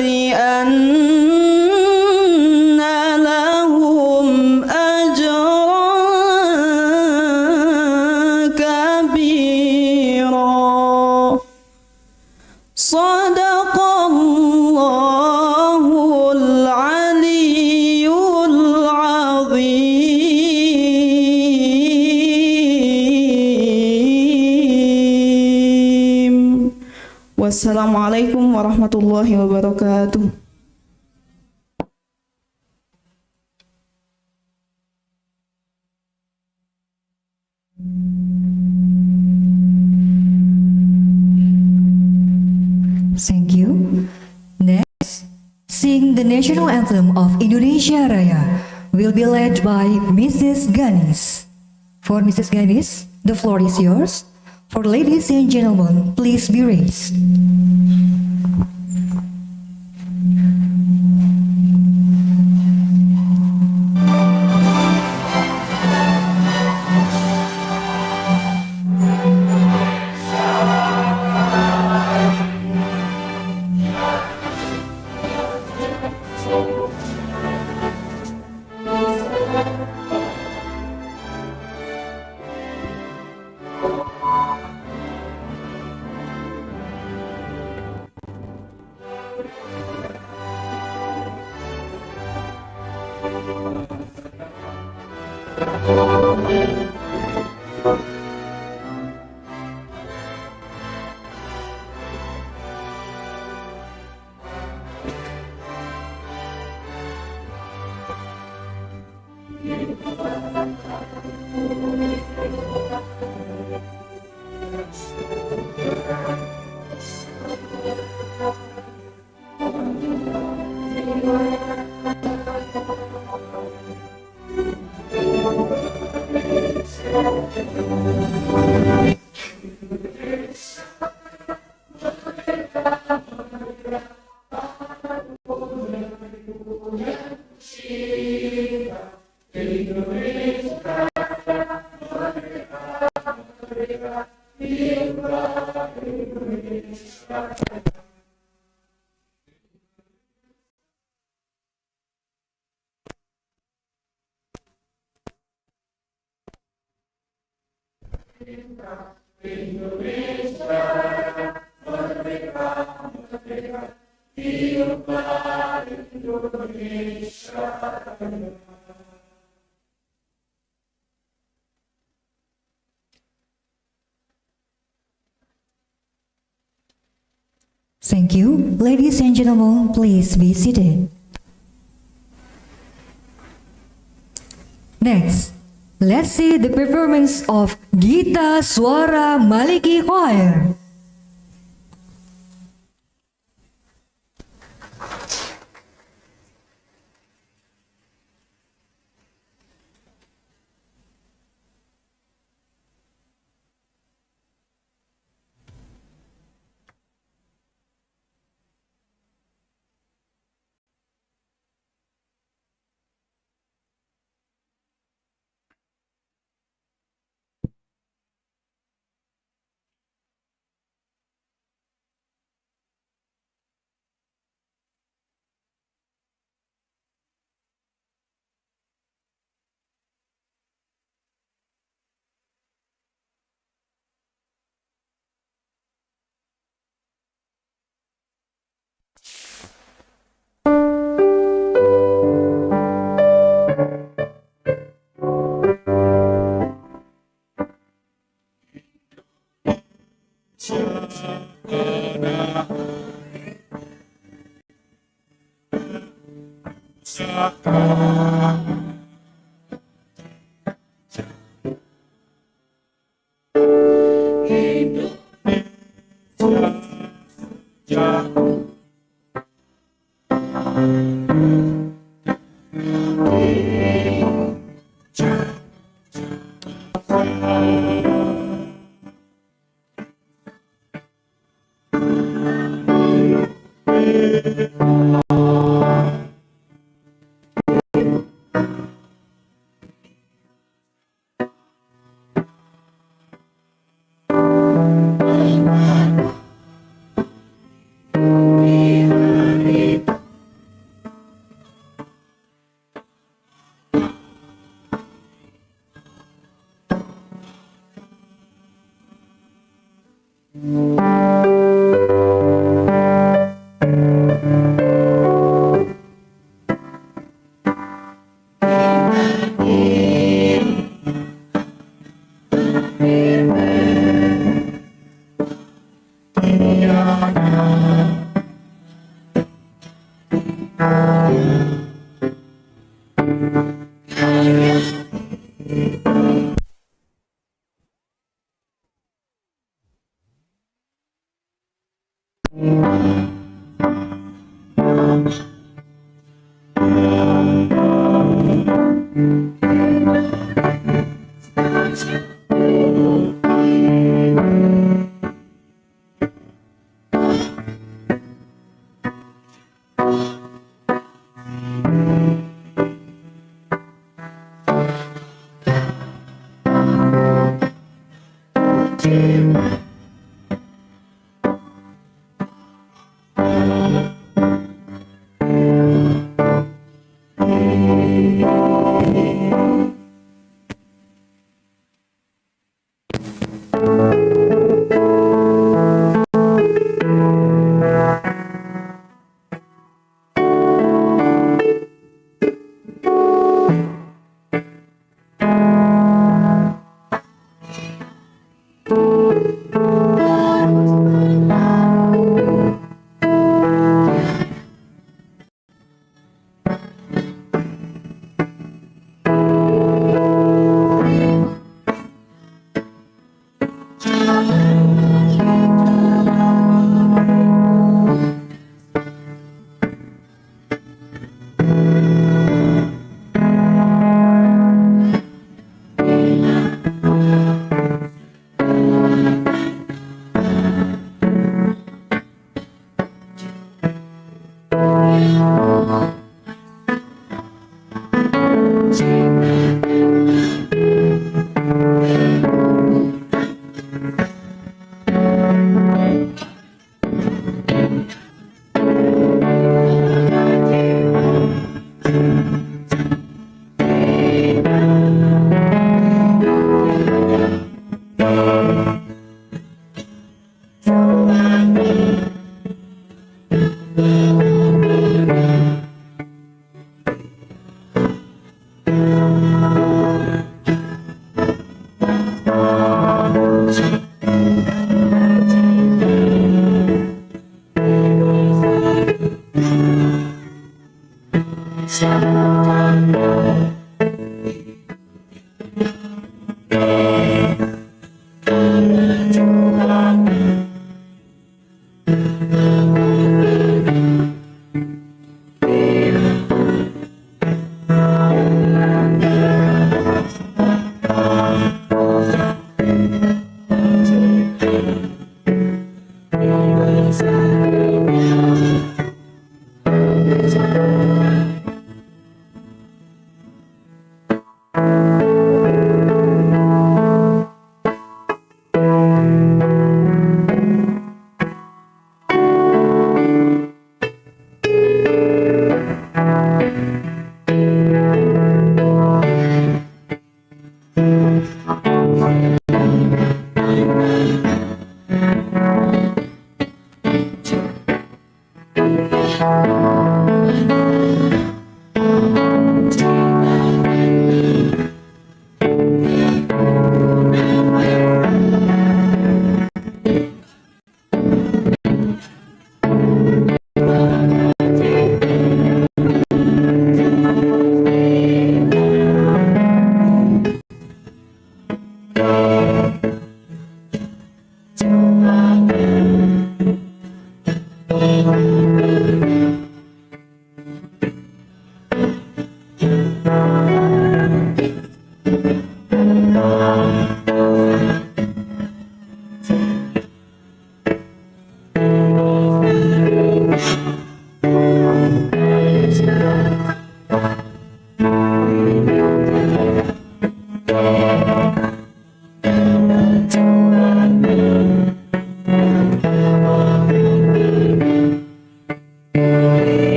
أن لهم أجرا كبيرا. صدق الله العلي العظيم. Wassalamualaikum warahmatullahi wabarakatuh. Thank you. Next, sing the national anthem of Indonesia Raya will be led by Mrs. Ganis. For Mrs. Ganis, the floor is yours. For ladies and gentlemen, please be raised. Thank you. Ladies and gentlemen, please be seated. Next, let's see the performance of Gita Swara Maliki Choir.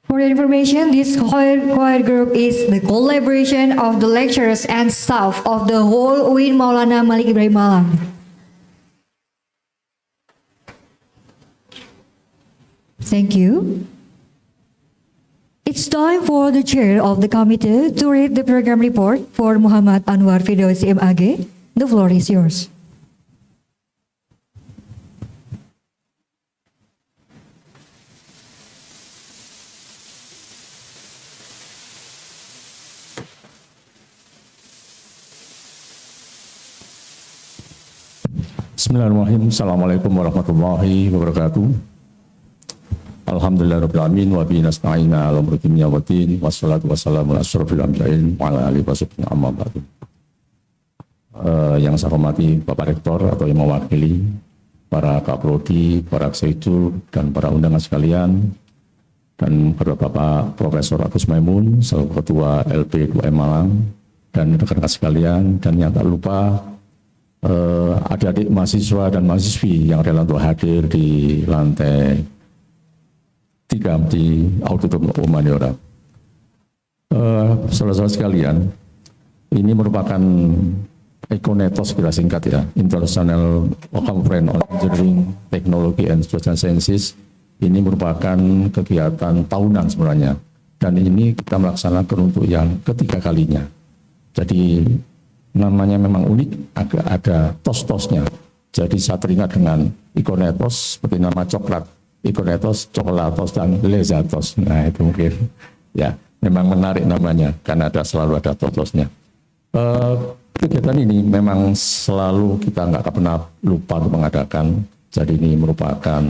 For your information, this choir group is the collaboration of the lecturers and staff of the whole Uin Maulana Malik Ibrahim Malang. Thank you. It's time for the chair of the committee to read the program report for Muhammad Anwar Firdaus MAG. The floor is yours. Bismillahirrahmanirrahim. Assalamualaikum warahmatullahi wabarakatuh. Alhamdulillahirrahmanirrahim. Wa bihi nasta'in ala umuri dunya wa din. Wassalatu wassalamu ala asyrafil anbiya'i wa ala alihi wasahbihi amma ba'du. Yang saya hormati Bapak Rektor atau yang mewakili para Kaprodi, para Sekju, dan para undangan sekalian, dan Bapak Profesor Agus Maimun, selaku Ketua Lp2M Malang, dan rekan-rekan sekalian, dan yang tak lupa adik-adik mahasiswa dan mahasiswi yang rela untuk hadir di lantai 3 di auditorium Humaniora. Saudara-saudara sekalian, ini merupakan Iconetos, kita singkat ya, International Conference on Engineering, Technology and Social Sciences. Ini merupakan kegiatan tahunan sebenarnya, dan ini kita melaksanakan untuk yang ketiga kalinya. Jadi namanya memang unik, agak ada tos-tosnya. Jadi saya teringat dengan Iconetos seperti nama coklat, Iconetos, coklatos, dan lezatos. Nah itu mungkin ya memang menarik namanya karena selalu ada tos-tosnya. Kegiatan ini memang selalu kita nggak pernah lupa untuk mengadakan. Jadi ini merupakan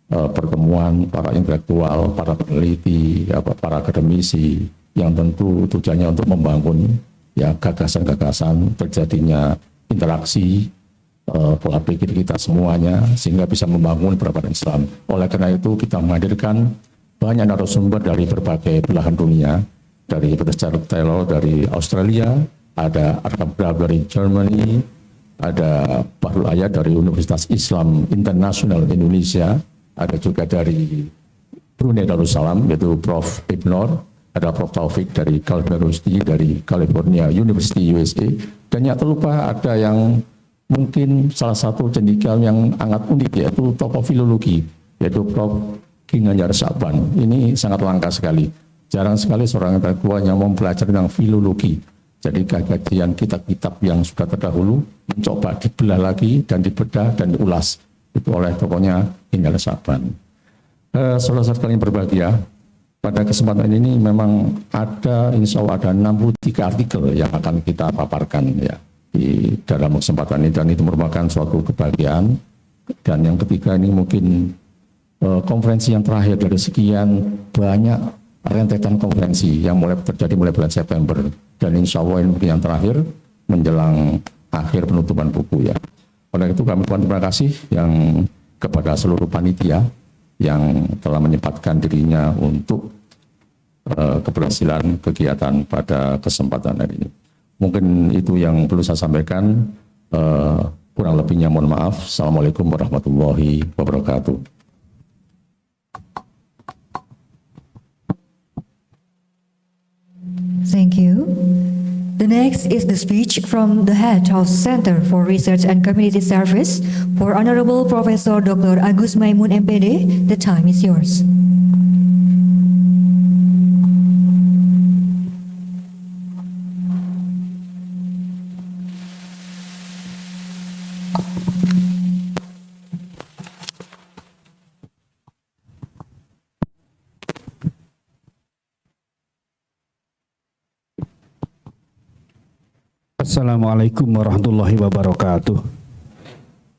pertemuan para intelektual, para peneliti, para akademisi yang tentu tujuannya untuk membangun ya gagasan-gagasan, terjadinya interaksi pola pikir kita semuanya sehingga bisa membangun peradaban Islam. Oleh karena itu kita menghadirkan banyak narasumber dari berbagai belahan dunia, dari British Taylor dari Australia, ada Arkam dari Germany, ada Bahrul Ayat dari Universitas Islam Internasional Indonesia, ada juga dari Brunei Darussalam yaitu Prof. Ibnor, ada Prof. Taufik dari University dari California University USA, dan yang terlupa ada yang mungkin salah satu cendekiawan yang sangat unik yaitu tokoh filologi yaitu Prof. Ginanjar Saban. Ini sangat langka sekali. Jarang sekali seorang intelektual yang mau belajar tentang filologi. Jadi kajian kitab-kitab yang sudah terdahulu mencoba dibelah lagi dan dibedah dan diulas itu oleh tokohnya Ginanjar Saban. Saudara sekalian berbahagia, pada kesempatan ini memang ada, insya Allah ada 63 artikel yang akan kita paparkan ya di dalam kesempatan ini, dan itu merupakan suatu kebahagiaan. Dan yang ketiga ini mungkin konferensi yang terakhir dari sekian banyak rentetan konferensi yang terjadi mulai bulan September, dan insya Allah ini mungkin yang terakhir menjelang akhir penutupan buku ya. Oleh itu kami terima kasih yang kepada seluruh panitia yang telah menyempatkan dirinya untuk keberhasilan kegiatan pada kesempatan hari ini. Mungkin itu yang perlu saya sampaikan. Kurang lebihnya mohon maaf. Assalamualaikum warahmatullahi wabarakatuh. Thank you. The next is the speech from the head of Center for Research and Community Service for Honorable Professor Dr. Agus Maimun MPD. The time is yours. Assalamualaikum warahmatullahi wabarakatuh.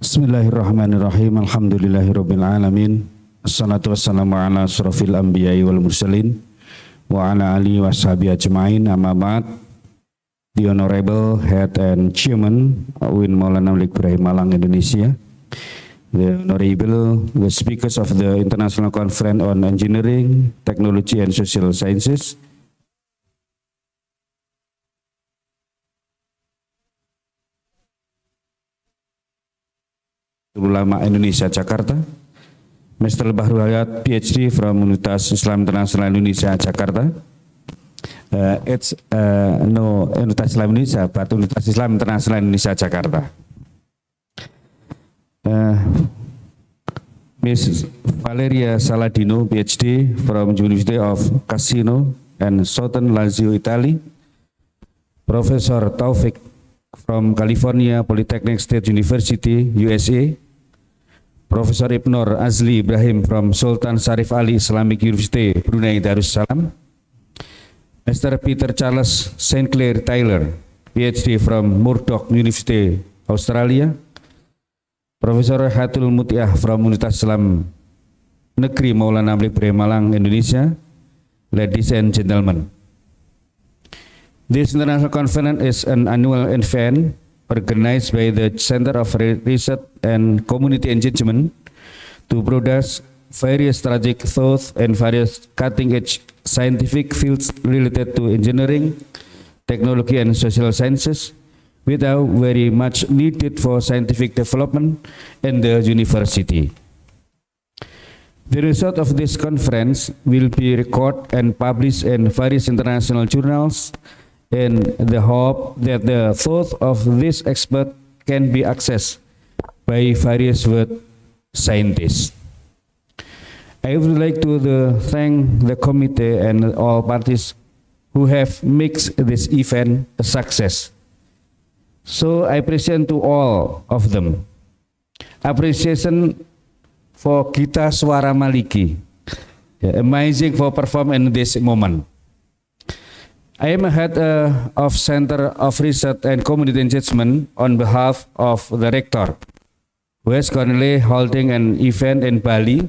Bismillahirrahmanirrahim. Alhamdulillahirabbil alamin. Assalatu wassalamu ala asrofil anbiya'i wal mursalin wa ala alihi washabihi ajma'in. Amma ba'd. The Honorable Head and Chairman Uin Maulana Malik Ibrahim Malang, Indonesia. The Honorable the speakers of the International Conference on Engineering, Technology and Social Sciences. Ulama Indonesia Jakarta, Mr. Bahrul Ayat PhD from Universitas Islam Internasional Indonesia Jakarta. It's no Universitas Islam Indonesia, but Universitas Islam Internasional Indonesia Jakarta. Ms. Valeria Saladino PhD from University of Cassino and Southern Lazio, Italy. Professor Taufik from California Polytechnic State University, USA. Profesor Ibnor Azli Ibrahim from Sultan Syarif Ali Islamic University, Brunei Darussalam. Mr. Peter Charles St. Clair Taylor, PhD from Murdoch University, Australia. Profesor Hatul Mutiah from Universitas Islam Negeri Maulana Malik Ibrahim Malang, Indonesia. Ladies and gentlemen, this international conference is an annual event organized by the Center of Research and Community Engagement to broadcast various strategic thoughts and various cutting-edge scientific fields related to engineering, technology, and social sciences, without very much needed for scientific development in the university. The result of this conference will be recorded and published in various international journals, in the hope that the thought of this expert can be accessed by various world scientists. I would like to thank the committee and all parties who have made this event a success. So I present to all of them appreciation for Gita Swara Maliki, amazing for perform in this moment. I am a head of Center of Research and Community Engagement on behalf of the Rector, who is currently holding an event in Bali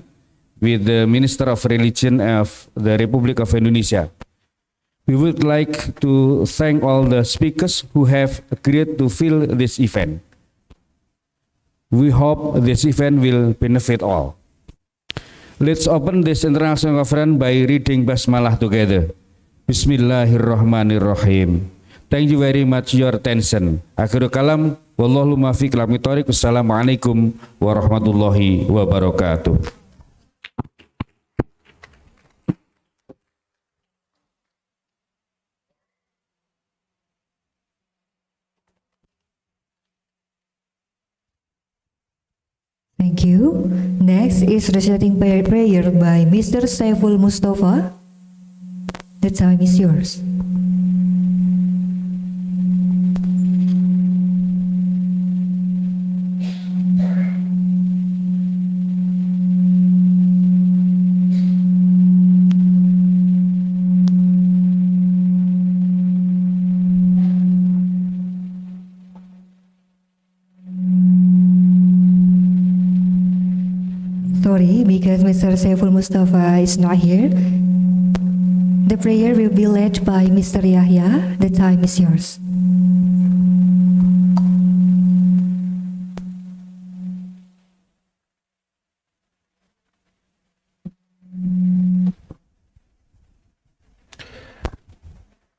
with the Minister of Religion of the Republic of Indonesia. We would like to thank all the speakers who have agreed to fill this event. We hope this event will benefit all. Let's open this international conference by reading Basmalah together. Bismillahirrahmanirrahim. Thank you very much your attention. Akhirul kalam. Wallahu muwaffiq ila aqwamit thoriq. Wassalamualaikum warahmatullahi wabarakatuh. Thank you. Next is reciting prayer by Mr. Saiful Mustafa. The time is yours. Sorry, because Mr. Saiful Mustafa is not here. The prayer will be led by Mr. Yahya. The time is yours.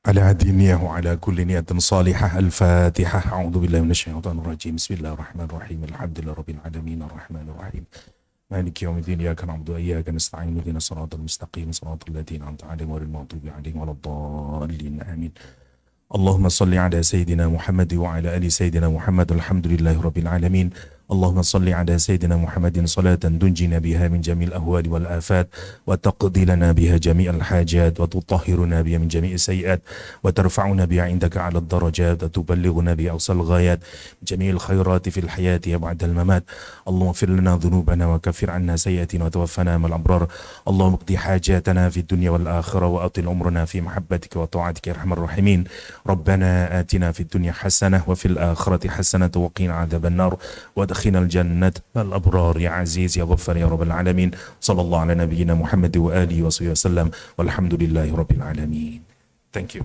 على دينيه وعلى كل نية صالحة. الفاتحة. أعوذ بالله من الشيطان الرجيم. بسم الله الرحمن الرحيم. الحمد لله رب العالمين الرحمن الرحيم مالك يوم الدين. إياك نعبد وإياك نستعين اهدنا الصراط المستقيم صراط الذين أنعمت عليهم غير المغضوب عليهم ولا الضالين آمين. اللهم صل على سيدنا محمد وعلى آل سيدنا محمد. الحمد لله رب العالمين. اللهم صل على سيدنا محمد صلاة تنجينا بها من جميع الأهوال والآفات وتقضي لنا بها جميع الحاجات وتطهرنا بها من جميع السيئات وترفعنا بها عندك على الدرجات وتبلغنا بها أقصى الغايات من جميع الخيرات في الحياة وبعد الممات. اللهم اغفر لنا ذنوبنا وكفر عنا سيئاتنا وتوفنا مع الأبرار. اللهم اقضي حاجاتنا في الدنيا والآخرة وأطل عمرنا في محبتك وطاعتك يا أرحم الراحمين. ربنا آتنا في الدنيا حسنة وفي الآخرة حسنة وقنا عذاب النار وادخلنا الجنة الأبرار يا عزيز يا غفار يا رب العالمين. صلى الله على نبينا محمد وآله وصحبه وسلم والحمد لله رب العالمين. Thank you.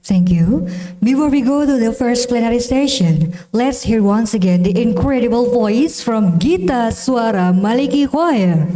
Thank you. Before we go to the first plenary session, let's hear once again the incredible voice from Gita Suara Maliki Choir.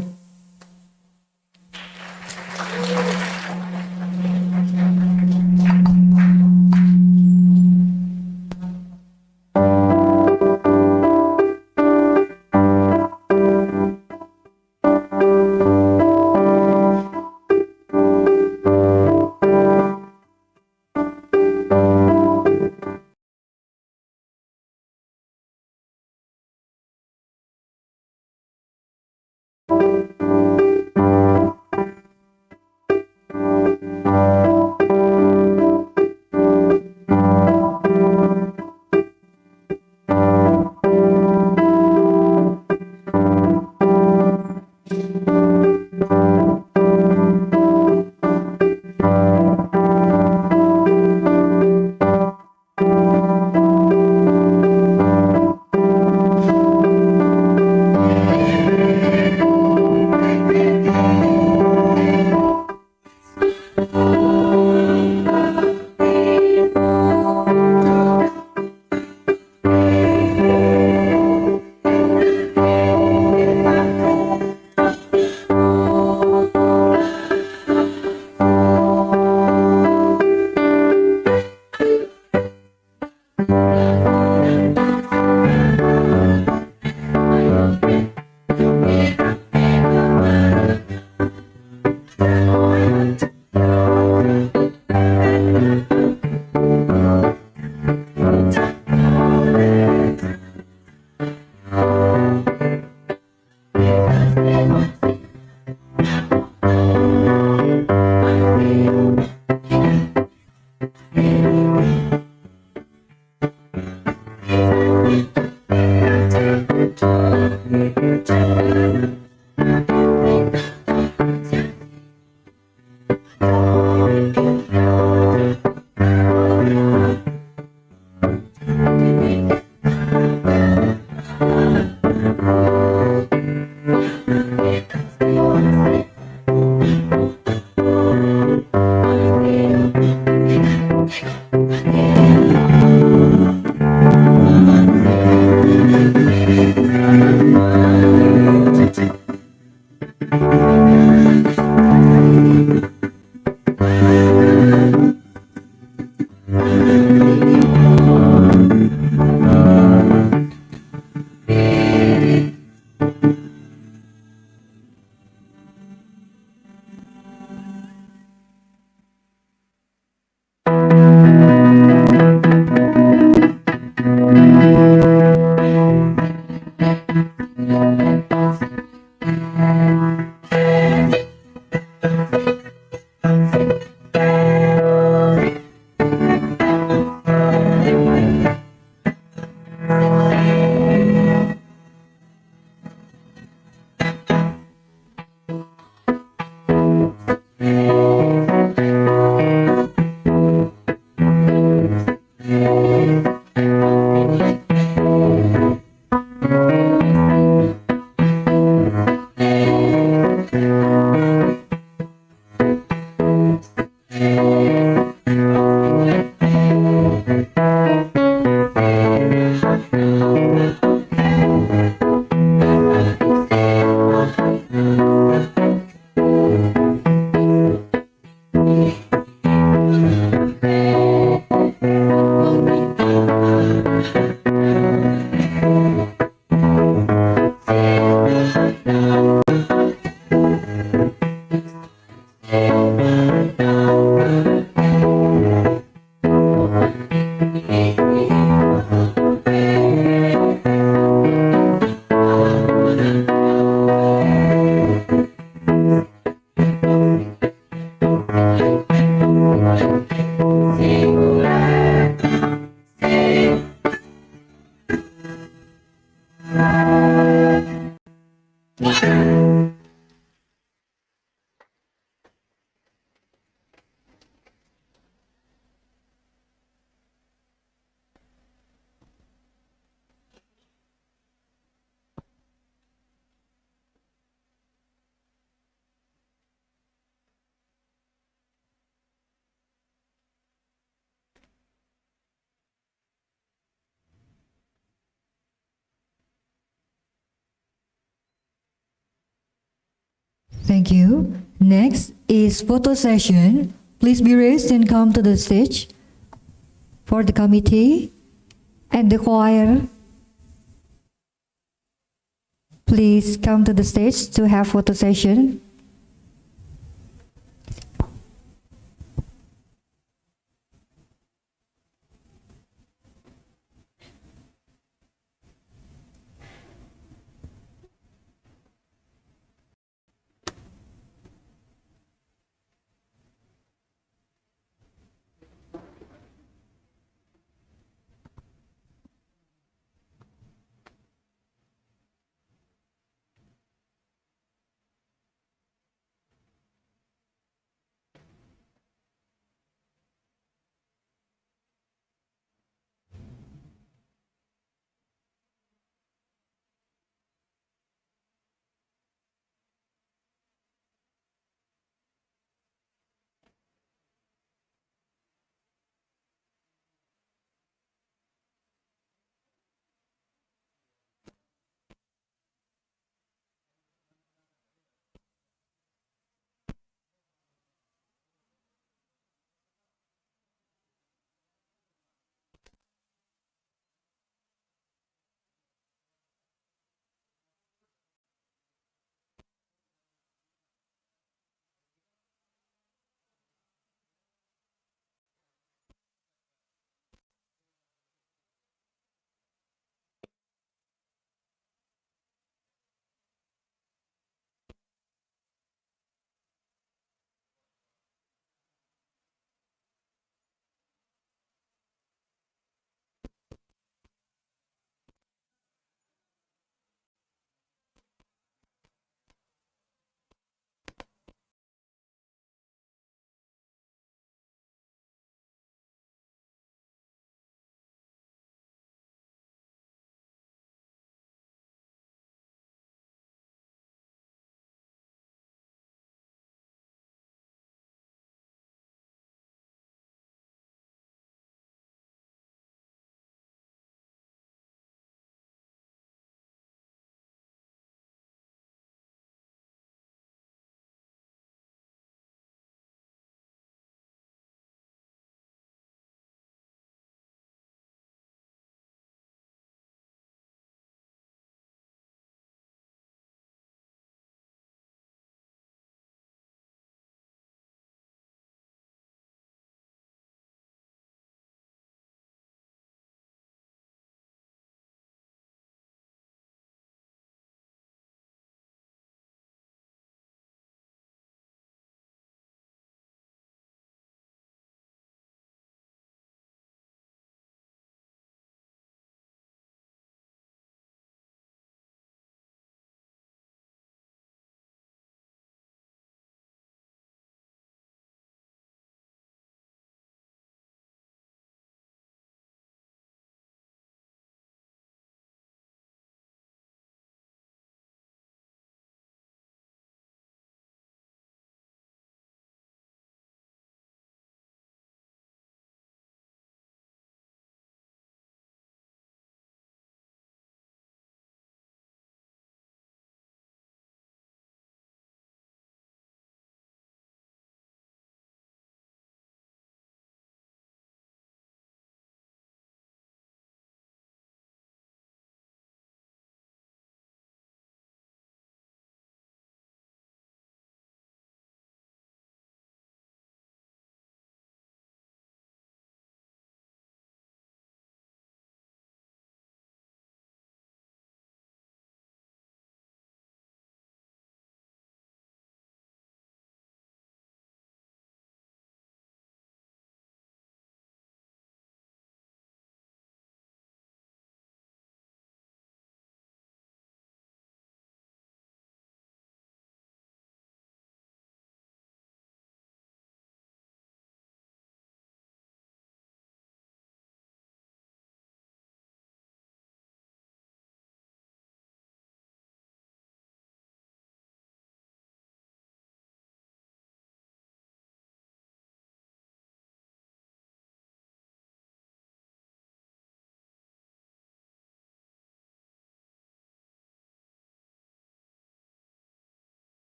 Thank you. Next is photo session. Please be raised and come to the stage for the committee and the choir. Please come to the stage to have photo session.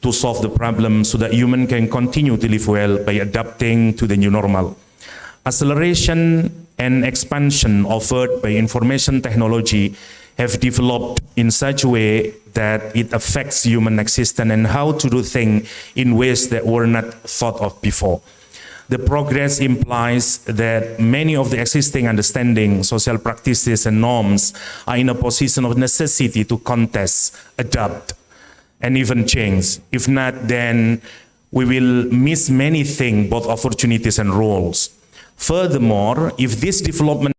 to solve the problem so that human can continue to live well by adapting to the new normal. Acceleration and expansion offered by information technology have developed in such a way that it affects human existence and how to do things in ways that were not thought of before. The progress implies that many of the existing understanding, social practices and norms are in a position of necessity to contest, adapt, and even change. If not, then we will miss many things, both opportunities and roles. Furthermore, if this development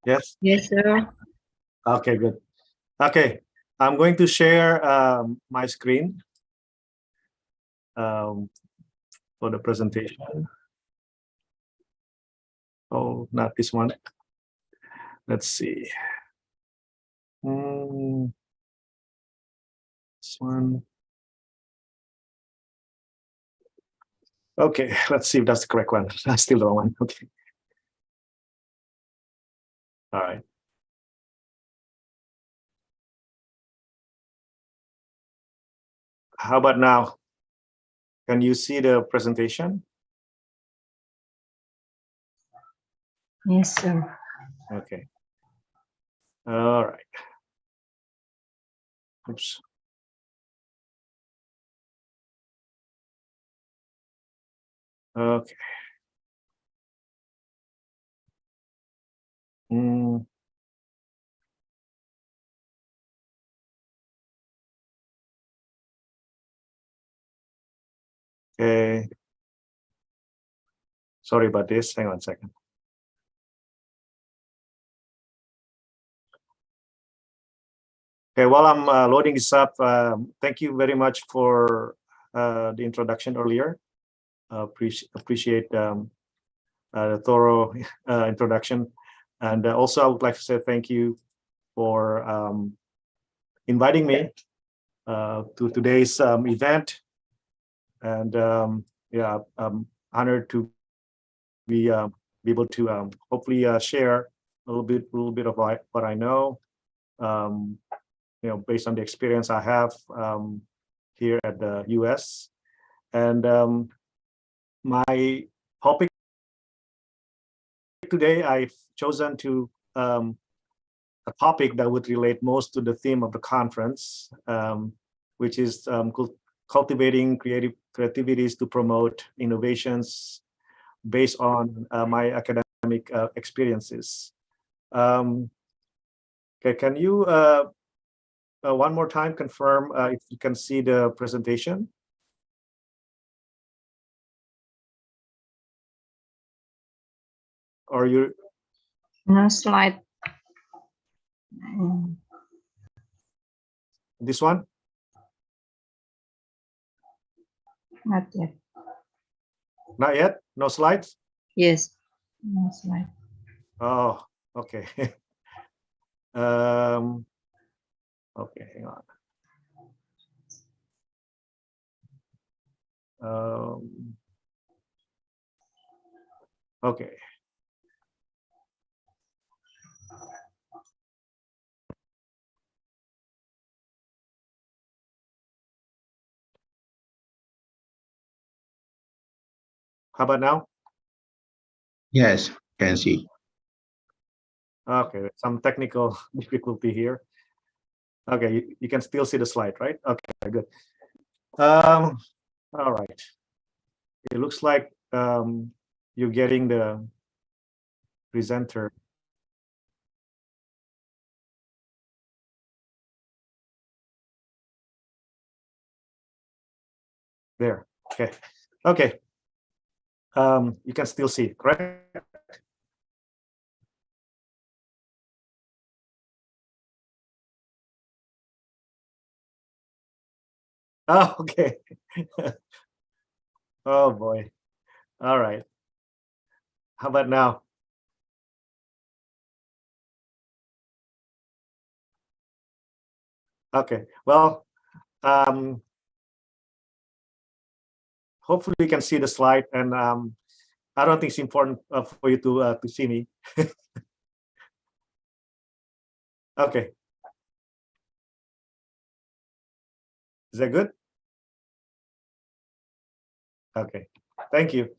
Yes. Yes, sir. Okay, good. Okay, I'm going to share my screen for the presentation. Oh, not this one. Let's see. This one. Okay, let's see if that's the correct one. That's still the wrong one. Okay. All right. How about now? Can you see the presentation? Yes, sir. Okay. All right. Oops. Okay. Okay. Sorry about this. Hang on a second. Okay, while I'm loading this up, thank you very much for the introduction earlier. Appreciate the thorough introduction. And also I would like to say thank you for inviting me to today's event. And yeah, I'm honored to be able to hopefully share a little bit of what I know, you know, based on the experience I have here at the US. And my topic today, I've chosen to a topic that would relate most to the theme of the conference, which is cultivating creativities to promote innovations based on my academic experiences. Okay, can you one more time confirm if you can see the presentation? Or you? No slide. This one? Not yet. Not yet? No slides? Yes. No slide. Oh, okay. Okay, hang on. Okay. How about now? Yes, can see. Okay, some technical difficulty here. Okay, you can still see the slide, right? Okay, good. All right. It looks like you're getting the presenter. There. Okay. Okay. You can still see, correct? Oh, okay. Oh boy. All right. How about now? Okay. Well, hopefully you can see the slide, and I don't think it's important for you to see me. Okay. Is that good? Okay. Thank you.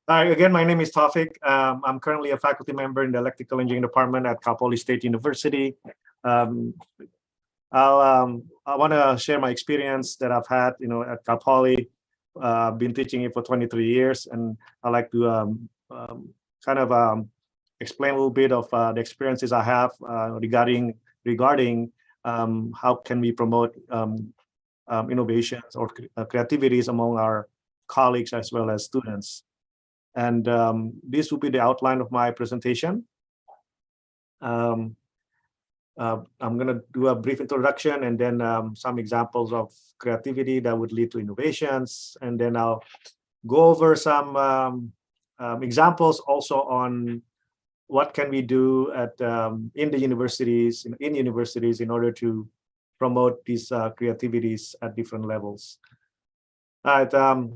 All right. Again, my name is Taufik. I'm currently a faculty member in the Electrical Engineering Department at Cal Poly State University. I want to share my experience that I've had, you know, at Cal Poly. Been teaching it for 23 years, and I like to kind of explain a little bit of the experiences I have regarding how can we promote innovations or creativities among our colleagues as well as students. And this will be the outline of my presentation. I'm going to do a brief introduction, and then some examples of creativity that would lead to innovations. And then I'll go over some examples also on what can we do at in the universities, in universities, in order to promote these creativities at different levels. At Cal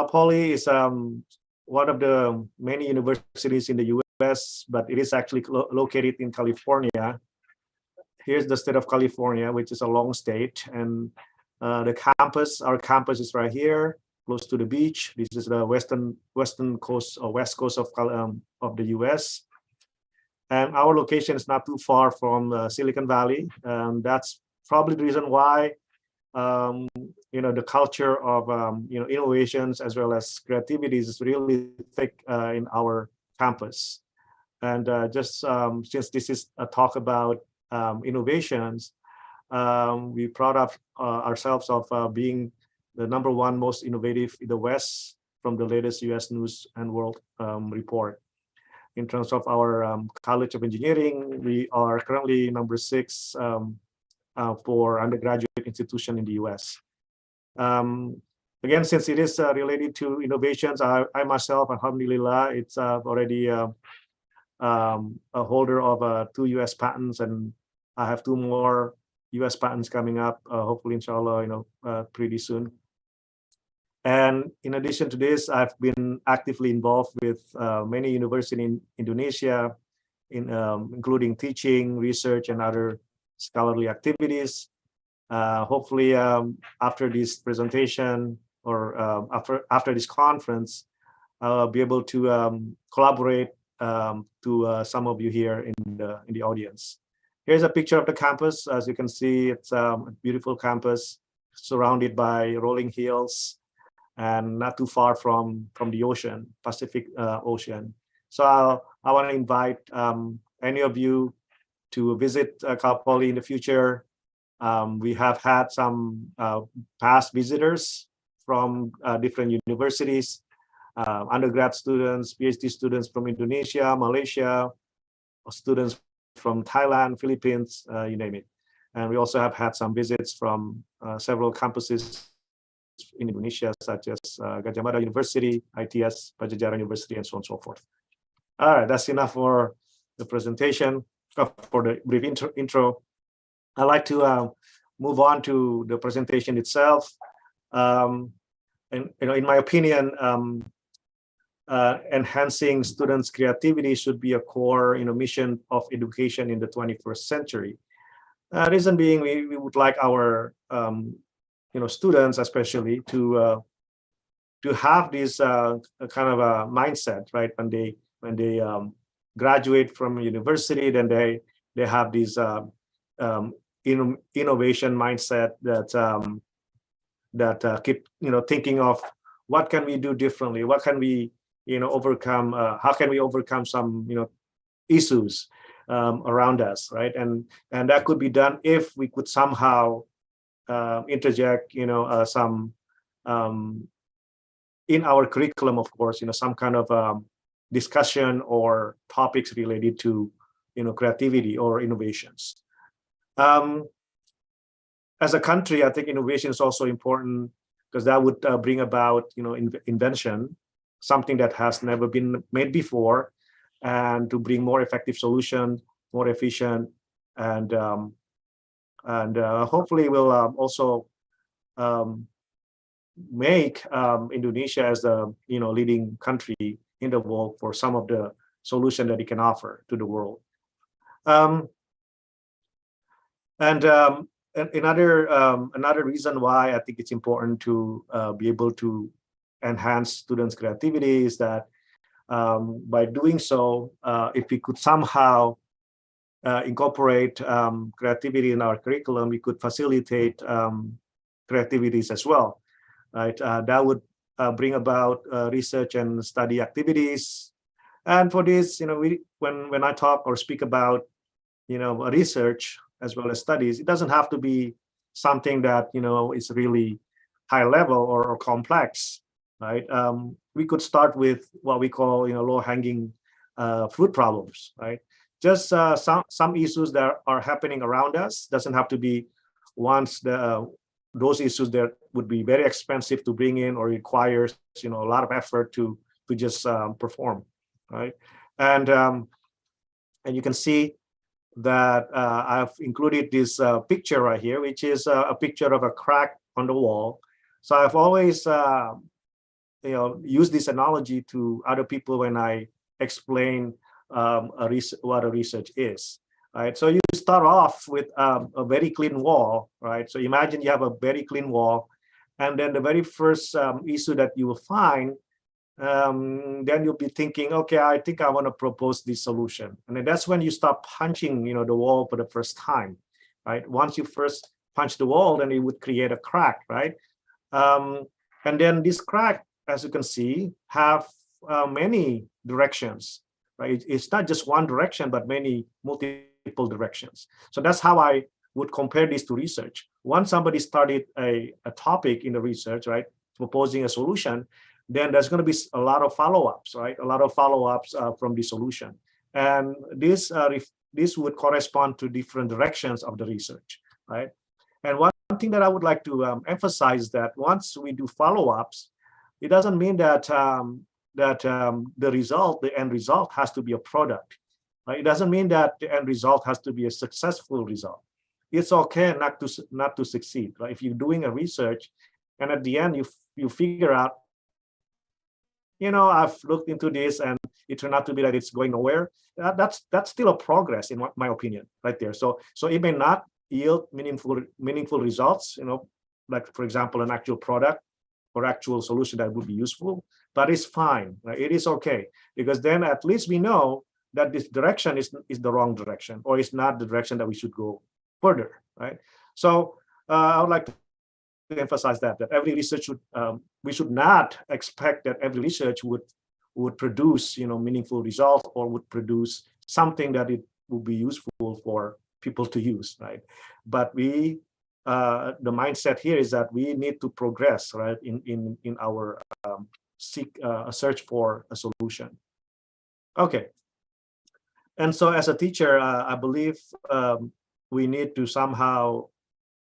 Poly is one of the many universities in the US, but it is actually located in California. Here's the state of California, which is a long state, and the campus, our campus is right here, close to the beach. This is the western coast or west coast of the US. And our location is not too far from Silicon Valley. That's probably the reason why the culture of innovations as well as creativity is really thick in our campus. And since this is a talk about innovations, we proud of ourselves of being the #1 most innovative in the West from the latest US News and World report. In terms of our College of Engineering, we are currently #6 for undergraduate institution in the US. Again, since it is related to innovations, I myself, alhamdulillah, it's already a holder of 2 US patents, and I have 2 more US patents coming up, hopefully, inshallah, pretty soon. And in addition to this, I've been actively involved with many universities in Indonesia, including teaching, research, and other scholarly activities. Hopefully, after this presentation or after this conference, I'll be able to collaborate to some of you here in the audience. Here's a picture of the campus. As you can see, it's a beautiful campus surrounded by rolling hills and not too far from the ocean, Pacific Ocean. So I want to invite any of you to visit Cal Poly in the future. We have had some past visitors from different universities, undergrad students, PhD students from Indonesia, Malaysia, students from Thailand, Philippines, you name it. And we also have had some visits from several campuses in Indonesia, such as Gadjah Mada University, ITS, Pajajaran University, and so on and so forth. All right, that's enough for the presentation, for the brief intro. I'd like to move on to the presentation itself. And in my opinion, enhancing students' creativity should be a core, mission of education in the 21st century. Reason being, we would like our students, especially, to have this kind of a mindset, right? When they graduate from university, then they have this innovation mindset that keep thinking of what can we do differently, what can we overcome, how can we overcome some issues around us, right? And that could be done if we could somehow interject some in our curriculum, of course, some kind of discussion or topics related to creativity or innovations. As a country, I think innovation is also important because that would bring about invention, something that has never been made before, and to bring more effective solutions, more efficient, and hopefully will also make Indonesia as the leading country in the world for some of the solution that it can offer to the world. Another reason why I think it's important to be able to enhance students' creativity is that by doing so, if we could somehow incorporate creativity in our curriculum, we could facilitate creativities as well, right? That would bring about research and study activities. And for this, when I talk or speak about research as well as studies, it doesn't have to be something that is really high level or complex, right? We could start with what we call low-hanging fruit problems, right? Just some issues that are happening around us. Doesn't have to be those issues that would be very expensive to bring in or requires a lot of effort to just perform, right? And you can see that I've included this picture right here, which is a picture of a crack on the wall. So I've always use this analogy to other people when I explain what a research is, right? So you start off with a very clean wall, right? So imagine you have a very clean wall, and then the very first issue that you will find, then you'll be thinking, okay, I think I want to propose this solution. And then that's when you start punching, the wall for the first time, right? Once you first punch the wall, then it would create a crack, right? And then this crack, as you can see, have many directions, right? It's not just one direction, but many multiple directions. So that's how I would compare this to research. Once somebody started a topic in the research, right, proposing a solution, then there's going to be a lot of follow-ups, right? A lot of follow-ups from the solution. And this would correspond to different directions of the research, right? And one thing that I would like to emphasize that once we do follow-ups, it doesn't mean that the end result has to be a product. Right? It doesn't mean that the end result has to be a successful result. It's okay not to succeed. Right? If you're doing a research, and at the end you figure out, I've looked into this and it turned out to be that it's going nowhere. That's still a progress in my opinion, right there. So it may not yield meaningful results. Like for example, an actual product or actual solution that would be useful, but it's fine. Right? It is okay, because then at least we know that this direction is the wrong direction, or it's not the direction that we should go further, right? So I would like to emphasize that every research we should not expect that every research would produce meaningful results or would produce something that it would be useful for people to use, right? But the mindset here is that we need to progress, right, in our search for a solution. Okay. And so as a teacher, I believe we need to somehow,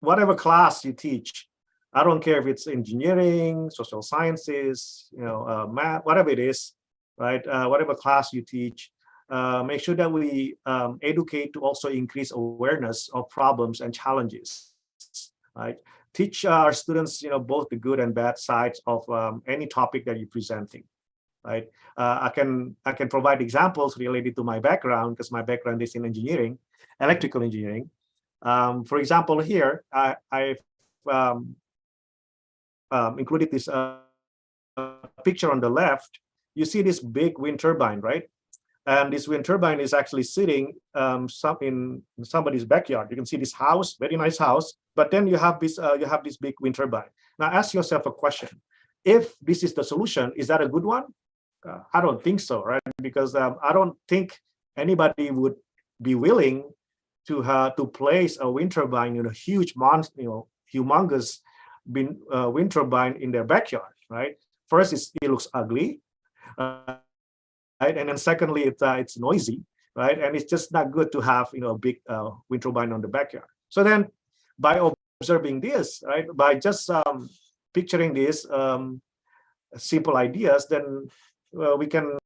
whatever class you teach, I don't care if it's engineering, social sciences, math, whatever it is, right? Whatever class you teach, make sure that we educate to also increase awareness of problems and challenges, right? Teach our students, both the good and bad sides of any topic that you're presenting, right? I can provide examples related to my background, because my background is in engineering, electrical engineering. For example, here I've included this picture on the left. You see this big wind turbine, right? And this wind turbine is actually sitting in somebody's backyard. You can see this house, very nice house, but then you have this big wind turbine. Now ask yourself a question: if this is the solution, is that a good one? I don't think so, right? Because I don't think anybody would be willing to place a wind turbine, huge monster, humongous wind turbine in their backyard, right? First, it looks ugly, right? And then secondly, it's noisy, right? And it's just not good to have a big wind turbine on the backyard. So then, by observing this, right, by just picturing these simple ideas, then we can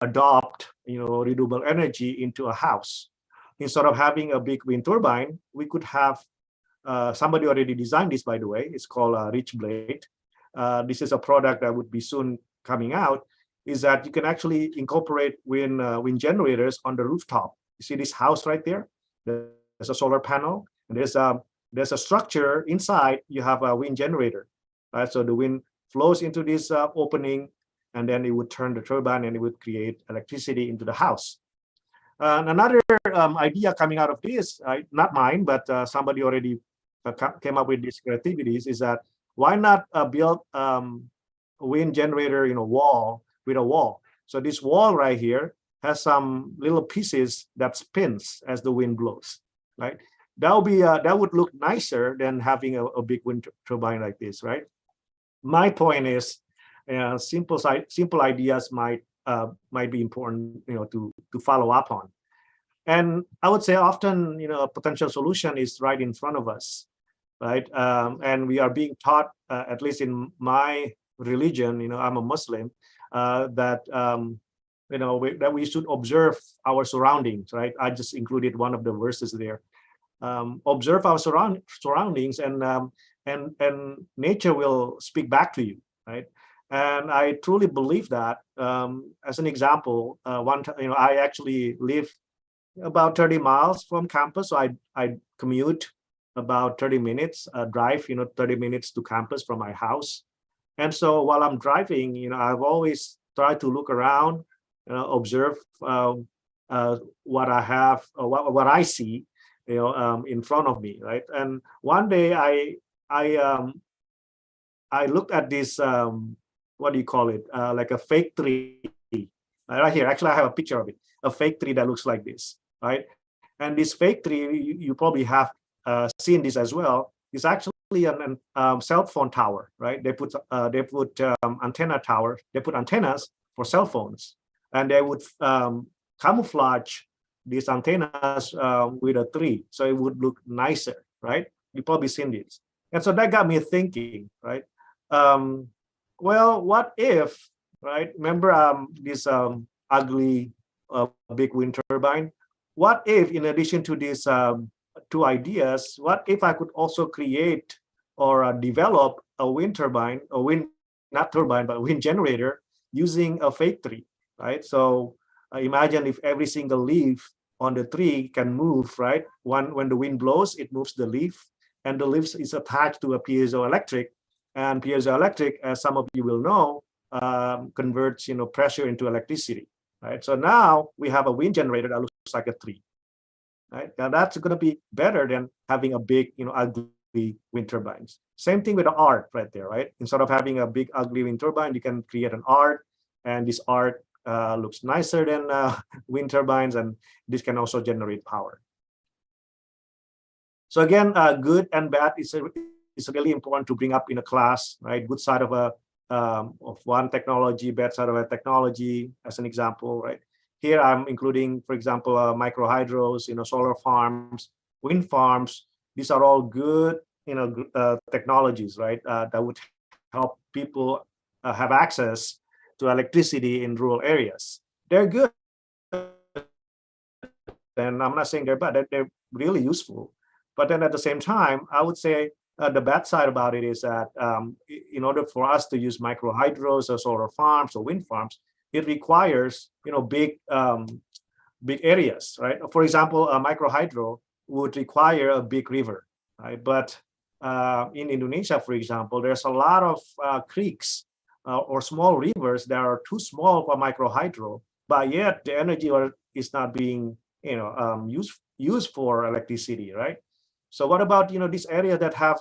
adopt renewable energy into a house. Instead of having a big wind turbine, we could have somebody already designed this, by the way. It's called a Rich Blade. This is a product that would be soon coming out. Is that you can actually incorporate wind generators on the rooftop. You see this house right there? There's a solar panel, and there's a structure inside. You have a wind generator, right? So the wind flows into this opening, and then it would turn the turbine and it would create electricity into the house. Another idea coming out of this, not mine, but somebody already came up with these creativities, is that why not build a wind generator wall with a wall? So this wall right here has some little pieces that spins as the wind blows, right? That would look nicer than having a big wind turbine like this, right? My point is, simple ideas might might be important, to follow up on. And I would say often, a potential solution is right in front of us, right? And we are being taught, at least in my religion, I'm a Muslim, that that we should observe our surroundings, right? I just included one of the verses there. Observe our surroundings, and nature will speak back to you, right? And I truly believe that. As an example, I actually live about 30 miles from campus, so I commute about 30 minutes drive, 30 minutes to campus from my house. And so while I'm driving, I've always tried to look around, observe what I have, what I see, in front of me, right? And one day I looked at this, what do you call it? Like a fake tree, right here. Actually, I have a picture of it, a fake tree that looks like this, right? And this fake tree, you probably have seen this as well. It's actually a cell phone tower, right? They put antenna tower. They put antennas for cell phones, and they would camouflage these antennas with a tree, so it would look nicer, right? You've probably seen this, and so that got me thinking, right? Well, what if, right? Remember this ugly big wind turbine? What if, in addition to these two ideas, what if I could also create or develop a wind turbine, not turbine, but wind generator using a fake tree, right? So imagine if every single leaf on the tree can move, right? When the wind blows, it moves the leaf, and the leaf is attached to a piezoelectric, and piezoelectric, as some of you will know, converts pressure into electricity, right? So now we have a wind generator that looks like a tree, right? Now that's going to be better than having a big, ugly wind turbines. Same thing with the art right there, right? Instead of having a big ugly wind turbine, you can create an art, and this art looks nicer than wind turbines, and this can also generate power. So again, good and bad is really important to bring up in a class, right? Good side of one technology, bad side of a technology, as an example, right? Here I'm including, for example, micro hydros, solar farms, wind farms. These are all good, technologies, right? That would help people have access to electricity in rural areas. They're good, and I'm not saying they're bad. They're really useful. But then at the same time, I would say the bad side about it is that in order for us to use micro hydros or solar farms or wind farms, it requires big areas, right? For example, a micro hydro would require a big river, right? But in Indonesia, for example, there's a lot of creeks or small rivers that are too small for micro hydro, but yet the energy is not being used for electricity, right? So what about these areas that have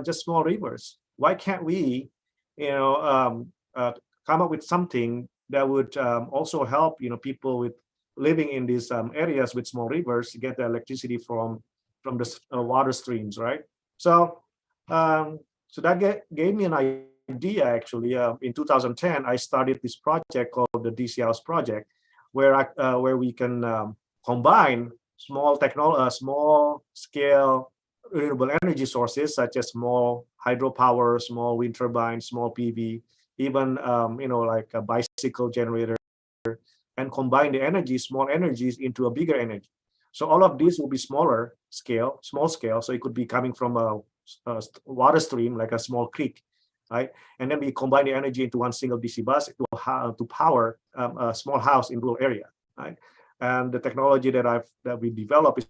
just small rivers? Why can't we come up with something that would also help people with living in these areas with small rivers to get the electricity from the water streams, right? So so that gave me an idea. Actually, in 2010, I started this project called the DC House Project, where we can combine small scale renewable energy sources such as small hydropower, small wind turbines, small PV, even like a bicycle generator, and combine the small energies into a bigger energy. So all of these will be small scale. So it could be coming from a water stream, like a small creek, right? And then we combine the energy into one single DC bus to power a small house in rural area, right? And the technology that we developed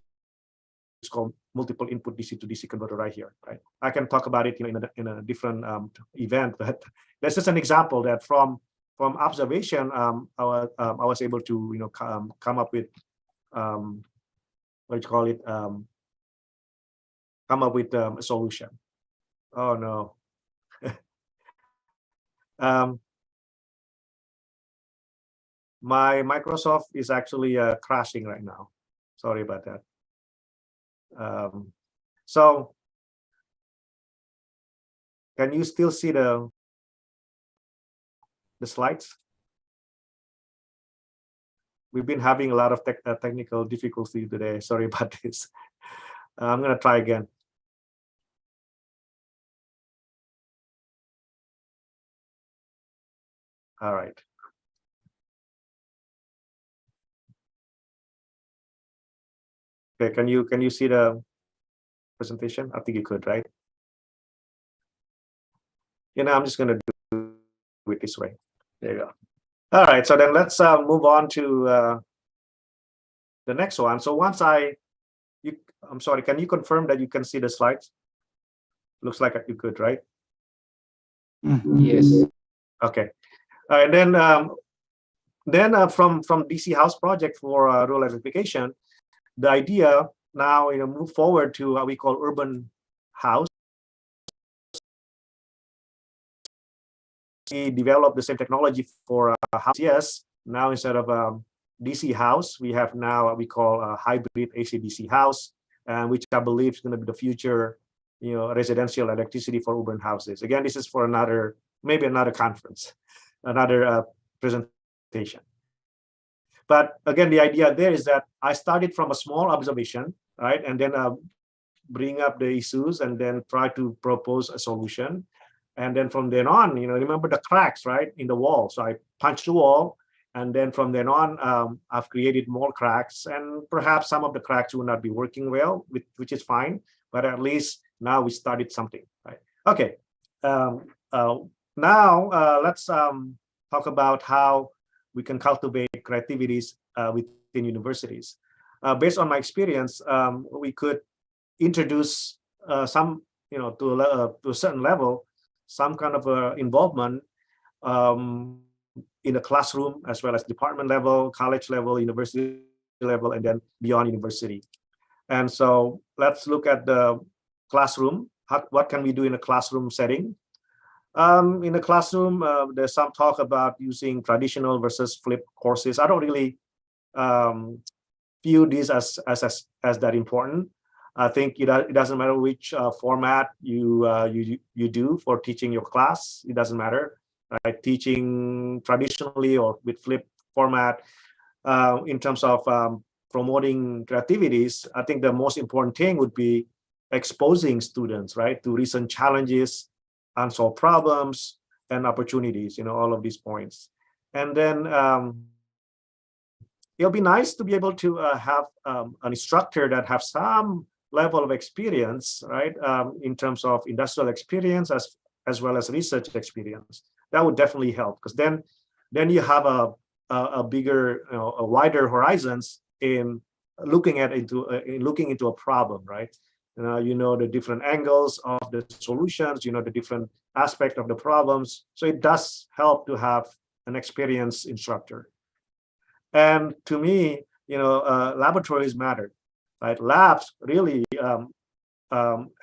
is called multiple input DC to DC converter right here, right? I can talk about it in a different event, but that's just an example that from observation, I was able to come up with what you call it, come up with a solution. Oh no. My Microsoft is actually crashing right now. Sorry about that. So can you still see the slides? we've been having a lot of technical difficulty today. Sorry about this. I'm going to try again. All right. Okay, can you see the presentation? I think you could, right? I'm just going to do it this way. There you go. All right, so then let's move on to the next one. So once I'm sorry, can you confirm that you can see the slides? Looks like you could, right? Yes. Okay. And then from DC House project for rural electrification, the idea now move forward to what we call urban house. We developed the same technology for house. Yes, now instead of DC house, we have now what we call a hybrid AC/DC house, which I believe is going to be the future, residential electricity for urban houses. Again, this is for maybe another conference, another presentation. But again, the idea there is that I started from a small observation, right, and then bring up the issues and then try to propose a solution. And then from then on, remember the cracks, right, in the wall. So I punched the wall, and then from then on, I've created more cracks, and perhaps some of the cracks will not be working well, which is fine. But at least now we started something, right? Okay. Now let's talk about how we can cultivate creativities within universities. Based on my experience, we could introduce some, to a certain level, some kind of involvement in the classroom, as well as department level, college level, university level, and then beyond university. And so let's look at the classroom. What can we do in a classroom setting? In the classroom, there's some talk about using traditional versus flipped courses. I don't really view this as that important. I think it doesn't matter which format you do for teaching your class. It doesn't matter, right? Teaching traditionally or with flipped format. In terms of promoting creativities, I think the most important thing would be exposing students, right, to recent challenges, unsolved problems, and opportunities. All of these points. And then it'll be nice to be able to have an instructor that have some level of experience, right, in terms of industrial experience as well as research experience. That would definitely help, because then you have a bigger, a wider horizons in looking into a problem, right? The different angles of the solutions, the different aspect of the problems. So it does help to have an experienced instructor. And to me, laboratories matter, right? Labs really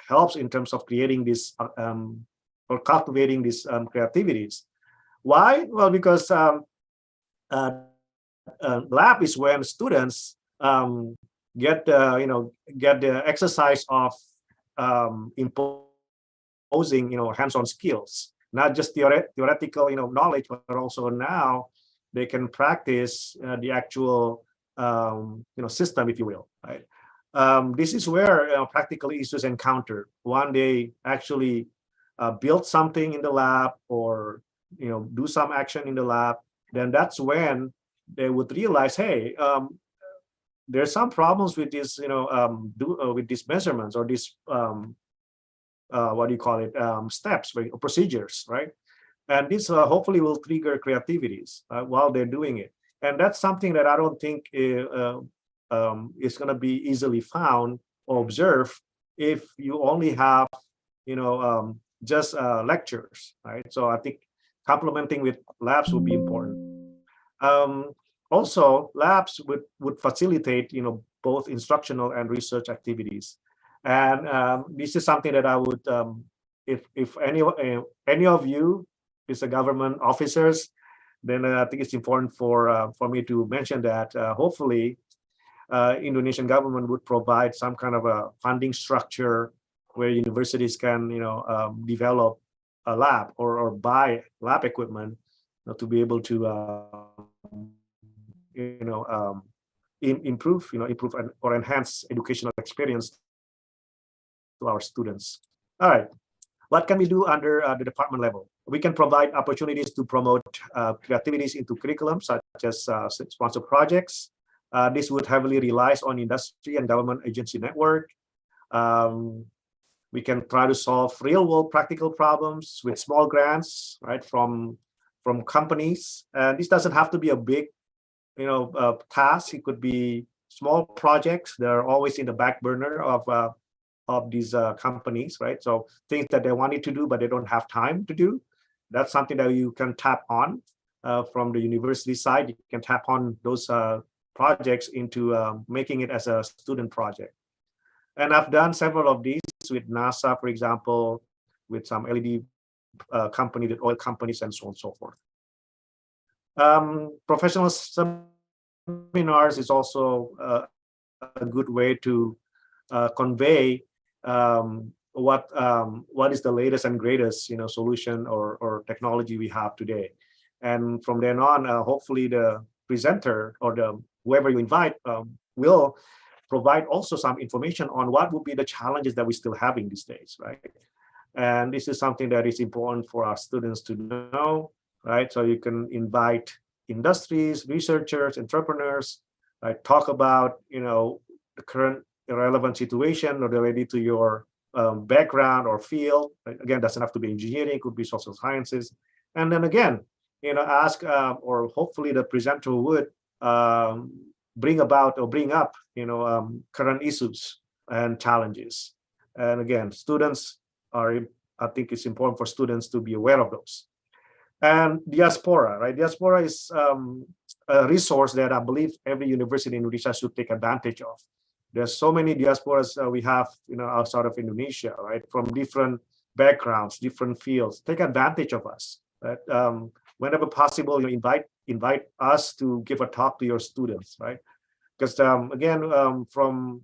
helps in terms of creating this or cultivating these creativities. Why? Well, because lab is when students get the exercise of imposing hands-on skills, not just theoretical knowledge, but also now they can practice the actual system, if you will, right? This is where practical issues encounter. One day actually build something in the lab or do some action in the lab, then that's when they would realize, hey, there's some problems with this, with these measurements or these what do you call it, steps or procedures, right? And this hopefully will trigger creativities while they're doing it. And that's something that I don't think is going to be easily found or observed if you only have, just lectures, right? So I think complementing with labs would be important. Also, labs would facilitate, both instructional and research activities. And this is something that I would, if any of you is a government officers, then I think it's important for me to mention that hopefully Indonesian government would provide some kind of a funding structure where universities can, develop a lab or buy lab equipment to be able to, improve or enhance educational experience to our students. All right, what can we do under the department level? We can provide opportunities to promote creativities into curriculum, such as sponsor projects. This would heavily relies on industry and government agency network. We can try to solve real-world practical problems with small grants, right, from companies. And this doesn't have to be a big, task. It could be small projects. They're always in the back burner of these companies, right? So things that they wanted to do, but they don't have time to do. That's something that you can tap on from the university side. You can tap on those projects into making it as a student project. And I've done several of these with NASA, for example, with some LED company, with oil companies, and so on and so forth. Professional seminars is also a good way to convey what is the latest and greatest solution or technology we have today. And from then on, hopefully the presenter or whoever you invite will provide also some information on what would be the challenges that we're still having these days, right? And this is something that is important for our students to know, right? So you can invite industries, researchers, entrepreneurs, right? Talk about the current relevant situation or related to your background or field. Again, doesn't have to be engineering, it could be social sciences. And then again, ask or hopefully the presenter would bring up current issues and challenges. And again, I think it's important for students to be aware of those. And diaspora, right? Diaspora is a resource that I believe every university in Indonesia should take advantage of. There's so many diasporas we have, outside of Indonesia, right? From different backgrounds, different fields. Take advantage of us. Right? Whenever possible, invite us to give a talk to your students, right? Because again, from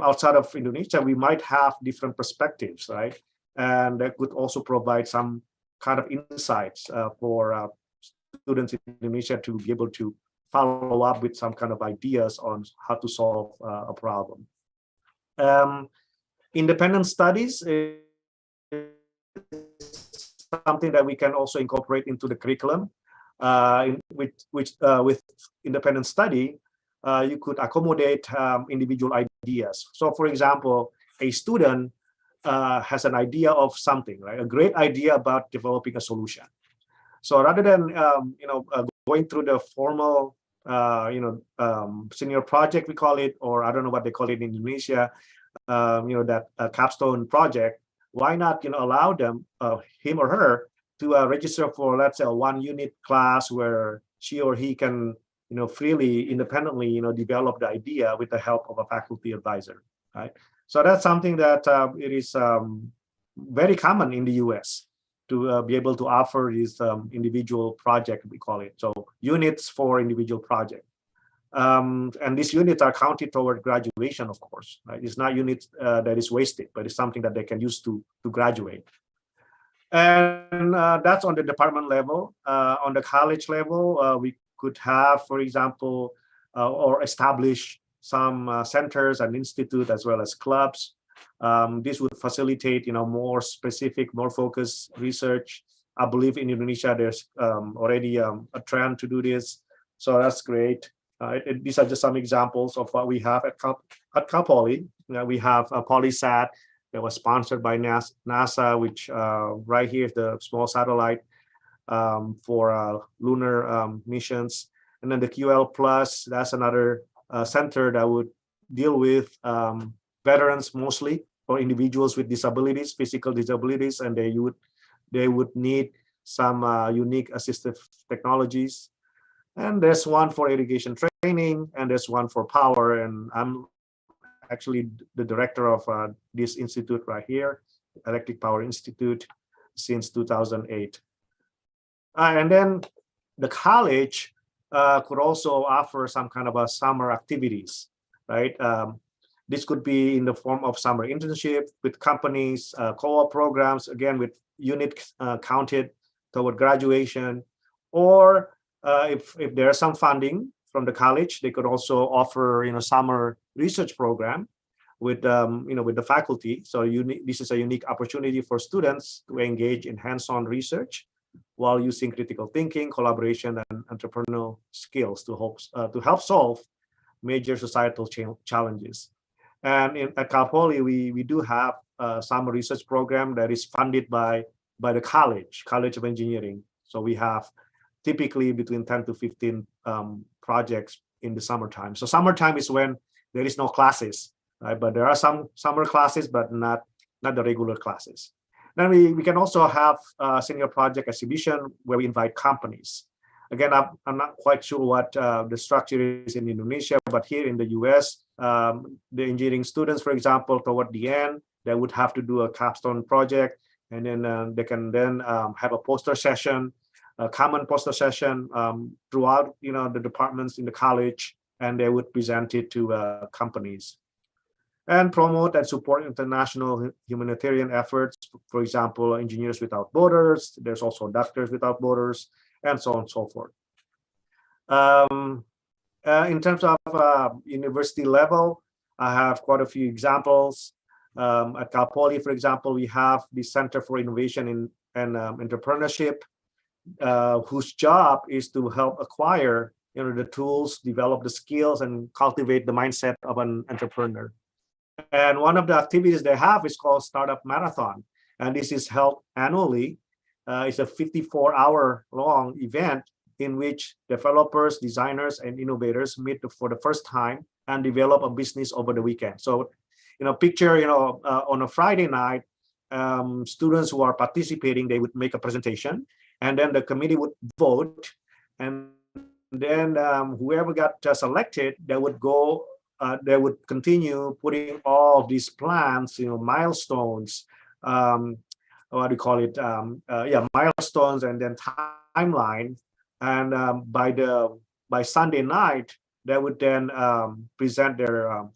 outside of Indonesia, we might have different perspectives, right? And that could also provide some kind of insights for students in Indonesia to be able to follow up with some kind of ideas on how to solve a problem. Independent studies is something that we can also incorporate into the curriculum. With independent study, you could accommodate individual ideas. So, for example, a student has an idea of something, right? A great idea about developing a solution. So rather than going through the formal senior project, we call it, or I don't know what they call it in Indonesia, that capstone project, why not allow them, him or her, to register for, let's say, a 1-unit class where she or he can freely, independently develop the idea with the help of a faculty advisor, right? So that's something that it is very common in the US to be able to offer this individual project, we call it. So units for individual project. And these units are counted toward graduation, of course, right? It's not units that is wasted, but it's something that they can use to graduate. And that's on the department level. On the college level, we could have, for example, or establish some centers and institutes as well as clubs. This would facilitate, more specific, more focused research. I believe in Indonesia, there's already a trend to do this. So that's great. These are just some examples of what we have at Cal Poly. We have a PolySat that was sponsored by NASA, which right here is the small satellite for lunar missions. And then the QL Plus, that's another center that would deal with veterans mostly, or individuals with disabilities, physical disabilities, and they would need some unique assistive technologies. And there's one for irrigation training, and there's one for power. And I'm actually the director of this institute right here, Electric Power Institute, since 2008. And then the college could also offer some kind of a summer activities, right? This could be in the form of summer internship with companies, co-op programs, again, with units counted toward graduation, or if there's some funding from the college, they could also offer summer research program with with the faculty. So this is a unique opportunity for students to engage in hands-on research while using critical thinking, collaboration, and entrepreneurial skills to help solve major societal challenges. And at Cal Poly, we do have a summer research program that is funded by the College of Engineering. So we have typically between 10 to 15 projects in the summertime. So summertime is when there is no classes, right? But there are some summer classes, but not the regular classes. Then we can also have a senior project exhibition where we invite companies. Again, I'm not quite sure what the structure is in Indonesia, but here in the US, the engineering students, for example, toward the end, they would have to do a capstone project, and then they can then have a poster session, a common poster session throughout the departments in the college, and they would present it to companies. And promote and support international humanitarian efforts. For example, Engineers Without Borders. There's also Doctors Without Borders, and so on and so forth. In terms of university level, I have quite a few examples. At Cal Poly, for example, we have the Center for Innovation and Entrepreneurship, whose job is to help acquire the tools, develop the skills, and cultivate the mindset of an entrepreneur. And one of the activities they have is called Startup Marathon. And this is held annually. It's a 54-hour long event in which developers, designers, and innovators meet for the first time and develop a business over the weekend. So, picture, on a Friday night, students who are participating, they would make a presentation, and then the committee would vote. And then whoever got selected, they would go. They would continue putting all these plans, milestones, what do you call it? Milestones, and then timeline. And by Sunday night, they would then present their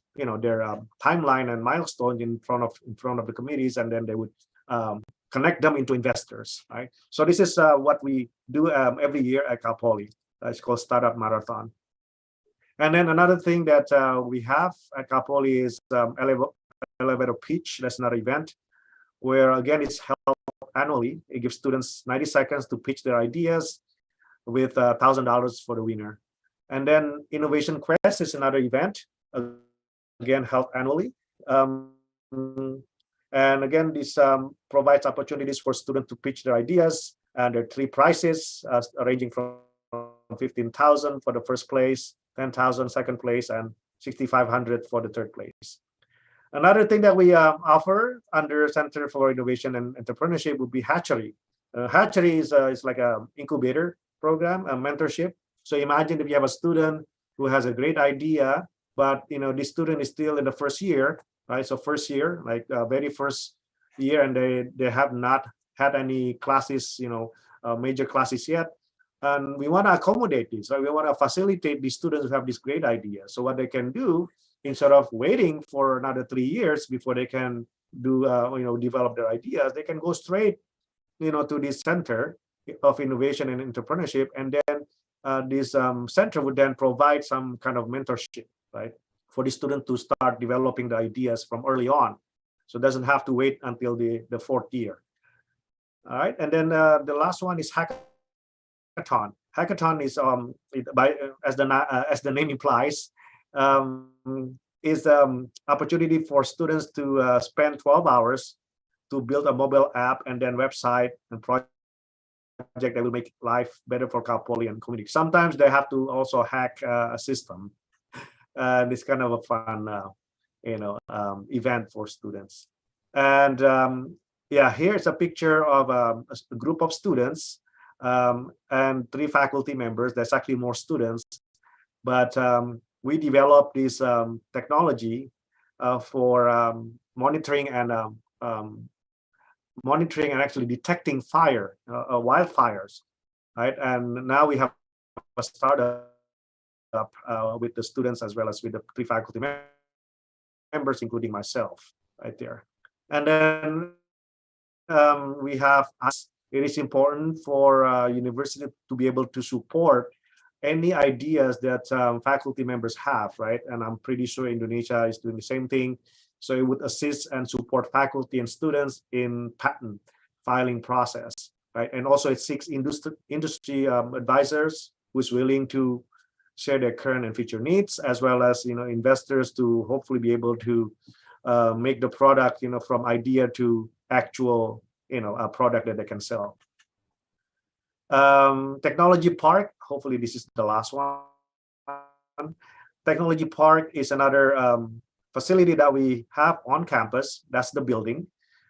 timeline and milestones in front of the committees, and then they would connect them into investors, right? So this is what we do every year at Cal Poly. It's called Startup Marathon. And then another thing that we have at Cal Poly is elevator pitch. That's another event where, again, it's held annually. It gives students 90 seconds to pitch their ideas with $1,000 for the winner. And then Innovation Quest is another event, again, held annually. And again, this provides opportunities for students to pitch their ideas. And there are 3 prizes ranging from 15,000 for the first place, 10,000 second place, and 6,500 for the third place. Another thing that we offer under Center for Innovation and Entrepreneurship would be Hatchery. Hatchery is like an incubator program, a mentorship. So imagine if you have a student who has a great idea, but this student is still in the first year, right? So first year, like very first year, and they have not had any classes, major classes yet. And we want to accommodate this, right? We want to facilitate these students who have this great idea. So what they can do, instead of waiting for another 3 years before they can do, develop their ideas, they can go straight, to this Center of Innovation and Entrepreneurship, and then this center would then provide some kind of mentorship, right, for the student to start developing the ideas from early on. So it doesn't have to wait until the 4th year. All right, and then the last one is Hackathon. Hackathon is as the name implies, is opportunity for students to spend 12 hours to build a mobile app and then website and project that will make life better for Cal Poly and community. Sometimes they have to also hack a system. It's kind of a fun, event for students. And here's a picture of a group of students and 3 faculty members. There's actually more students, but we developed this technology for monitoring and actually detecting wildfires, right? And now we have a startup with the students as well as with the 3 faculty members, including myself, right there. And then we have, it is important for university to be able to support any ideas that faculty members have, right? And I'm pretty sure Indonesia is doing the same thing. So it would assist and support faculty and students in patent filing process, right? And also it seeks industry advisors who's willing to share their current and future needs, as well as investors to hopefully be able to make the product from idea to actual a product that they can sell. Technology Park, hopefully this is the last one. Technology Park is another facility that we have on campus. That's the building.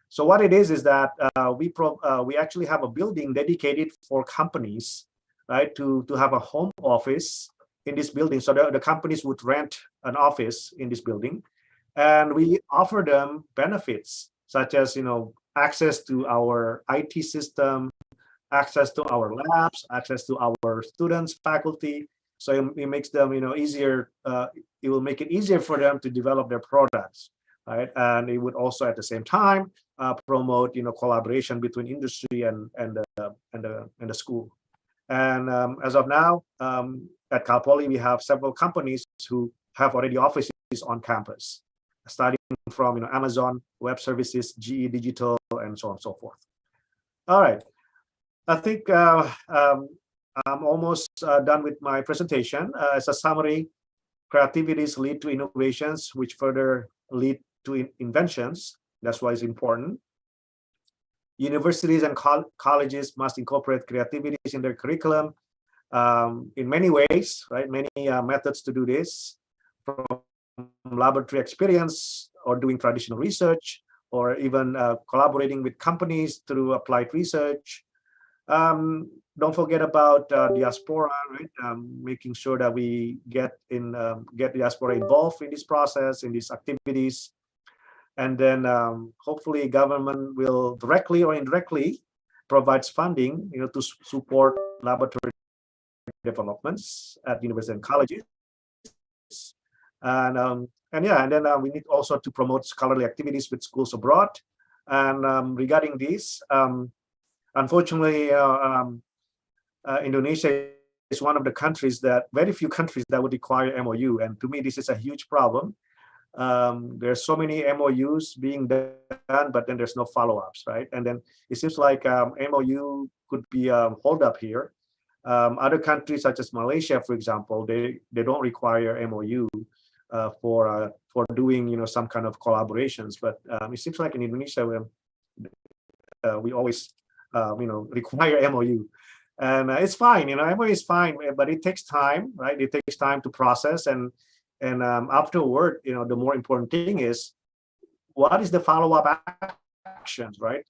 So what it is that we actually have a building dedicated for companies, right, to have a home office in this building. So the companies would rent an office in this building, and we offer them benefits such as access to our IT system, access to our labs, access to our students, faculty. So it makes them easier. It will make it easier for them to develop their products, right? And it would also at the same time promote collaboration between industry and the school. And as of now, at Cal Poly, we have several companies who have already offices on campus, starting from Amazon Web Services, GE Digital, and so on and so forth. All right, I think I'm almost done with my presentation. As a summary, creativities lead to innovations, which further lead to inventions. That's why it's important. Universities and colleges must incorporate creativities in their curriculum in many ways, right? Many methods to do this, from laboratory experience or doing traditional research, or even collaborating with companies through applied research. Don't forget about diaspora, right? Making sure that we get diaspora involved in this process, in these activities. And then hopefully government will directly or indirectly provides funding to support laboratory developments at universities and colleges. And then we need also to promote scholarly activities with schools abroad. And regarding this, unfortunately, Indonesia is one of the countries that, very few countries that would require MOU. And to me, this is a huge problem. There's so many MOUs being done, but then there's no follow-ups, right? And then it seems like MOU could be a hold-up here. Other countries such as Malaysia, for example, they don't require MOU for doing some kind of collaborations. But it seems like in Indonesia we always require MOU, and it's fine. MOU is fine, but it takes time, right? It takes time to process, and afterward, the more important thing is what is the follow-up actions, right?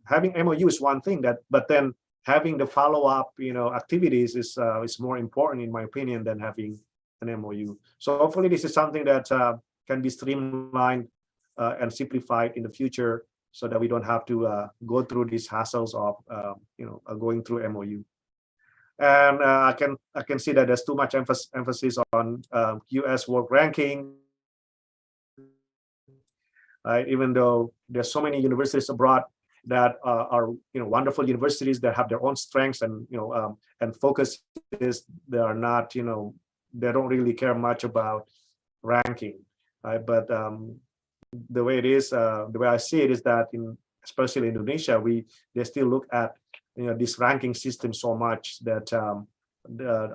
Having MOU is one thing, but then having the follow-up activities is more important, in my opinion, than having an MOU. So hopefully this is something that can be streamlined and simplified in the future, so that we don't have to go through these hassles of going through MOU. And I can see that there's too much emphasis on US world ranking, right? Even though there's so many universities abroad that are wonderful universities that have their own strengths and and focus is they are not they don't really care much about ranking, right? But the way it is, the way I see it is that especially in Indonesia, they still look at this ranking system so much that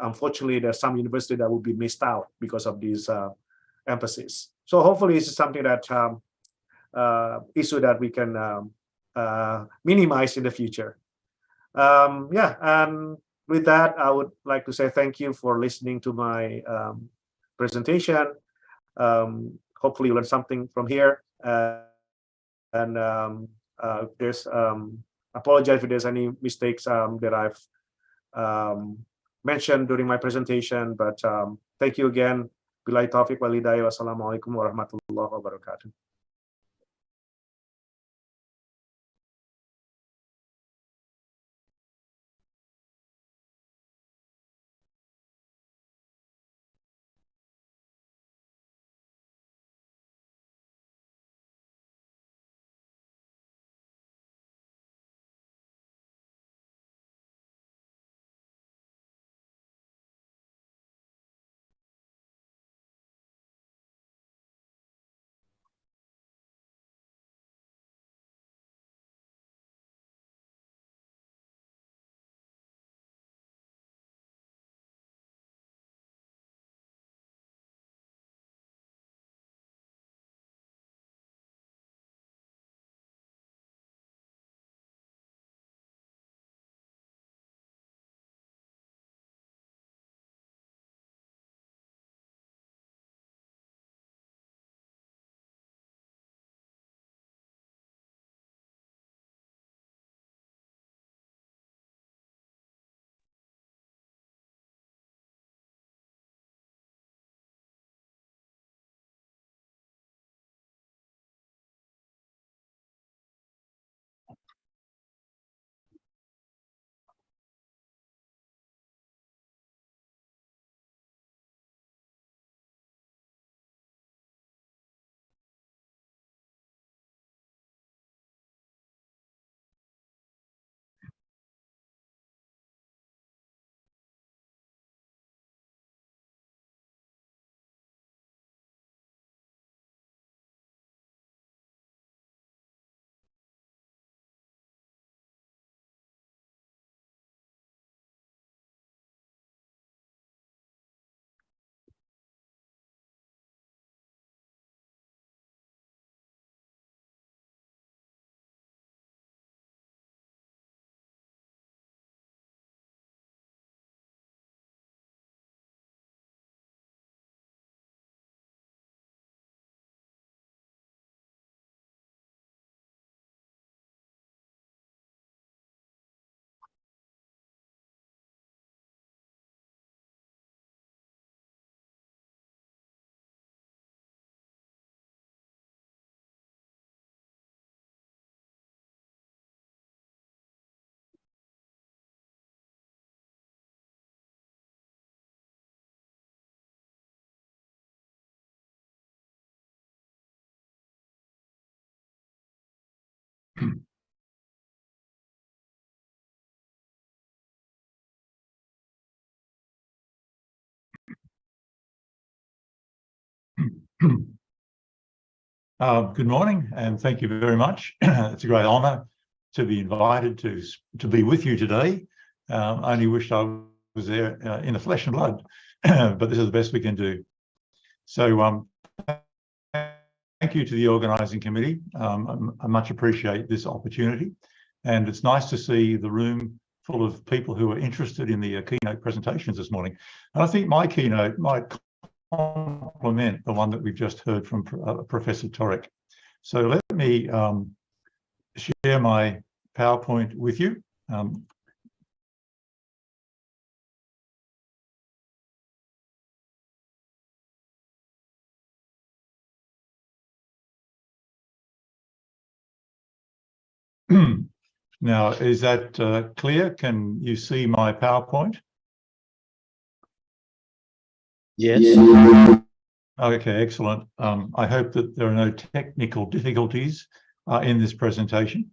unfortunately there's some university that will be missed out because of this emphasis. So hopefully this is something that issue that we can minimize in the future. And with that, I would like to say thank you for listening to my presentation. Hopefully you learned something from here. And there's apologize if there's any mistakes that I've mentioned during my presentation, but thank you again. Billahi taufiq wal hidayah. Wassalamualaikum warahmatullahi wabarakatuh. Good morning, and thank you very much. It's a great honour to be invited to be with you today. I only wish I was there in the flesh and blood, but this is the best we can do. So thank you to the organising committee. I much appreciate this opportunity, and it's nice to see the room full of people who are interested in the keynote presentations this morning. And I think my keynote might complement the one that we've just heard from Professor Torek. So let me share my PowerPoint with you. Now, is that clear? Can you see my PowerPoint? Yes. Okay, excellent. I hope that there are no technical difficulties in this presentation.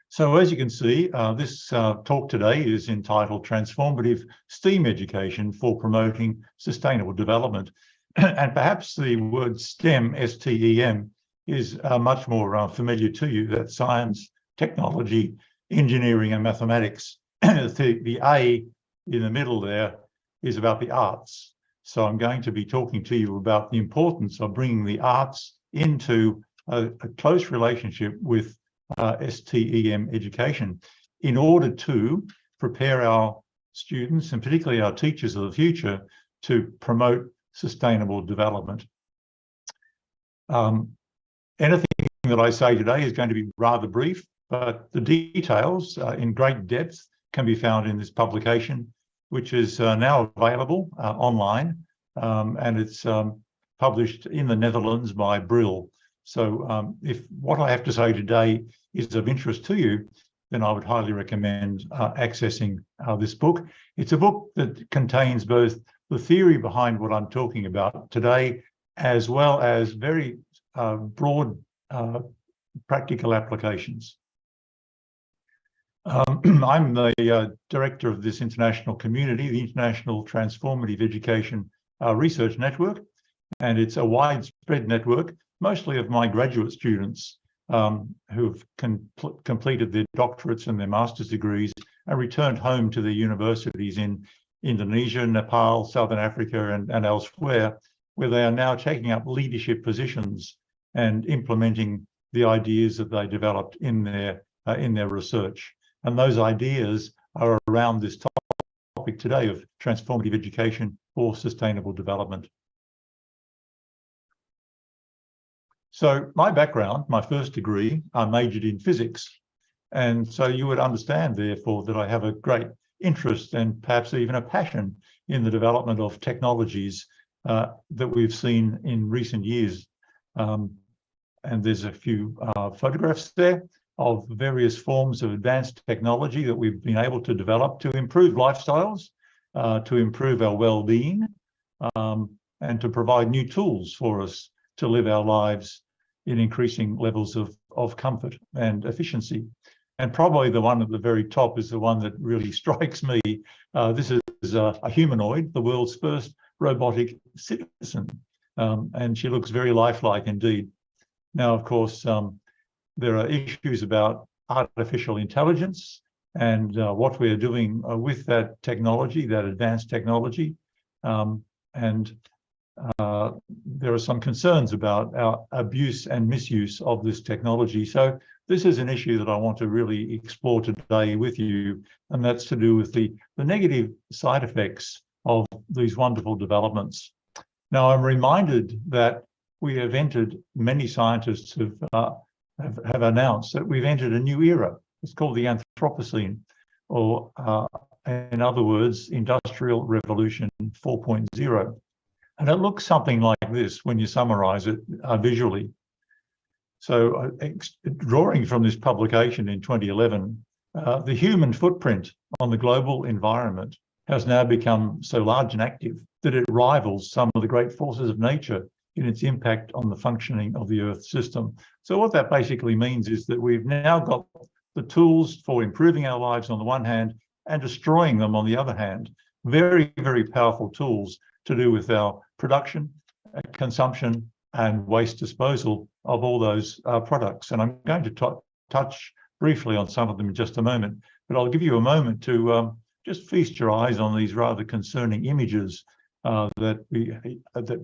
So as you can see, this talk today is entitled Transformative STEAM Education for Promoting Sustainable Development. And perhaps the word STEM, S-T-E-M, is much more familiar to you. That's science, technology, engineering, and mathematics. The A in the middle there is about the arts. So I'm going to be talking to you about the importance of bringing the arts into a close relationship with STEM education in order to prepare our students, and particularly our teachers of the future, to promote sustainable development. Anything that I say today is going to be rather brief, but the details in great depth can be found in this publication, which is now available online, and it's published in the Netherlands by Brill. So if what I have to say today is of interest to you, then I would highly recommend accessing this book. It's a book that contains both the theory behind what I'm talking about today, as well as very broad practical applications. I'm the director of this international community, the International Transformative Education Research Network, and it's a widespread network, mostly of my graduate students who've completed their doctorates and their master's degrees and returned home to their universities in Indonesia, Nepal, Southern Africa, and elsewhere, where they are now taking up leadership positions and implementing the ideas that they developed in their research. And those ideas are around this topic today of transformative education for sustainable development. So my background, my first degree, I majored in physics. And so you would understand, therefore, that I have a great interest and perhaps even a passion in the development of technologies that we've seen in recent years. And there's a few photographs there of various forms of advanced technology that we've been able to develop to improve lifestyles, to improve our well-being, and to provide new tools for us to live our lives in increasing levels of comfort and efficiency. And probably the one at the very top is the one that really strikes me. This is a humanoid, the world's first robotic citizen, and she looks very lifelike indeed. Now, of course, there are issues about artificial intelligence and what we are doing with that technology, that advanced technology. And there are some concerns about our abuse and misuse of this technology. So this is an issue that I want to really explore today with you, and that's to do with the negative side effects of these wonderful developments. Now, I'm reminded that we have entered, many scientists have announced that we've entered a new era. It's called the Anthropocene, or in other words, Industrial Revolution 4.0. And it looks something like this when you summarize it visually. So drawing from this publication in 2011, the human footprint on the global environment has now become so large and active that it rivals some of the great forces of nature in its impact on the functioning of the Earth system. So what that basically means is that we've now got the tools for improving our lives on the one hand and destroying them on the other hand. Very, very powerful tools to do with our production consumption and waste disposal of all those products. And I'm going to touch briefly on some of them in just a moment, but I'll give you a moment to just feast your eyes on these rather concerning images that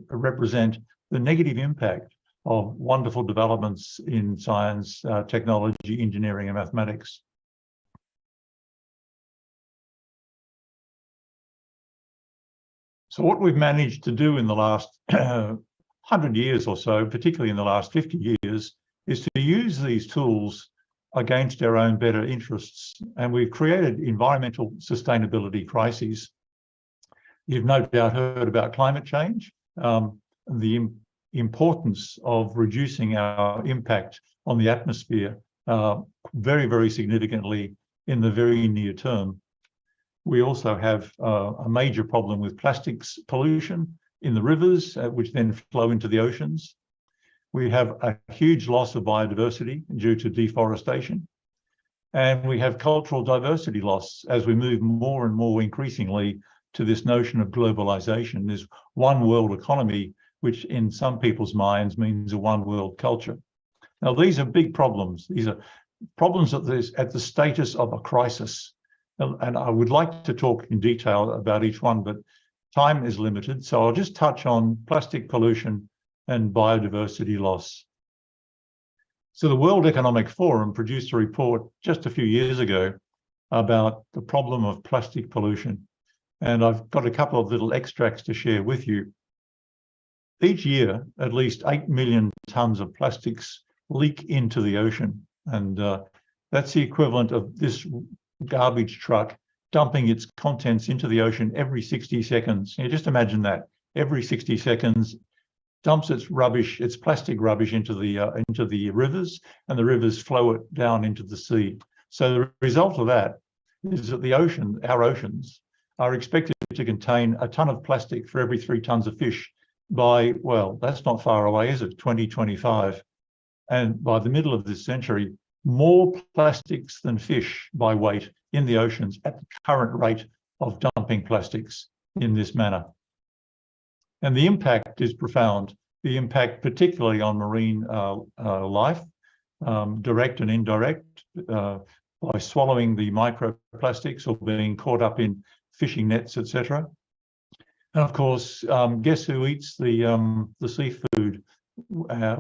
represent the negative impact of wonderful developments in science, technology, engineering, and mathematics. So what we've managed to do in the last 100 years or so, particularly in the last 50 years, is to use these tools against our own better interests. And we've created environmental sustainability crises. You've no doubt heard about climate change, the importance of reducing our impact on the atmosphere very, very significantly in the very near term. We also have a major problem with plastics pollution in the rivers, which then flow into the oceans. We have a huge loss of biodiversity due to deforestation. And we have cultural diversity loss as we move more and more increasingly to this notion of globalization, this one world economy, which in some people's minds means a one world culture. Now, these are big problems. These are problems at the status of a crisis. And I would like to talk in detail about each one, but time is limited. So I'll just touch on plastic pollution and biodiversity loss. So the World Economic Forum produced a report just a few years ago about the problem of plastic pollution. And I've got a couple of little extracts to share with you. Each year, at least 8 million tons of plastics leak into the ocean. And that's the equivalent of this garbage truck dumping its contents into the ocean every 60 seconds. You just imagine that. Every 60 seconds, dumps its rubbish, its plastic rubbish into the rivers, and the rivers flow it down into the sea. So the result of that is that the ocean, our oceans, are expected to contain a ton of plastic for every 3 tons of fish by, well, that's not far away, is it? 2025. And by the middle of this century, more plastics than fish by weight in the oceans at the current rate of dumping plastics in this manner. And the impact is profound. The impact particularly on marine life, direct and indirect, by swallowing the microplastics or being caught up in fishing nets, etc. And of course, guess who eats the seafood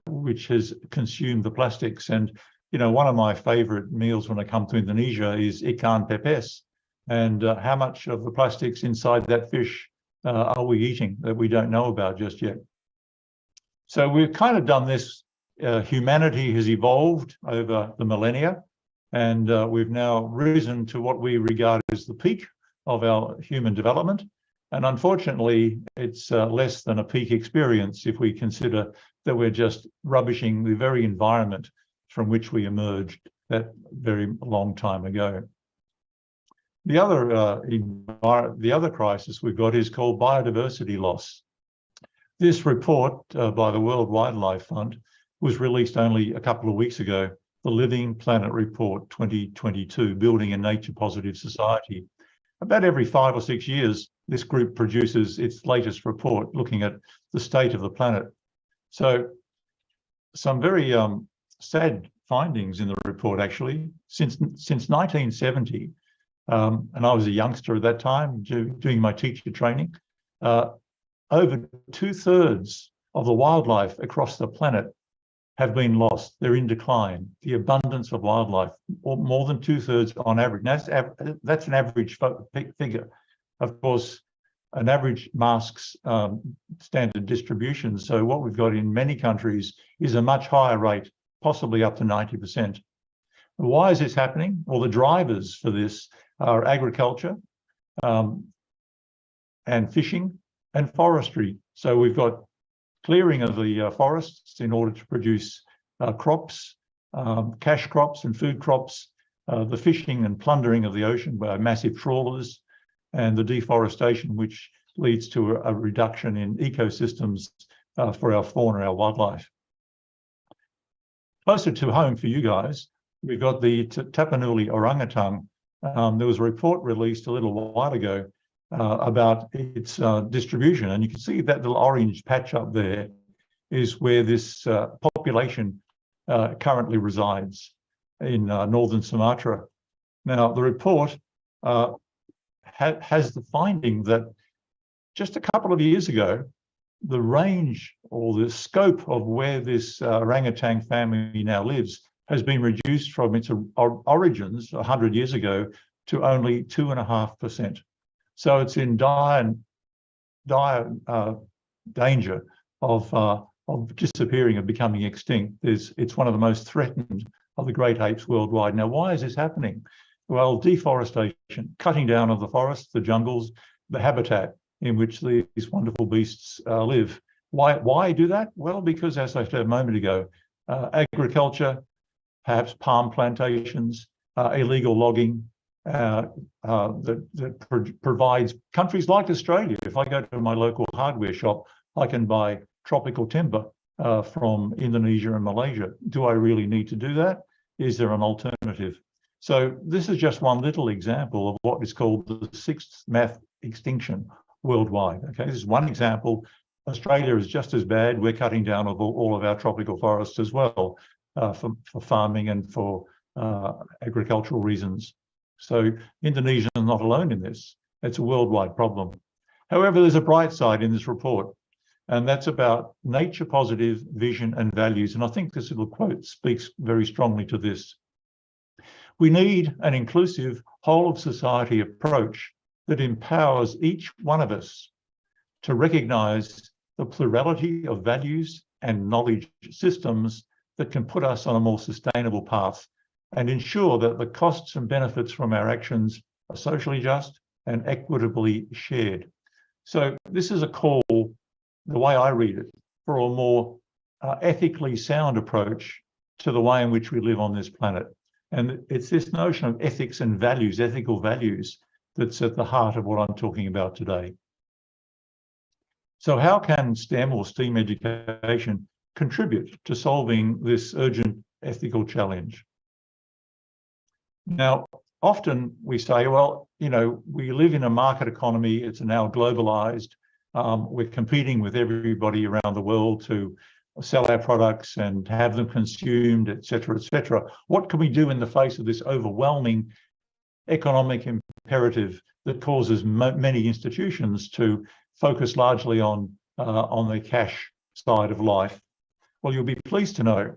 which has consumed the plastics? And you know, one of my favorite meals when I come to Indonesia is ikan pepes. And how much of the plastics inside that fish are we eating that we don't know about just yet? So we've kind of done this. Humanity has evolved over the millennia, and we've now risen to what we regard as the peak of our human development. And unfortunately, it's less than a peak experience if we consider that we're just rubbishing the very environment from which we emerged that very long time ago. The other crisis we've got is called biodiversity loss. This report by the World Wildlife Fund was released only a couple of weeks ago, the Living Planet Report 2022, Building a Nature Positive Society. About every 5 or 6 years, this group produces its latest report looking at the state of the planet. So some very sad findings in the report, actually. Since 1970, and I was a youngster at that time doing my teacher training, over 2/3 of the wildlife across the planet have been lost. They're in decline. The abundance of wildlife, or more than 2/3 on average. That's an average figure. Of course, an average masks standard distribution. So what we've got in many countries is a much higher rate, possibly up to 90%. Why is this happening? Well, the drivers for this are agriculture and fishing and forestry. So we've got clearing of the forests in order to produce crops, cash crops and food crops, the fishing and plundering of the ocean by massive trawlers, and the deforestation, which leads to a reduction in ecosystems for our fauna, our wildlife. Closer to home for you guys, we've got the Tapanuli orangutan. There was a report released a little while ago about its distribution. And you can see that little orange patch up there is where this population currently resides in northern Sumatra. Now, the report has the finding that just a couple of years ago, the range or the scope of where this orangutan family now lives has been reduced from its origins 100 years ago to only 2.5%. So it's in dire danger of disappearing, of becoming extinct. It's one of the most threatened of the great apes worldwide. Now, why is this happening? Well, deforestation, cutting down of the forests, the jungles, the habitat in which these wonderful beasts live. Why do that? Well, because, as I said a moment ago, agriculture, perhaps palm plantations, illegal logging, that provides countries like Australia. If I go to my local hardware shop, I can buy tropical timber from Indonesia and Malaysia. Do I really need to do that? Is there an alternative? So this is just one little example of what is called the sixth mass extinction worldwide. Okay, this is one example. Australia is just as bad. We're cutting down all of our tropical forests as well for farming and for agricultural reasons. So Indonesia is not alone in this. It's a worldwide problem. However, there's a bright side in this report, and that's about nature positive vision and values. And I think this little quote speaks very strongly to this. We need an inclusive whole of society approach that empowers each one of us to recognize the plurality of values and knowledge systems that can put us on a more sustainable path and ensure that the costs and benefits from our actions are socially just and equitably shared. So this is a call, the way I read it, for a more ethically sound approach to the way in which we live on this planet. And it's this notion of ethics and values, ethical values, that's at the heart of what I'm talking about today. So how can STEM or STEAM education contribute to solving this urgent ethical challenge? Now, often we say, well, you know, we live in a market economy, it's now globalized, we're competing with everybody around the world to sell our products and have them consumed, et cetera, et cetera. What can we do in the face of this overwhelming economic imperative that causes many institutions to focus largely on the cash side of life? Well, you'll be pleased to know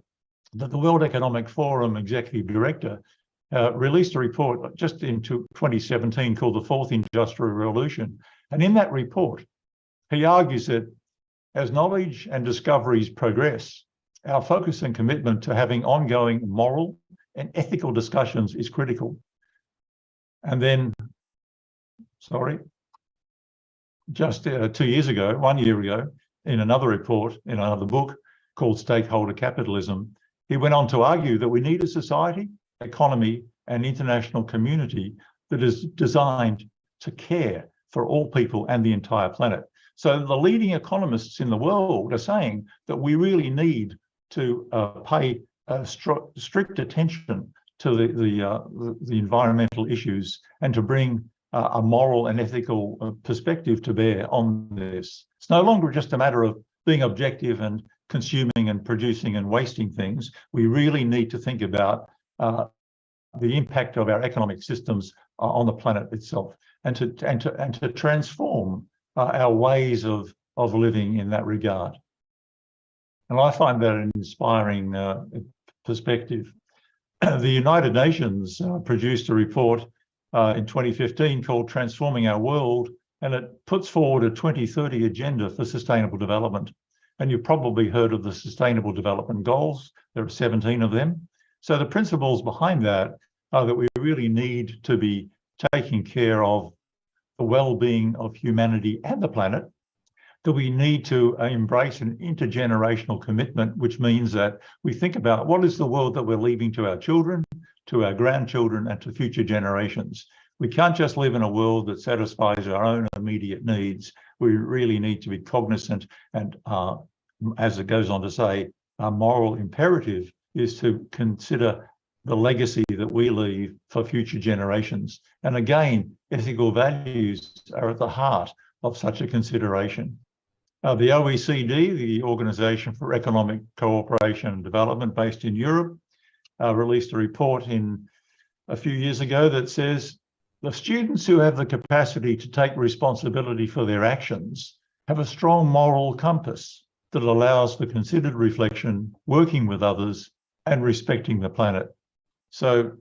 that the World Economic Forum Executive Director released a report just into 2017 called The Fourth Industrial Revolution. And in that report, he argues that as knowledge and discoveries progress, our focus and commitment to having ongoing moral and ethical discussions is critical. And then, just 2 years ago, 1 year ago, in another report, in another book called Stakeholder Capitalism, he went on to argue that we need a society, economy, and international community that is designed to care for all people and the entire planet. So the leading economists in the world are saying that we really need to pay strict attention to the environmental issues and to bring a moral and ethical perspective to bear on this. It's no longer just a matter of being objective and consuming and producing and wasting things. We really need to think about the impact of our economic systems on the planet itself, and to transform our ways of living in that regard. And I find that an inspiring perspective. The United Nations produced a report in 2015 called Transforming Our World, and it puts forward a 2030 agenda for sustainable development. And you've probably heard of the Sustainable Development Goals. There are 17 of them. So the principles behind that are that we really need to be taking care of the well-being of humanity and the planet, that we need to embrace an intergenerational commitment, which means that we think about what is the world that we're leaving to our children, to our grandchildren, and to future generations. We can't just live in a world that satisfies our own immediate needs. We really need to be cognizant, and as it goes on to say, our moral imperative is to consider the legacy that we leave for future generations. And again, ethical values are at the heart of such a consideration. The OECD, the Organisation for Economic Cooperation and Development based in Europe, released a report a few years ago that says the students who have the capacity to take responsibility for their actions have a strong moral compass that allows for considered reflection, working with others, and respecting the planet. So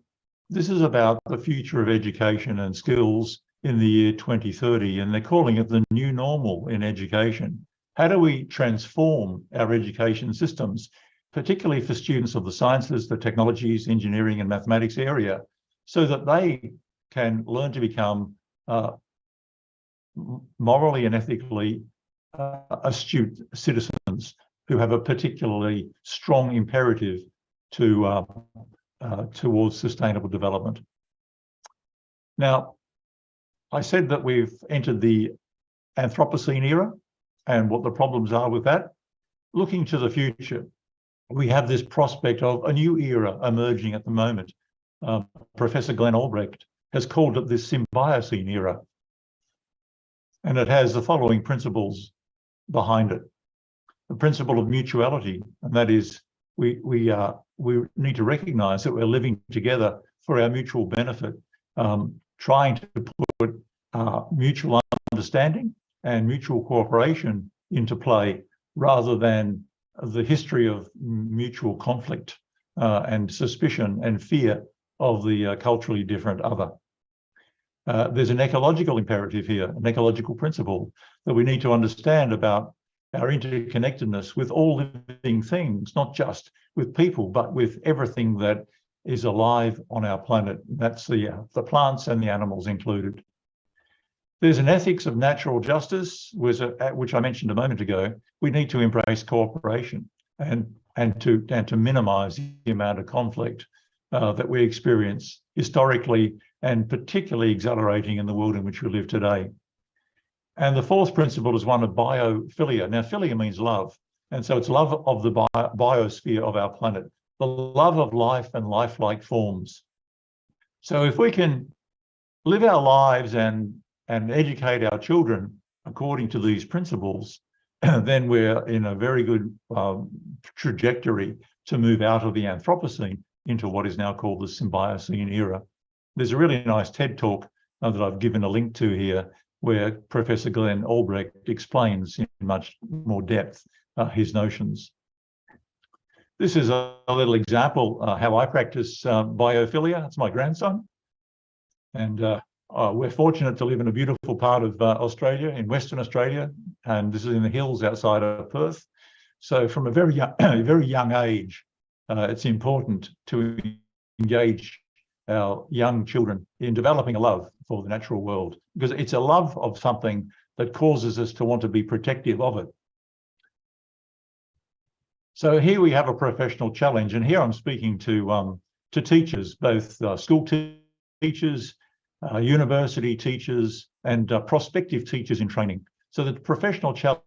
this is about the future of education and skills in the year 2030, and they're calling it the new normal in education. How do we transform our education systems, particularly for students of the sciences, the technologies, engineering and mathematics area, so that they can learn to become morally and ethically astute citizens who have a particularly strong imperative towards sustainable development. Now, I said that we've entered the Anthropocene era and what the problems are with that. Looking to the future, we have this prospect of a new era emerging at the moment. Professor Glenn Albrecht has called it this Symbiocene era. And it has the following principles behind it. The principle of mutuality, and that is we need to recognize that we're living together for our mutual benefit, trying to put mutual understanding and mutual cooperation into play rather than the history of mutual conflict and suspicion and fear of the culturally different other. There's an ecological imperative here, an ecological principle that we need to understand about our interconnectedness with all living things, not just with people, but with everything that is alive on our planet. That's the plants and the animals included. There's an ethics of natural justice, which I mentioned a moment ago. We need to embrace cooperation and to minimise the amount of conflict that we experience historically and particularly accelerating in the world in which we live today. And the fourth principle is one of biophilia. Now, philia means love. And so it's love of the biosphere of our planet, the love of life and lifelike forms. So if we can live our lives and educate our children according to these principles, then we're in a very good trajectory to move out of the Anthropocene into what is now called the Symbiocene era. There's a really nice TED talk that I've given a link to here, where Professor Glenn Albrecht explains in much more depth his notions. This is a little example how I practice biophilia. It's my grandson. And we're fortunate to live in a beautiful part of Australia, in Western Australia, and this is in the hills outside of Perth. So from a very young age, it's important to engage our young children in developing a love for the natural world, because it's a love of something that causes us to want to be protective of it. So here we have a professional challenge, and here I'm speaking to teachers, both school teachers, university teachers, and prospective teachers in training. So the professional challenge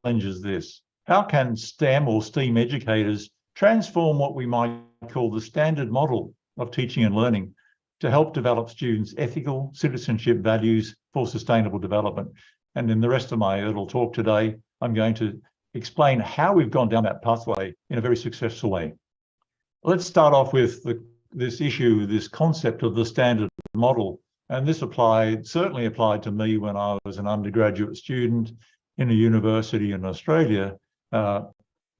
is this: how can STEM or STEAM educators transform what we might call the standard model of teaching and learning to help develop students' ethical citizenship values for sustainable development? And in the rest of my little talk today, I'm going to explain how we've gone down that pathway in a very successful way. Let's start off with this issue, this concept of the standard model. And this certainly applied to me when I was an undergraduate student in a university in Australia,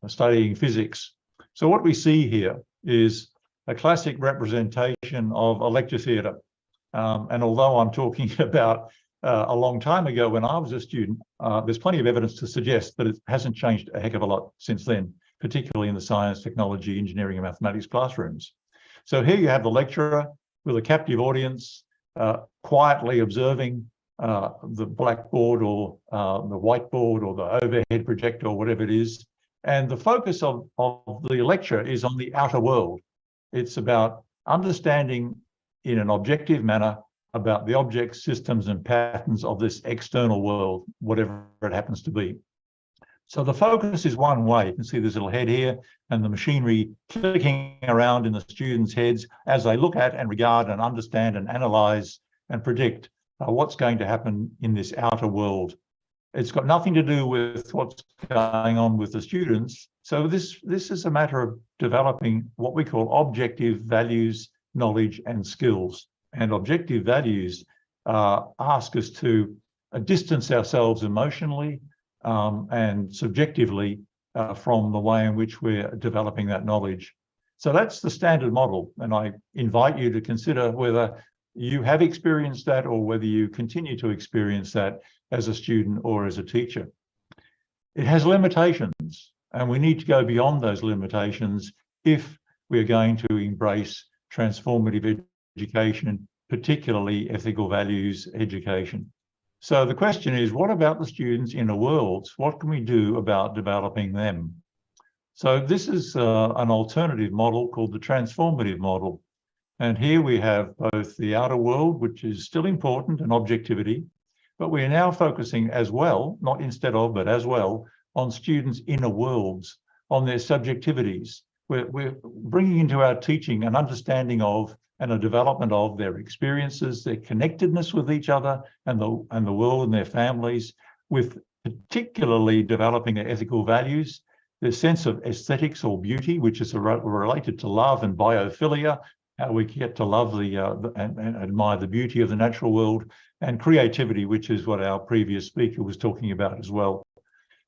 studying physics. So what we see here is a classic representation of a lecture theatre. And although I'm talking about a long time ago when I was a student, there's plenty of evidence to suggest that it hasn't changed a heck of a lot since then, particularly in the science, technology, engineering and mathematics classrooms. So here you have the lecturer with a captive audience, quietly observing the blackboard or the whiteboard or the overhead projector or whatever it is. And the focus of the lecture is on the outer world. It's about understanding in an objective manner about the objects, systems, and patterns of this external world, whatever it happens to be. So the focus is one way. You can see this little head here and the machinery clicking around in the students' heads as they look at and regard and understand and analyze and predict what's going to happen in this outer world. It's got nothing to do with what's going on with the students. So this is a matter of developing what we call objective values, knowledge, and skills. And objective values ask us to distance ourselves emotionally and subjectively from the way in which we're developing that knowledge. So that's the standard model. And I invite you to consider whether you have experienced that or whether you continue to experience that as a student or as a teacher. It has limitations, and we need to go beyond those limitations if we're going to embrace transformative education, particularly ethical values education. So the question is, what about the students' inner worlds? What can we do about developing them? So this is an alternative model called the transformative model. And here we have both the outer world, which is still important, and objectivity, but we are now focusing as well, not instead of, but as well, on students' inner worlds, on their subjectivities. We're bringing into our teaching an understanding of and a development of their experiences, their connectedness with each other and the world and their families, with particularly developing their ethical values, their sense of aesthetics or beauty, which is related to love and biophilia, how we get to love and admire the beauty of the natural world, and creativity, which is what our previous speaker was talking about as well.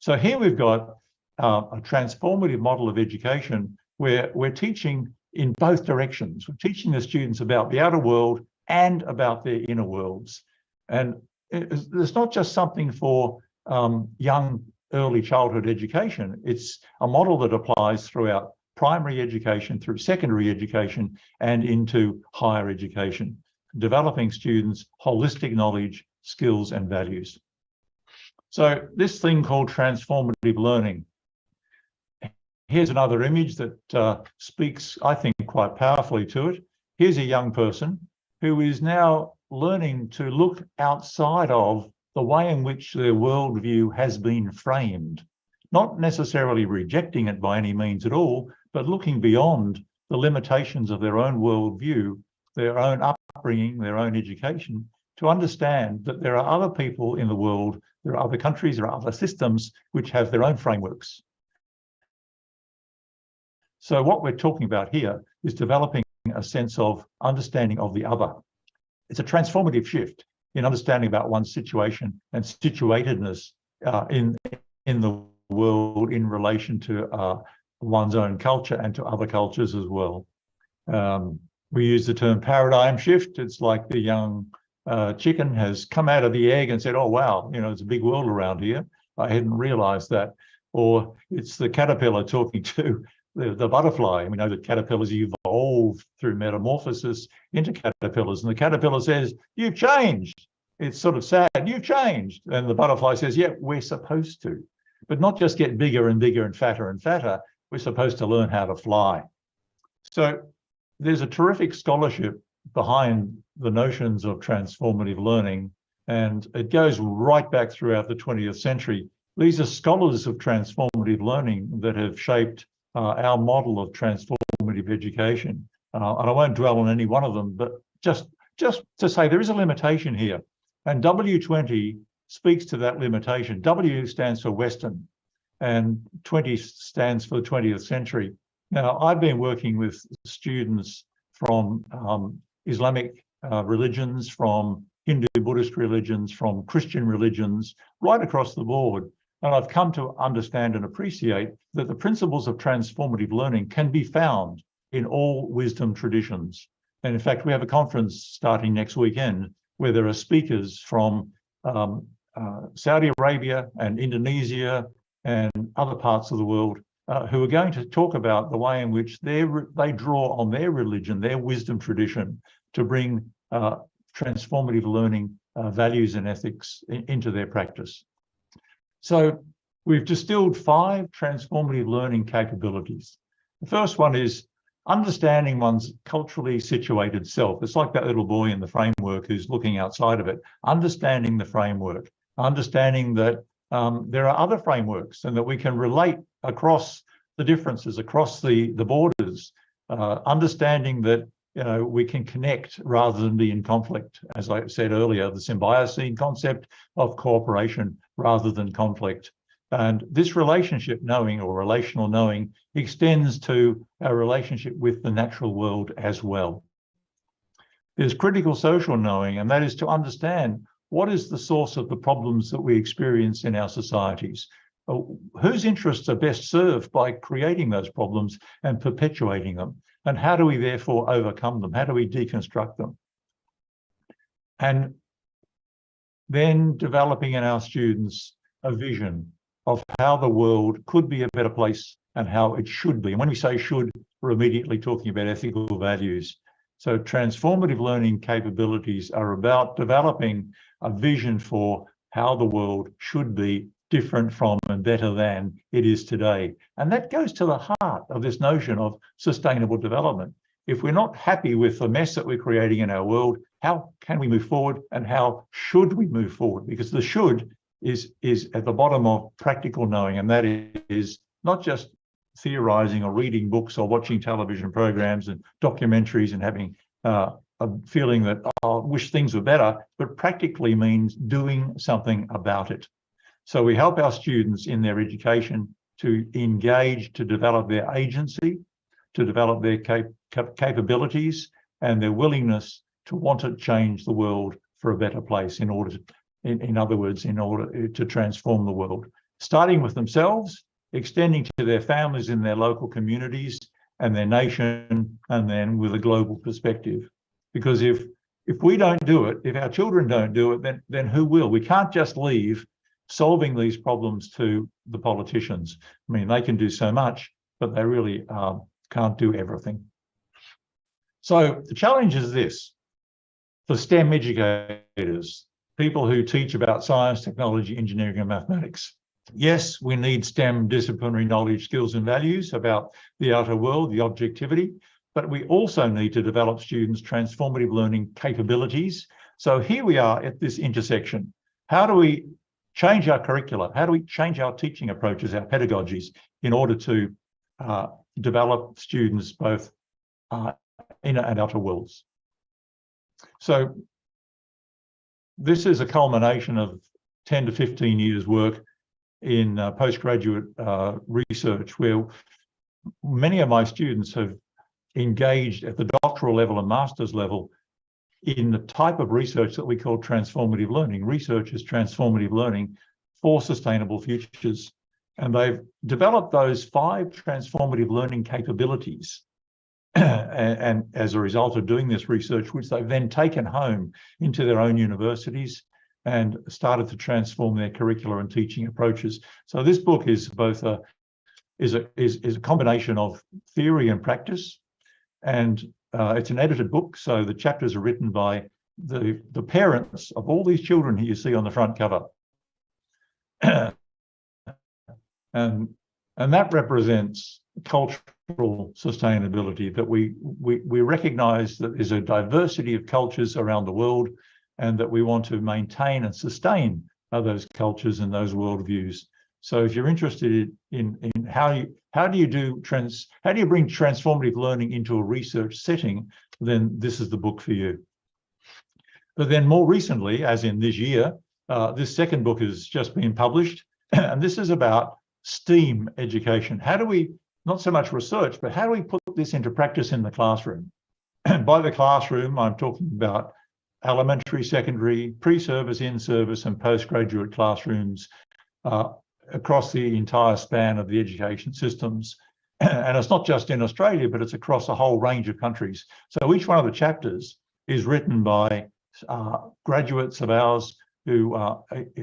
So here we've got a transformative model of education where we're teaching in both directions. We're teaching the students about the outer world and about their inner worlds. And it's not just something for young early childhood education. It's a model that applies throughout primary education, through secondary education, and into higher education, developing students' holistic knowledge, skills, and values. So this thing called transformative learning. Here's another image that speaks, I think, quite powerfully to it. Here's a young person who is now learning to look outside of the way in which their worldview has been framed, not necessarily rejecting it by any means at all, but looking beyond the limitations of their own worldview, their own upbringing, their own education, to understand that there are other people in the world, there are other countries, there are other systems which have their own frameworks. So what we're talking about here is developing a sense of understanding of the other. It's a transformative shift in understanding about one's situation and situatedness in the world in relation to one's own culture and to other cultures as well. We use the term paradigm shift. It's like the young chicken has come out of the egg and said, oh, wow, you know, there's a big world around here. I hadn't realized that. Or it's the caterpillar talking to the butterfly. We know that caterpillars evolve through metamorphosis into caterpillars, and the caterpillar says, you've changed. It's sort of sad, you've changed. And the butterfly says, yeah, we're supposed to, but not just get bigger and bigger and fatter. We're supposed to learn how to fly. So there's a terrific scholarship behind the notions of transformative learning, and it goes right back throughout the 20th century. These are scholars of transformative learning that have shaped our model of transformative education. And I won't dwell on any one of them, but just to say there is a limitation here. And W20 speaks to that limitation. W stands for Western, and 20 stands for the 20th century. Now, I've been working with students from Islamic religions, from Hindu Buddhist religions, from Christian religions, right across the board. And I've come to understand and appreciate that the principles of transformative learning can be found in all wisdom traditions. And in fact, we have a conference starting next weekend where there are speakers from Saudi Arabia and Indonesia and other parts of the world who are going to talk about the way in which they draw on their religion, their wisdom tradition, to bring transformative learning values and ethics into their practice. So we've distilled 5 transformative learning capabilities. The first one is understanding one's culturally situated self. It's like that little boy in the framework who's looking outside of it, understanding the framework, understanding that there are other frameworks and that we can relate across the differences, across the borders, understanding that we can connect rather than be in conflict. As I said earlier, the symbiocene concept of cooperation rather than conflict. And this relationship knowing or relational knowing extends to our relationship with the natural world as well. There's critical social knowing, and that is to understand what is the source of the problems that we experience in our societies. Whose interests are best served by creating those problems and perpetuating them? And how do we therefore overcome them? How do we deconstruct them? And then developing in our students a vision of how the world could be a better place and how it should be. And when we say should, we're immediately talking about ethical values. So transformative learning capabilities are about developing a vision for how the world should be different from and better than it is today. And that goes to the heart of this notion of sustainable development. If we're not happy with the mess that we're creating in our world, how can we move forward and how should we move forward? Because the should is at the bottom of practical knowing, and that is not just theorizing or reading books or watching television programs and documentaries and having a feeling that, oh, I wish things were better, but practically means doing something about it. So we help our students in their education to engage, to develop their agency, to develop their capabilities and their willingness to want to change the world for a better place in order to, in other words, in order to transform the world, starting with themselves, extending to their families in their local communities and their nation, and then with a global perspective. Because if we don't do it, if our children don't do it, then who will? We can't just leave solving these problems to the politicians. I mean, they can do so much, but they really can't do everything. So the challenge is this: for STEM educators, people who teach about science, technology, engineering, and mathematics. Yes, we need STEM disciplinary knowledge, skills, and values about the outer world, the objectivity, but we also need to develop students' transformative learning capabilities. So here we are at this intersection. How do we change our curricula? How do we change our teaching approaches, our pedagogies, in order to develop students both inner and outer worlds? So this is a culmination of 10 to 15 years work in postgraduate research, where many of my students have engaged at the doctoral level and master's level in the type of research that we call transformative learning. Research is transformative learning for sustainable futures. And they've developed those 5 transformative learning capabilities. And as a result of doing this research, which they've then taken home into their own universities and started to transform their curricular and teaching approaches. So this book is both a combination of theory and practice, and it's an edited book. So the chapters are written by the parents of all these children who you see on the front cover, and that represents cultural sustainability, that we recognize that there's a diversity of cultures around the world, and that we want to maintain and sustain those cultures and those worldviews. So if you're interested in how do you bring transformative learning into a research setting, then this is the book for you. But then more recently, as in this year, this second book has just been published, and this is about STEAM education. How do we, not so much research, but how do we put this into practice in the classroom? And by the classroom, I'm talking about elementary, secondary, pre-service, in-service, and postgraduate classrooms across the entire span of the education systems. And it's not just in Australia, but it's across a whole range of countries. So each one of the chapters is written by graduates of ours who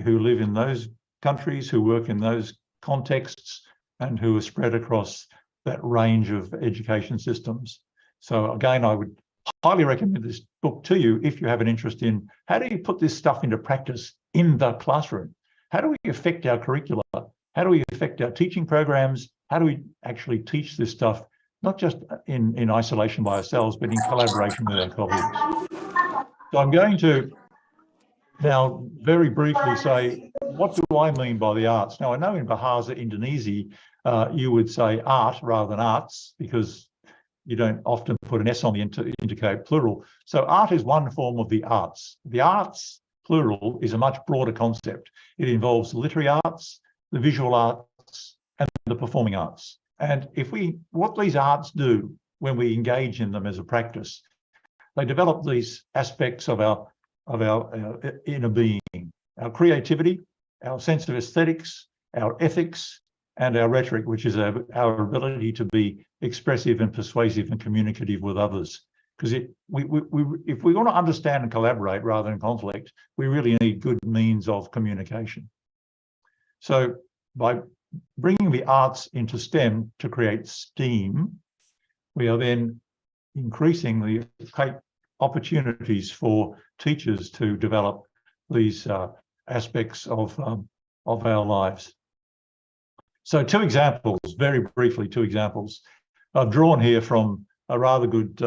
live in those countries, who work in those contexts, and who are spread across that range of education systems. So again, I would highly recommend this book to you if you have an interest in how do you put this stuff into practice in the classroom? How do we affect our curricula? How do we affect our teaching programs? How do we actually teach this stuff, not just in isolation by ourselves, but in collaboration with our colleagues? So I'm going to now very briefly say what do I mean by the arts? Now, I know in Bahasa Indonesia, you would say art rather than arts because you don't often put an S on the indicate plural. So art is one form of the arts. The arts, plural, is a much broader concept. It involves literary arts, the visual arts, and the performing arts. And what these arts do when we engage in them as a practice, they develop these aspects of our inner being, our creativity, our sense of aesthetics, our ethics, and our rhetoric, which is our ability to be expressive and persuasive and communicative with others. Because if we want to understand and collaborate rather than conflict, we really need good means of communication. So by bringing the arts into STEM to create STEAM, we are then increasing the opportunities for teachers to develop these aspects of our lives. So two examples, very briefly, two examples. I've drawn here from a rather good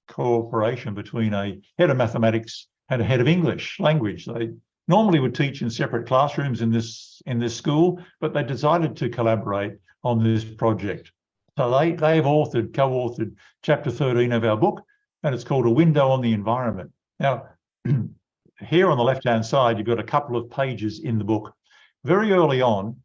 cooperation between a head of mathematics and a head of English language. They normally would teach in separate classrooms in this school, but they decided to collaborate on this project. So they've co-authored chapter 13 of our book, and it's called A Window on the Environment. Now, here on the left-hand side, you've got a couple of pages in the book. Very early on,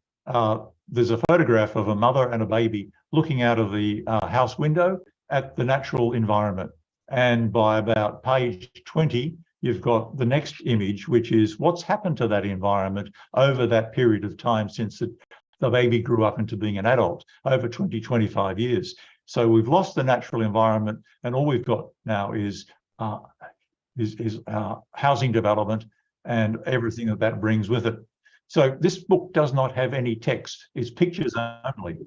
there's a photograph of a mother and a baby looking out of the house window at the natural environment. And by about page 20, you've got the next image, which is what's happened to that environment over that period of time since the baby grew up into being an adult, over 20, 25 years. So we've lost the natural environment, and all we've got now is housing development and everything that brings with it. So this book does not have any text, it's pictures only.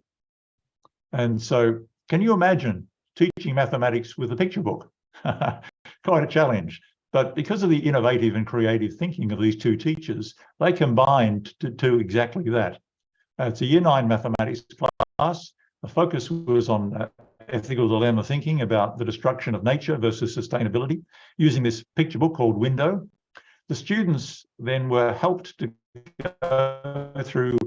And so can you imagine teaching mathematics with a picture book? Quite a challenge. But because of the innovative and creative thinking of these two teachers, they combined to do exactly that. It's a Year 9 mathematics class. The focus was on ethical dilemma thinking about the destruction of nature versus sustainability, using this picture book called Window. The students then were helped to go through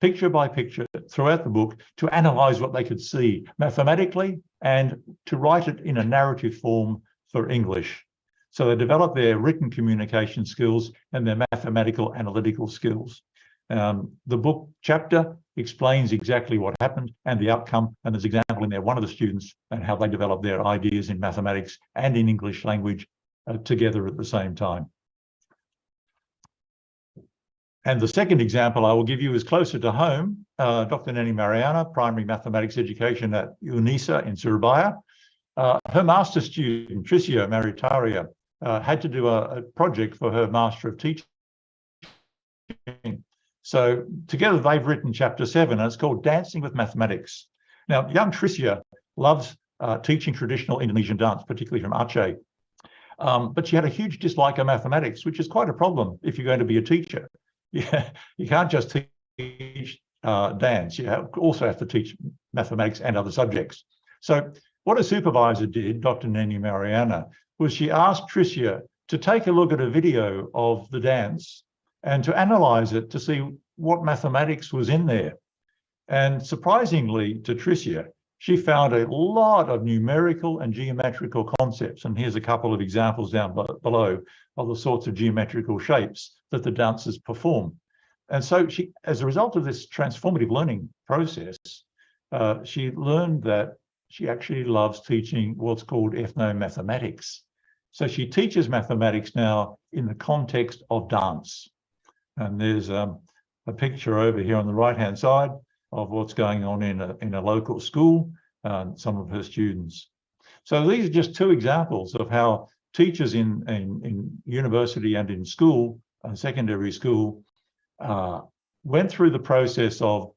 picture by picture throughout the book to analyze what they could see mathematically and to write it in a narrative form for English. So they developed their written communication skills and their mathematical analytical skills. The book chapter explains exactly what happened and the outcome, and there's an example in there, one of the students and how they developed their ideas in mathematics and in English language together at the same time. And the second example I will give you is closer to home. Dr. Neni Mariana, primary mathematics education at UNISA in Surabaya. Her master student, Tricia Maritaria, had to do a project for her Master of Teaching. So together they've written chapter 7, and it's called Dancing with Mathematics. Now, young Tricia loves teaching traditional Indonesian dance, particularly from Aceh. But she had a huge dislike of mathematics, which is quite a problem if you're going to be a teacher. You can't just teach dance, you also have to teach mathematics and other subjects. So what a supervisor did, Dr. Neni Mariana, was she asked Tricia to take a look at a video of the dance and to analyze it to see what mathematics was in there. And surprisingly to Tricia, she found a lot of numerical and geometrical concepts. And here's a couple of examples down below of the sorts of geometrical shapes that the dancers perform. And so she, as a result of this transformative learning process, she learned that she actually loves teaching what's called ethnomathematics. So she teaches mathematics now in the context of dance. And there's a picture over here on the right-hand side of what's going on in a local school, some of her students. So these are just two examples of how teachers in university and in school, secondary school, went through the process of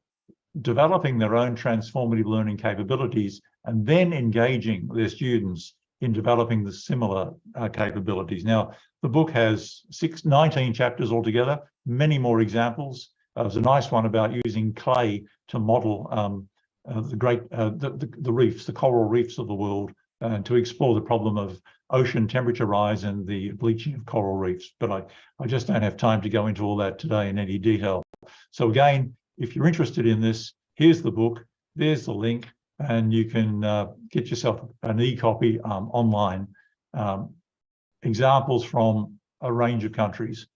developing their own transformative learning capabilities and then engaging their students in developing the similar capabilities. Now, the book has 19 chapters altogether, many more examples. There's a nice one about using clay to model the reefs, the coral reefs of the world, and to explore the problem of ocean temperature rise and the bleaching of coral reefs. But I just don't have time to go into all that today in any detail. So again, if you're interested in this, here's the book, there's the link, and you can get yourself an e-copy online. Examples from a range of countries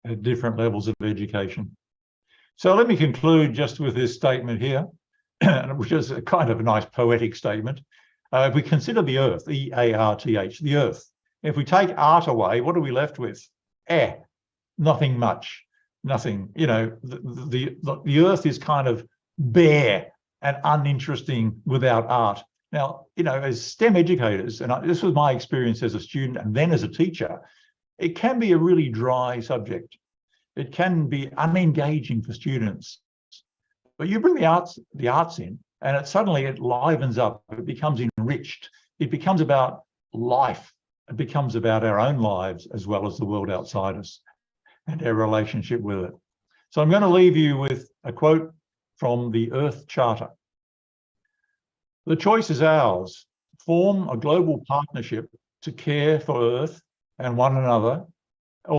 at different levels of education. So let me conclude just with this statement here, which is a kind of a nice poetic statement. If we consider the earth, E-A-R-T-H, the earth, if we take art away, what are we left with? Nothing much, nothing. You know, the earth is kind of bare and uninteresting without art. Now, you know, as STEM educators, and this was my experience as a student and then as a teacher, it can be a really dry subject. It can be unengaging for students. But you bring the arts in, and suddenly it livens up. It becomes enriched. It becomes about life. It becomes about our own lives as well as the world outside us and our relationship with it. So I'm going to leave you with a quote from the Earth Charter. The choice is ours. Form a global partnership to care for Earth and one another,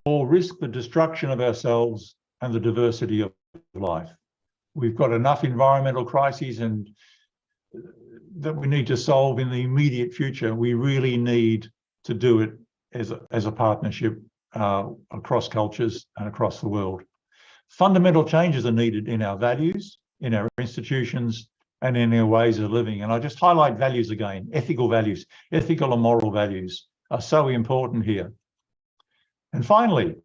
or risk the destruction of ourselves and the diversity of life. We've got enough environmental crises and that we need to solve in the immediate future. We really need to do it as a partnership across cultures and across the world. Fundamental changes are needed in our values, in our institutions, and in our ways of living. And I just highlight values again. Ethical values, ethical and moral values are so important here. And finally,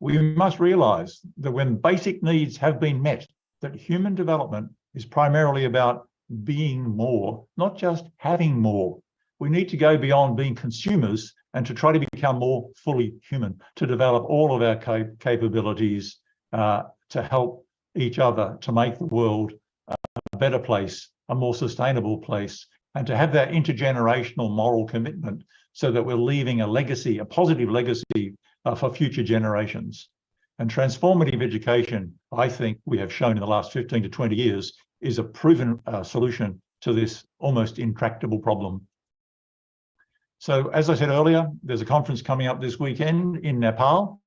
we must realize that when basic needs have been met, that human development is primarily about being more, not just having more. We need to go beyond being consumers and to try to become more fully human, to develop all of our capabilities to help each other, to make the world a better place, a more sustainable place, and to have that intergenerational moral commitment so that we're leaving a legacy, a positive legacy for future generations. And transformative education, I think we have shown in the last 15 to 20 years, is a proven solution to this almost intractable problem. So as I said earlier, there's a conference coming up this weekend in Nepal.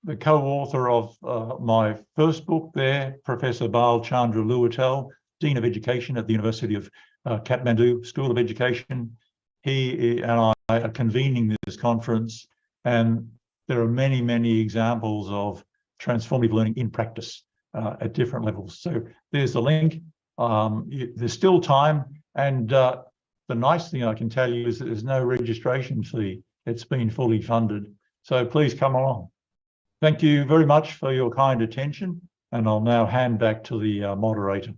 The co-author of my first book there, Professor Bal Chandra Luatel, Dean of Education at the University of Kathmandu School of Education, he and I are convening this conference, and there are many, many examples of transformative learning in practice at different levels. So there's the link. There's still time, and the nice thing I can tell you is that there's no registration fee. It's been fully funded. So please come along. Thank you very much for your kind attention, and I'll now hand back to the moderator.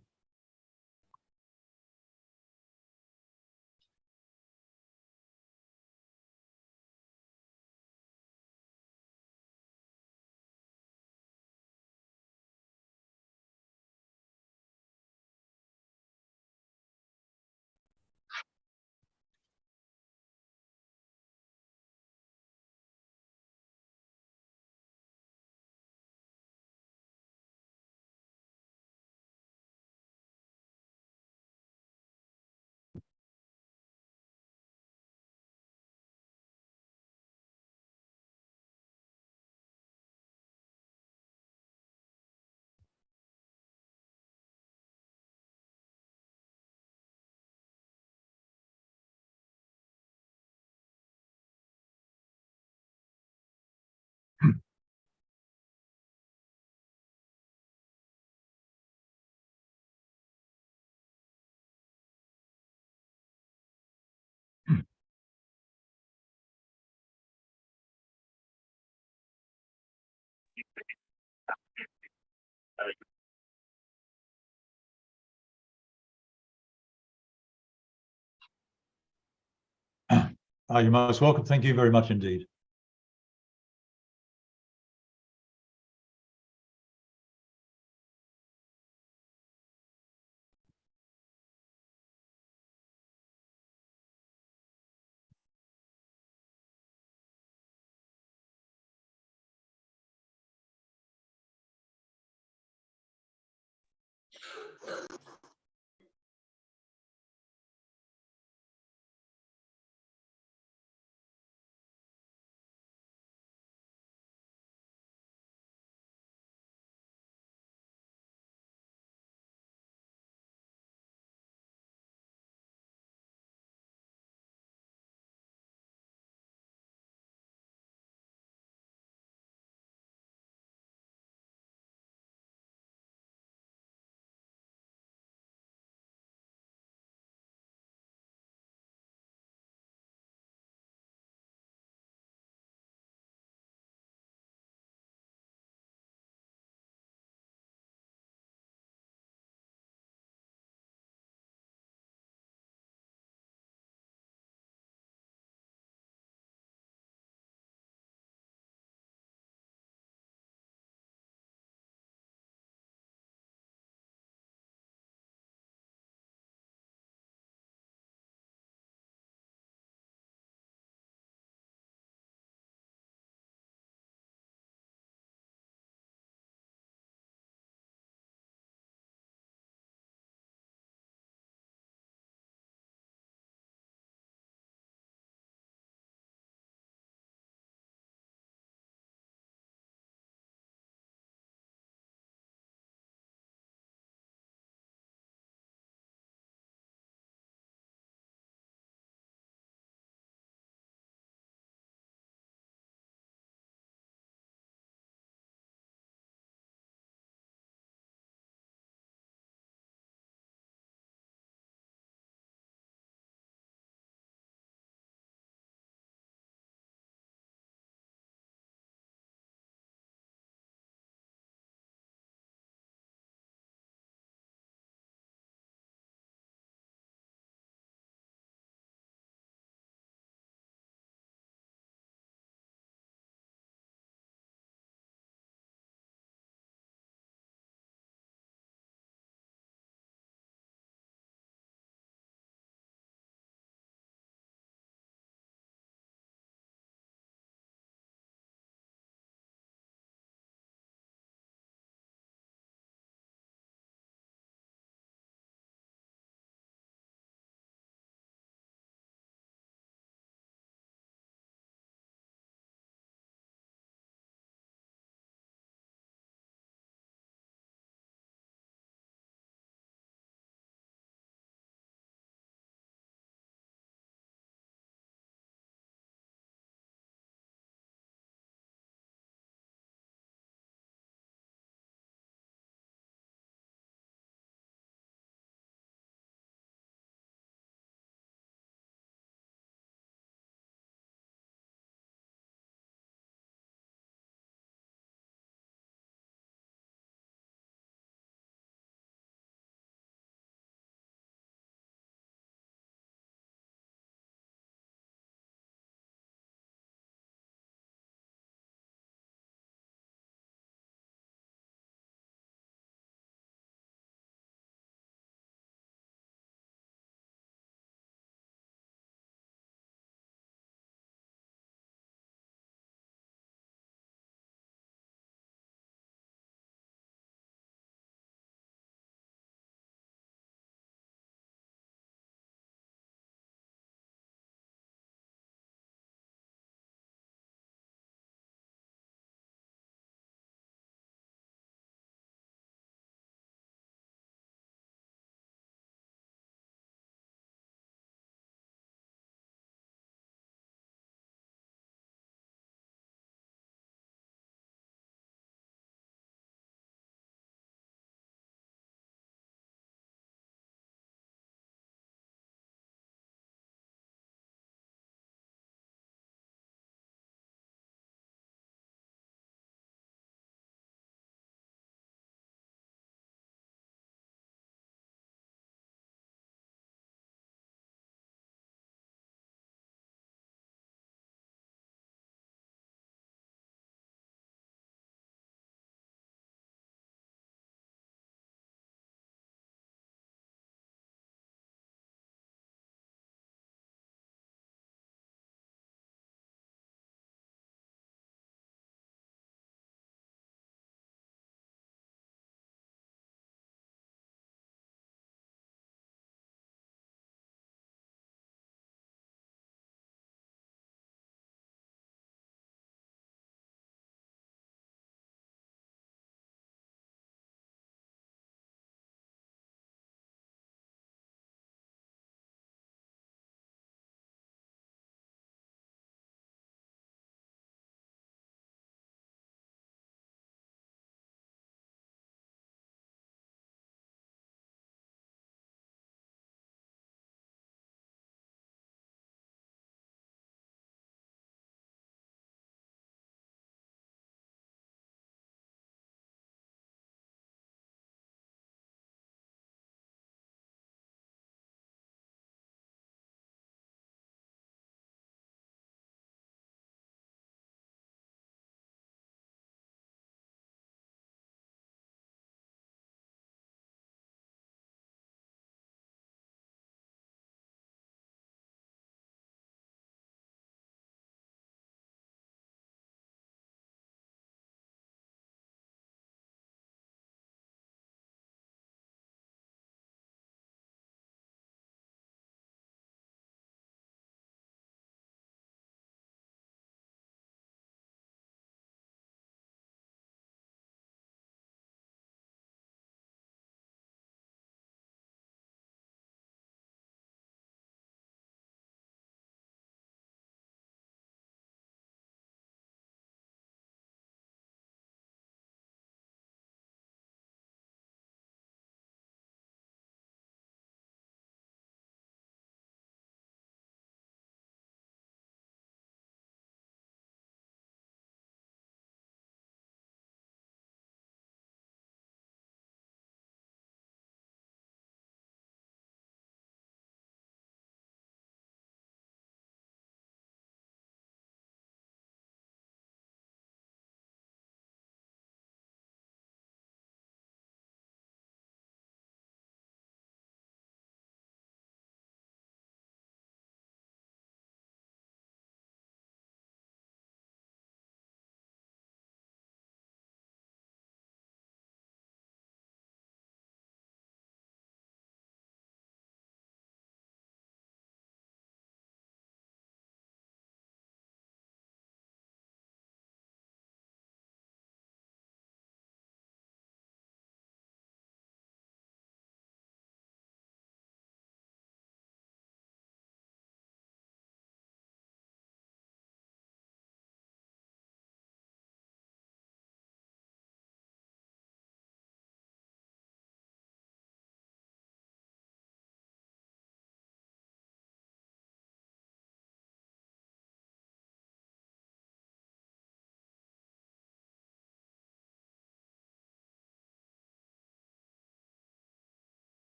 You're most welcome. Thank you very much indeed.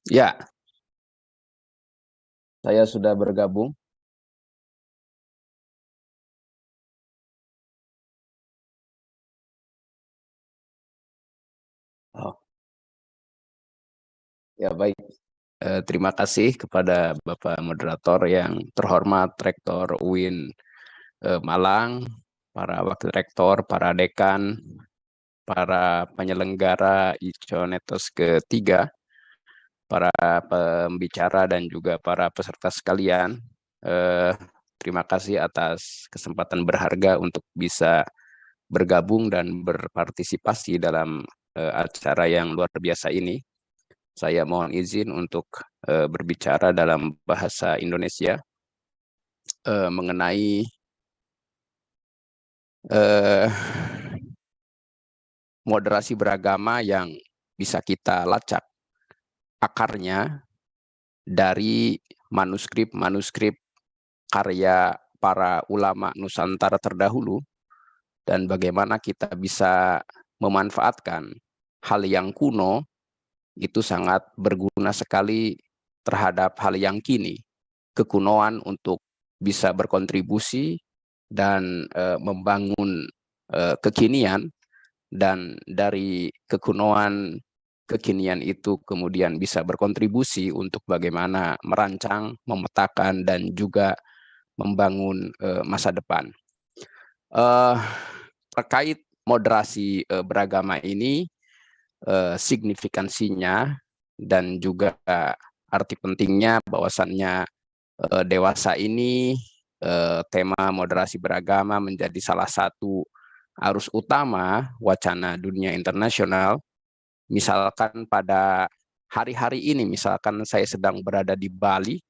Ya, saya sudah bergabung. Oh, ya baik. Terima kasih kepada Bapak Moderator yang terhormat, Rektor Uin Malang, para Wakil Rektor, para Dekan, para penyelenggara Iconetos ketiga, para pembicara dan juga para peserta sekalian. Terima kasih atas kesempatan berharga untuk bisa bergabung dan berpartisipasi dalam acara yang luar biasa ini. Saya mohon izin untuk berbicara dalam bahasa Indonesia mengenai moderasi beragama yang bisa kita lacak akarnya dari manuskrip-manuskrip karya para ulama Nusantara terdahulu, dan bagaimana kita bisa memanfaatkan hal yang kuno itu sangat berguna sekali terhadap hal yang kini. Kekunoan untuk bisa berkontribusi dan membangun kekinian, dan dari kekunoan kekinian itu kemudian bisa berkontribusi untuk bagaimana merancang, memetakan, dan juga membangun masa depan. Terkait moderasi beragama ini, signifikansinya dan juga arti pentingnya bahwasannya dewasa ini tema moderasi beragama menjadi salah satu arus utama wacana dunia internasional. Misalkan pada hari-hari ini, misalkan saya sedang berada di Bali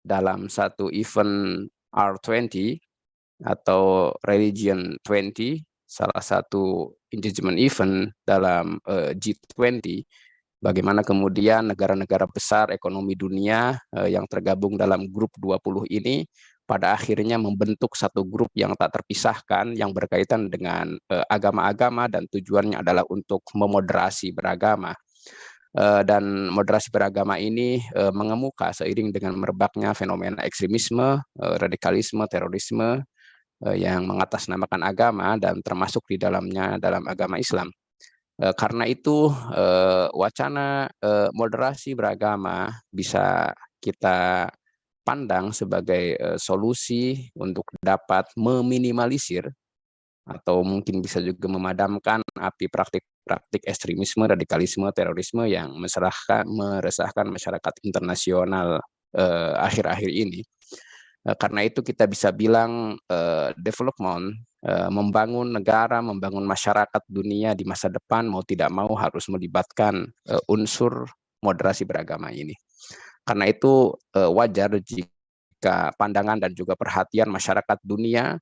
dalam satu event R20 atau Religion 20, salah satu engagement event dalam G20, bagaimana kemudian negara-negara besar ekonomi dunia yang tergabung dalam grup 20 ini pada akhirnya membentuk satu grup yang tak terpisahkan yang berkaitan dengan agama-agama, dan tujuannya adalah untuk memoderasi beragama. Dan moderasi beragama ini mengemuka seiring dengan merebaknya fenomena ekstremisme, radikalisme, terorisme yang mengatasnamakan agama, dan termasuk di dalamnya dalam agama Islam. Karena itu wacana moderasi beragama bisa kita pandang sebagai solusi untuk dapat meminimalisir atau mungkin bisa juga memadamkan api praktik-praktik ekstremisme, radikalisme, terorisme yang meresahkan masyarakat internasional akhir-akhir ini. Karena itu kita bisa bilang development, membangun negara, membangun masyarakat dunia di masa depan mau tidak mau harus melibatkan unsur moderasi beragama ini. Karena itu wajar jika pandangan dan juga perhatian masyarakat dunia,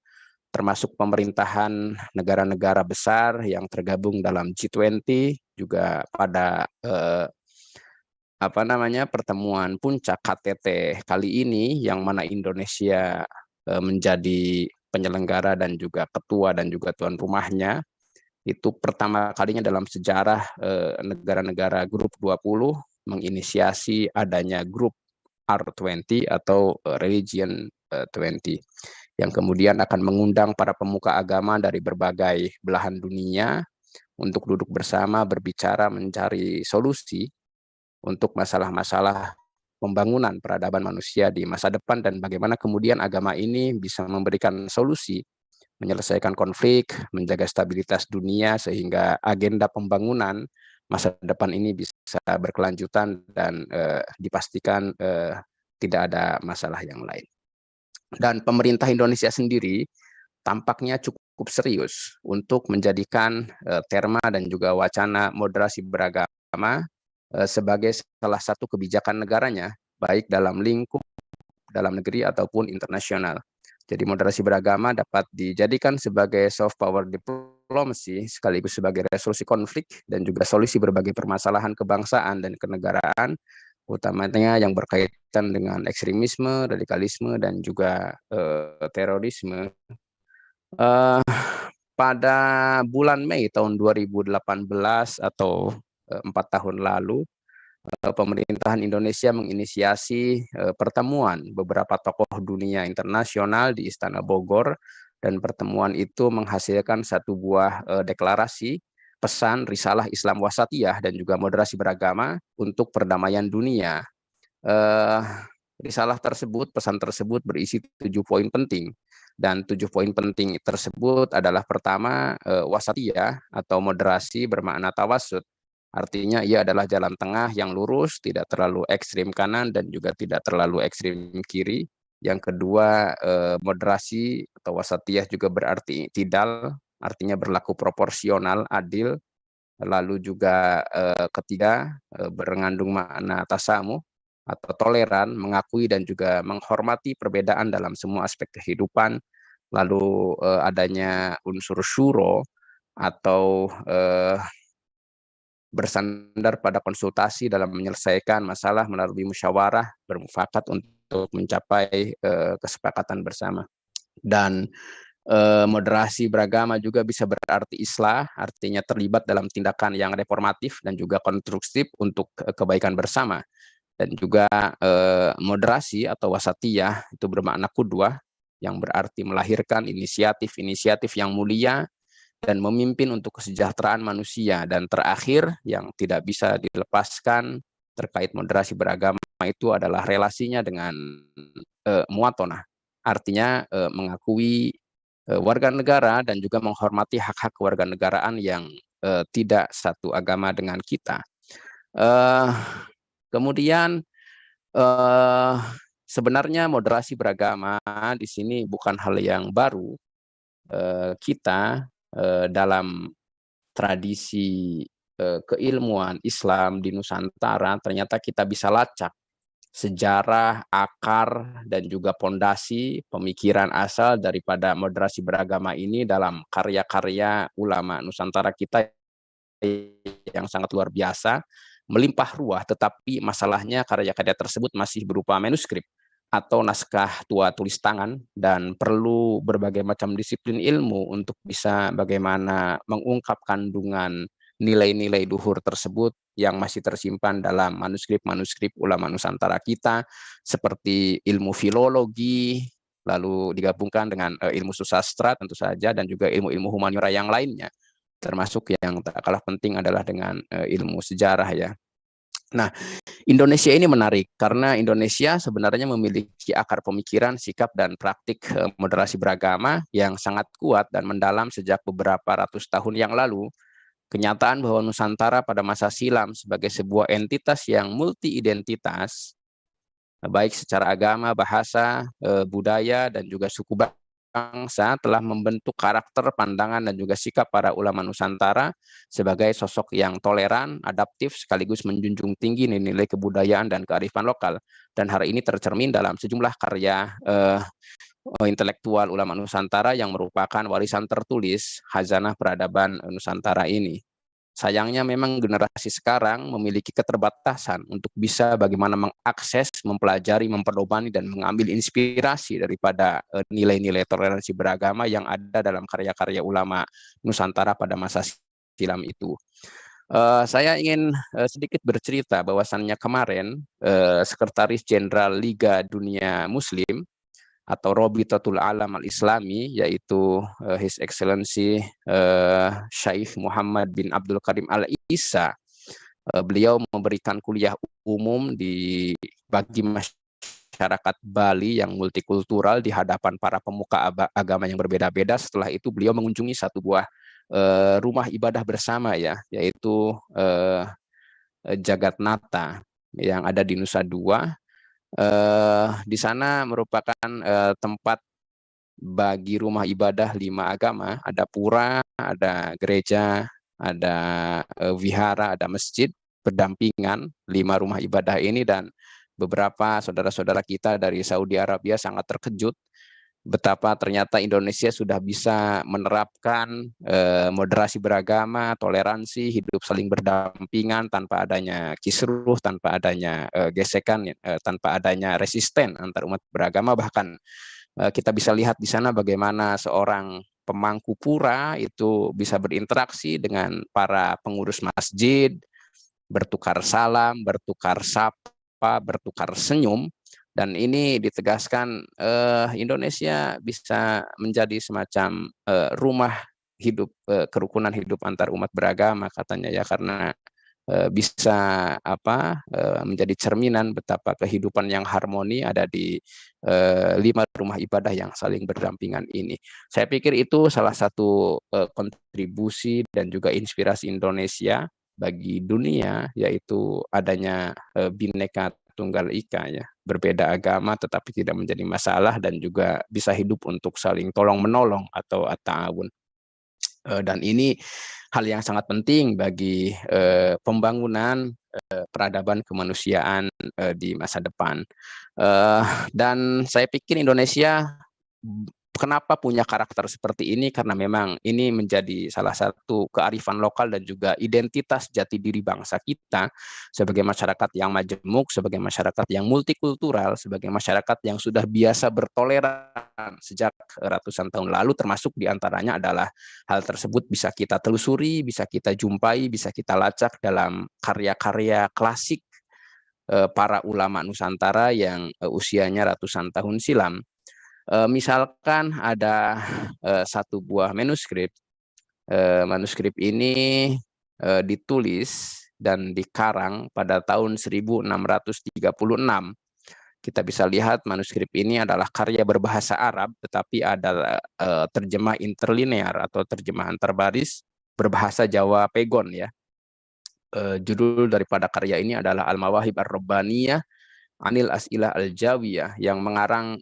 termasuk pemerintahan negara-negara besar yang tergabung dalam G20, juga pada pertemuan puncak KTT kali ini, yang mana Indonesia menjadi penyelenggara dan juga ketua dan juga tuan rumahnya. Itu pertama kalinya dalam sejarah negara-negara grup 20 menginisiasi adanya grup R20 atau Religion 20, yang kemudian akan mengundang para pemuka agama dari berbagai belahan dunia untuk duduk bersama, berbicara, mencari solusi untuk masalah-masalah pembangunan peradaban manusia di masa depan, dan bagaimana kemudian agama ini bisa memberikan solusi, menyelesaikan konflik, menjaga stabilitas dunia, sehingga agenda pembangunan masa depan ini bisa berkelanjutan dan dipastikan tidak ada masalah yang lain. Dan pemerintah Indonesia sendiri tampaknya cukup serius untuk menjadikan terma dan juga wacana moderasi beragama sebagai salah satu kebijakan negaranya, baik dalam lingkup dalam negeri ataupun internasional. Jadi moderasi beragama dapat dijadikan sebagai soft power diplomacy, sekaligus sebagai resolusi konflik dan juga solusi berbagai permasalahan kebangsaan dan kenegaraan, utamanya yang berkaitan dengan ekstremisme, radikalisme, dan juga terorisme. Pada bulan Mei tahun 2018 atau 4 tahun lalu, pemerintahan Indonesia menginisiasi pertemuan beberapa tokoh dunia internasional di Istana Bogor, dan pertemuan itu menghasilkan satu buah deklarasi pesan risalah Islam wasatiyah dan juga moderasi beragama untuk perdamaian dunia. Risalah tersebut, pesan tersebut berisi 7 poin penting, dan 7 poin penting tersebut adalah pertama, wasatiyah atau moderasi bermakna tawasud. Artinya ia adalah jalan tengah yang lurus, tidak terlalu ekstrim kanan dan juga tidak terlalu ekstrim kiri. Yang kedua, moderasi atau wasatiyah juga berarti tidal, artinya berlaku proporsional, adil. Lalu juga ketiga, bermengandung makna tasamuh atau toleran, mengakui dan juga menghormati perbedaan dalam semua aspek kehidupan. Lalu adanya unsur syuro atau bersandar pada konsultasi dalam menyelesaikan masalah melalui musyawarah bermufakat untuk mencapai kesepakatan bersama. Dan moderasi beragama juga bisa berarti islah, artinya terlibat dalam tindakan yang reformatif dan juga konstruktif untuk kebaikan bersama. Dan juga moderasi atau wasatiyah itu bermakna qudwah, yang berarti melahirkan inisiatif-inisiatif yang mulia dan memimpin untuk kesejahteraan manusia. Dan terakhir yang tidak bisa dilepaskan terkait moderasi beragama itu adalah relasinya dengan muwatonah, artinya mengakui warga negara dan juga menghormati hak-hak kewarganegaraan yang tidak satu agama dengan kita. Kemudian sebenarnya moderasi beragama di sini bukan hal yang baru. Kita dalam tradisi keilmuan Islam di Nusantara ternyata kita bisa lacak sejarah, akar, dan juga pondasi pemikiran asal daripada moderasi beragama ini dalam karya-karya ulama Nusantara kita yang sangat luar biasa, melimpah ruah, tetapi masalahnya karya-karya tersebut masih berupa manuskrip atau naskah tua tulis tangan, dan perlu berbagai macam disiplin ilmu untuk bisa bagaimana mengungkap kandungan nilai-nilai luhur tersebut yang masih tersimpan dalam manuskrip-manuskrip ulama Nusantara kita, seperti ilmu filologi, lalu digabungkan dengan ilmu susastra tentu saja, dan juga ilmu-ilmu humaniora yang lainnya, termasuk yang tak kalah penting adalah dengan ilmu sejarah ya. Nah, Indonesia ini menarik karena Indonesia sebenarnya memiliki akar pemikiran, sikap, dan praktik moderasi beragama yang sangat kuat dan mendalam sejak beberapa ratus tahun yang lalu. Kenyataan bahwa Nusantara pada masa silam sebagai sebuah entitas yang multi-identitas, baik secara agama, bahasa, budaya, dan juga suku bangsa, telah membentuk karakter, pandangan, dan juga sikap para ulama Nusantara sebagai sosok yang toleran, adaptif, sekaligus menjunjung tinggi nilai kebudayaan dan kearifan lokal. Dan hari ini tercermin dalam sejumlah karya intelektual ulama Nusantara yang merupakan warisan tertulis khazanah peradaban Nusantara ini. Sayangnya memang generasi sekarang memiliki keterbatasan untuk bisa bagaimana mengakses, mempelajari, memperdomani, dan mengambil inspirasi daripada nilai-nilai toleransi beragama yang ada dalam karya-karya ulama Nusantara pada masa silam itu. Saya ingin sedikit bercerita bahwasannya kemarin Sekretaris Jenderal Liga Dunia Muslim atau Robitatul Alam Al-Islami, yaitu His Excellency Syekh Muhammad bin Abdul Karim Al-Isa, beliau memberikan kuliah umum bagi masyarakat Bali yang multikultural di hadapan para pemuka agama yang berbeda-beda. Setelah itu beliau mengunjungi satu buah rumah ibadah bersama ya, yaitu Jagatnata yang ada di Nusa Dua. Di sana merupakan tempat bagi rumah ibadah 5 agama, ada pura, ada gereja, ada wihara, ada masjid, berdampingan 5 rumah ibadah ini. Dan beberapa saudara-saudara kita dari Saudi Arabia sangat terkejut betapa ternyata Indonesia sudah bisa menerapkan moderasi beragama, toleransi, hidup saling berdampingan tanpa adanya kisruh, tanpa adanya gesekan, tanpa adanya resisten antar umat beragama. Bahkan kita bisa lihat di sana bagaimana seorang pemangku pura itu bisa berinteraksi dengan para pengurus masjid, bertukar salam, bertukar sapa, bertukar senyum. Dan ini ditegaskan Indonesia bisa menjadi semacam rumah hidup, kerukunan hidup antar umat beragama katanya ya, karena bisa menjadi cerminan betapa kehidupan yang harmoni ada di 5 rumah ibadah yang saling berdampingan ini. Saya pikir itu salah satu kontribusi dan juga inspirasi Indonesia bagi dunia, yaitu adanya Bhinneka Tunggal Ika ya, berbeda agama tetapi tidak menjadi masalah dan juga bisa hidup untuk saling tolong menolong atau at-ta'awun. Dan ini hal yang sangat penting bagi pembangunan peradaban kemanusiaan di masa depan. Dan saya pikir Indonesia kenapa punya karakter seperti ini, karena memang ini menjadi salah satu kearifan lokal dan juga identitas jati diri bangsa kita sebagai masyarakat yang majemuk, sebagai masyarakat yang multikultural, sebagai masyarakat yang sudah biasa bertoleran sejak ratusan tahun lalu, termasuk diantaranya adalah hal tersebut bisa kita telusuri, bisa kita jumpai, bisa kita lacak dalam karya-karya klasik para ulama Nusantara yang usianya ratusan tahun silam. Misalkan ada satu buah manuskrip. Manuskrip ini ditulis dan dikarang pada tahun 1636. Kita bisa lihat manuskrip ini adalah karya berbahasa Arab, tetapi ada terjemah interlinear atau terjemahan terbaris berbahasa Jawa Pegon ya. Judul daripada karya ini adalah Al-Mawahib Ar-Rabbaniyah Anil As'ilah Al-Jawiyah. Yang mengarang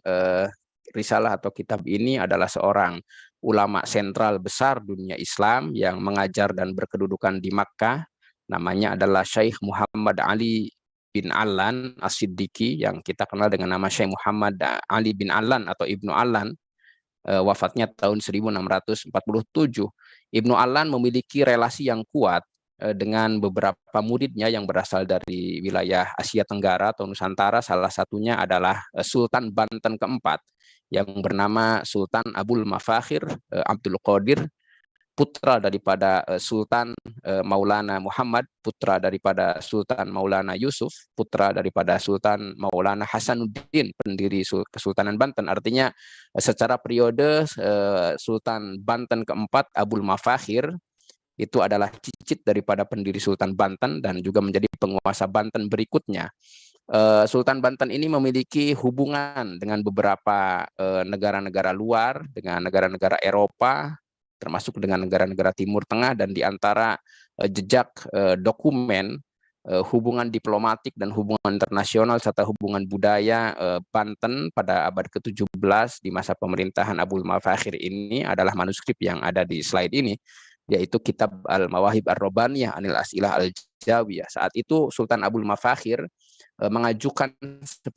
risalah atau kitab ini adalah seorang ulama sentral besar dunia Islam yang mengajar dan berkedudukan di Makkah. Namanya adalah Syekh Muhammad Ali bin Allan As-Siddiqi, yang kita kenal dengan nama Syekh Muhammad Ali bin Allan atau Ibnu Allan. Wafatnya tahun 1647. Ibnu Allan memiliki relasi yang kuat dengan beberapa muridnya yang berasal dari wilayah Asia Tenggara atau Nusantara. Salah satunya adalah Sultan Banten keempat yang bernama Sultan Abul Mafakhir Abdul Qadir, putra daripada Sultan Maulana Muhammad, putra daripada Sultan Maulana Yusuf, putra daripada Sultan Maulana Hasanuddin, pendiri Kesultanan Banten. Artinya secara periode Sultan Banten keempat Abul Mafakhir itu adalah cicit daripada pendiri Sultan Banten dan juga menjadi penguasa Banten berikutnya. Sultan Banten ini memiliki hubungan dengan beberapa negara-negara luar, dengan negara-negara Eropa, termasuk dengan negara-negara Timur Tengah, dan di antara jejak dokumen hubungan diplomatik dan hubungan internasional serta hubungan budaya Banten pada abad ke-17 di masa pemerintahan Abul Mafakhir ini adalah manuskrip yang ada di slide ini, yaitu kitab Al-Mawahib Ar-Rabbaniyah Anil As'ilah Al-Jawiyah. Saat itu Sultan Abul Mafakhir mengajukan 10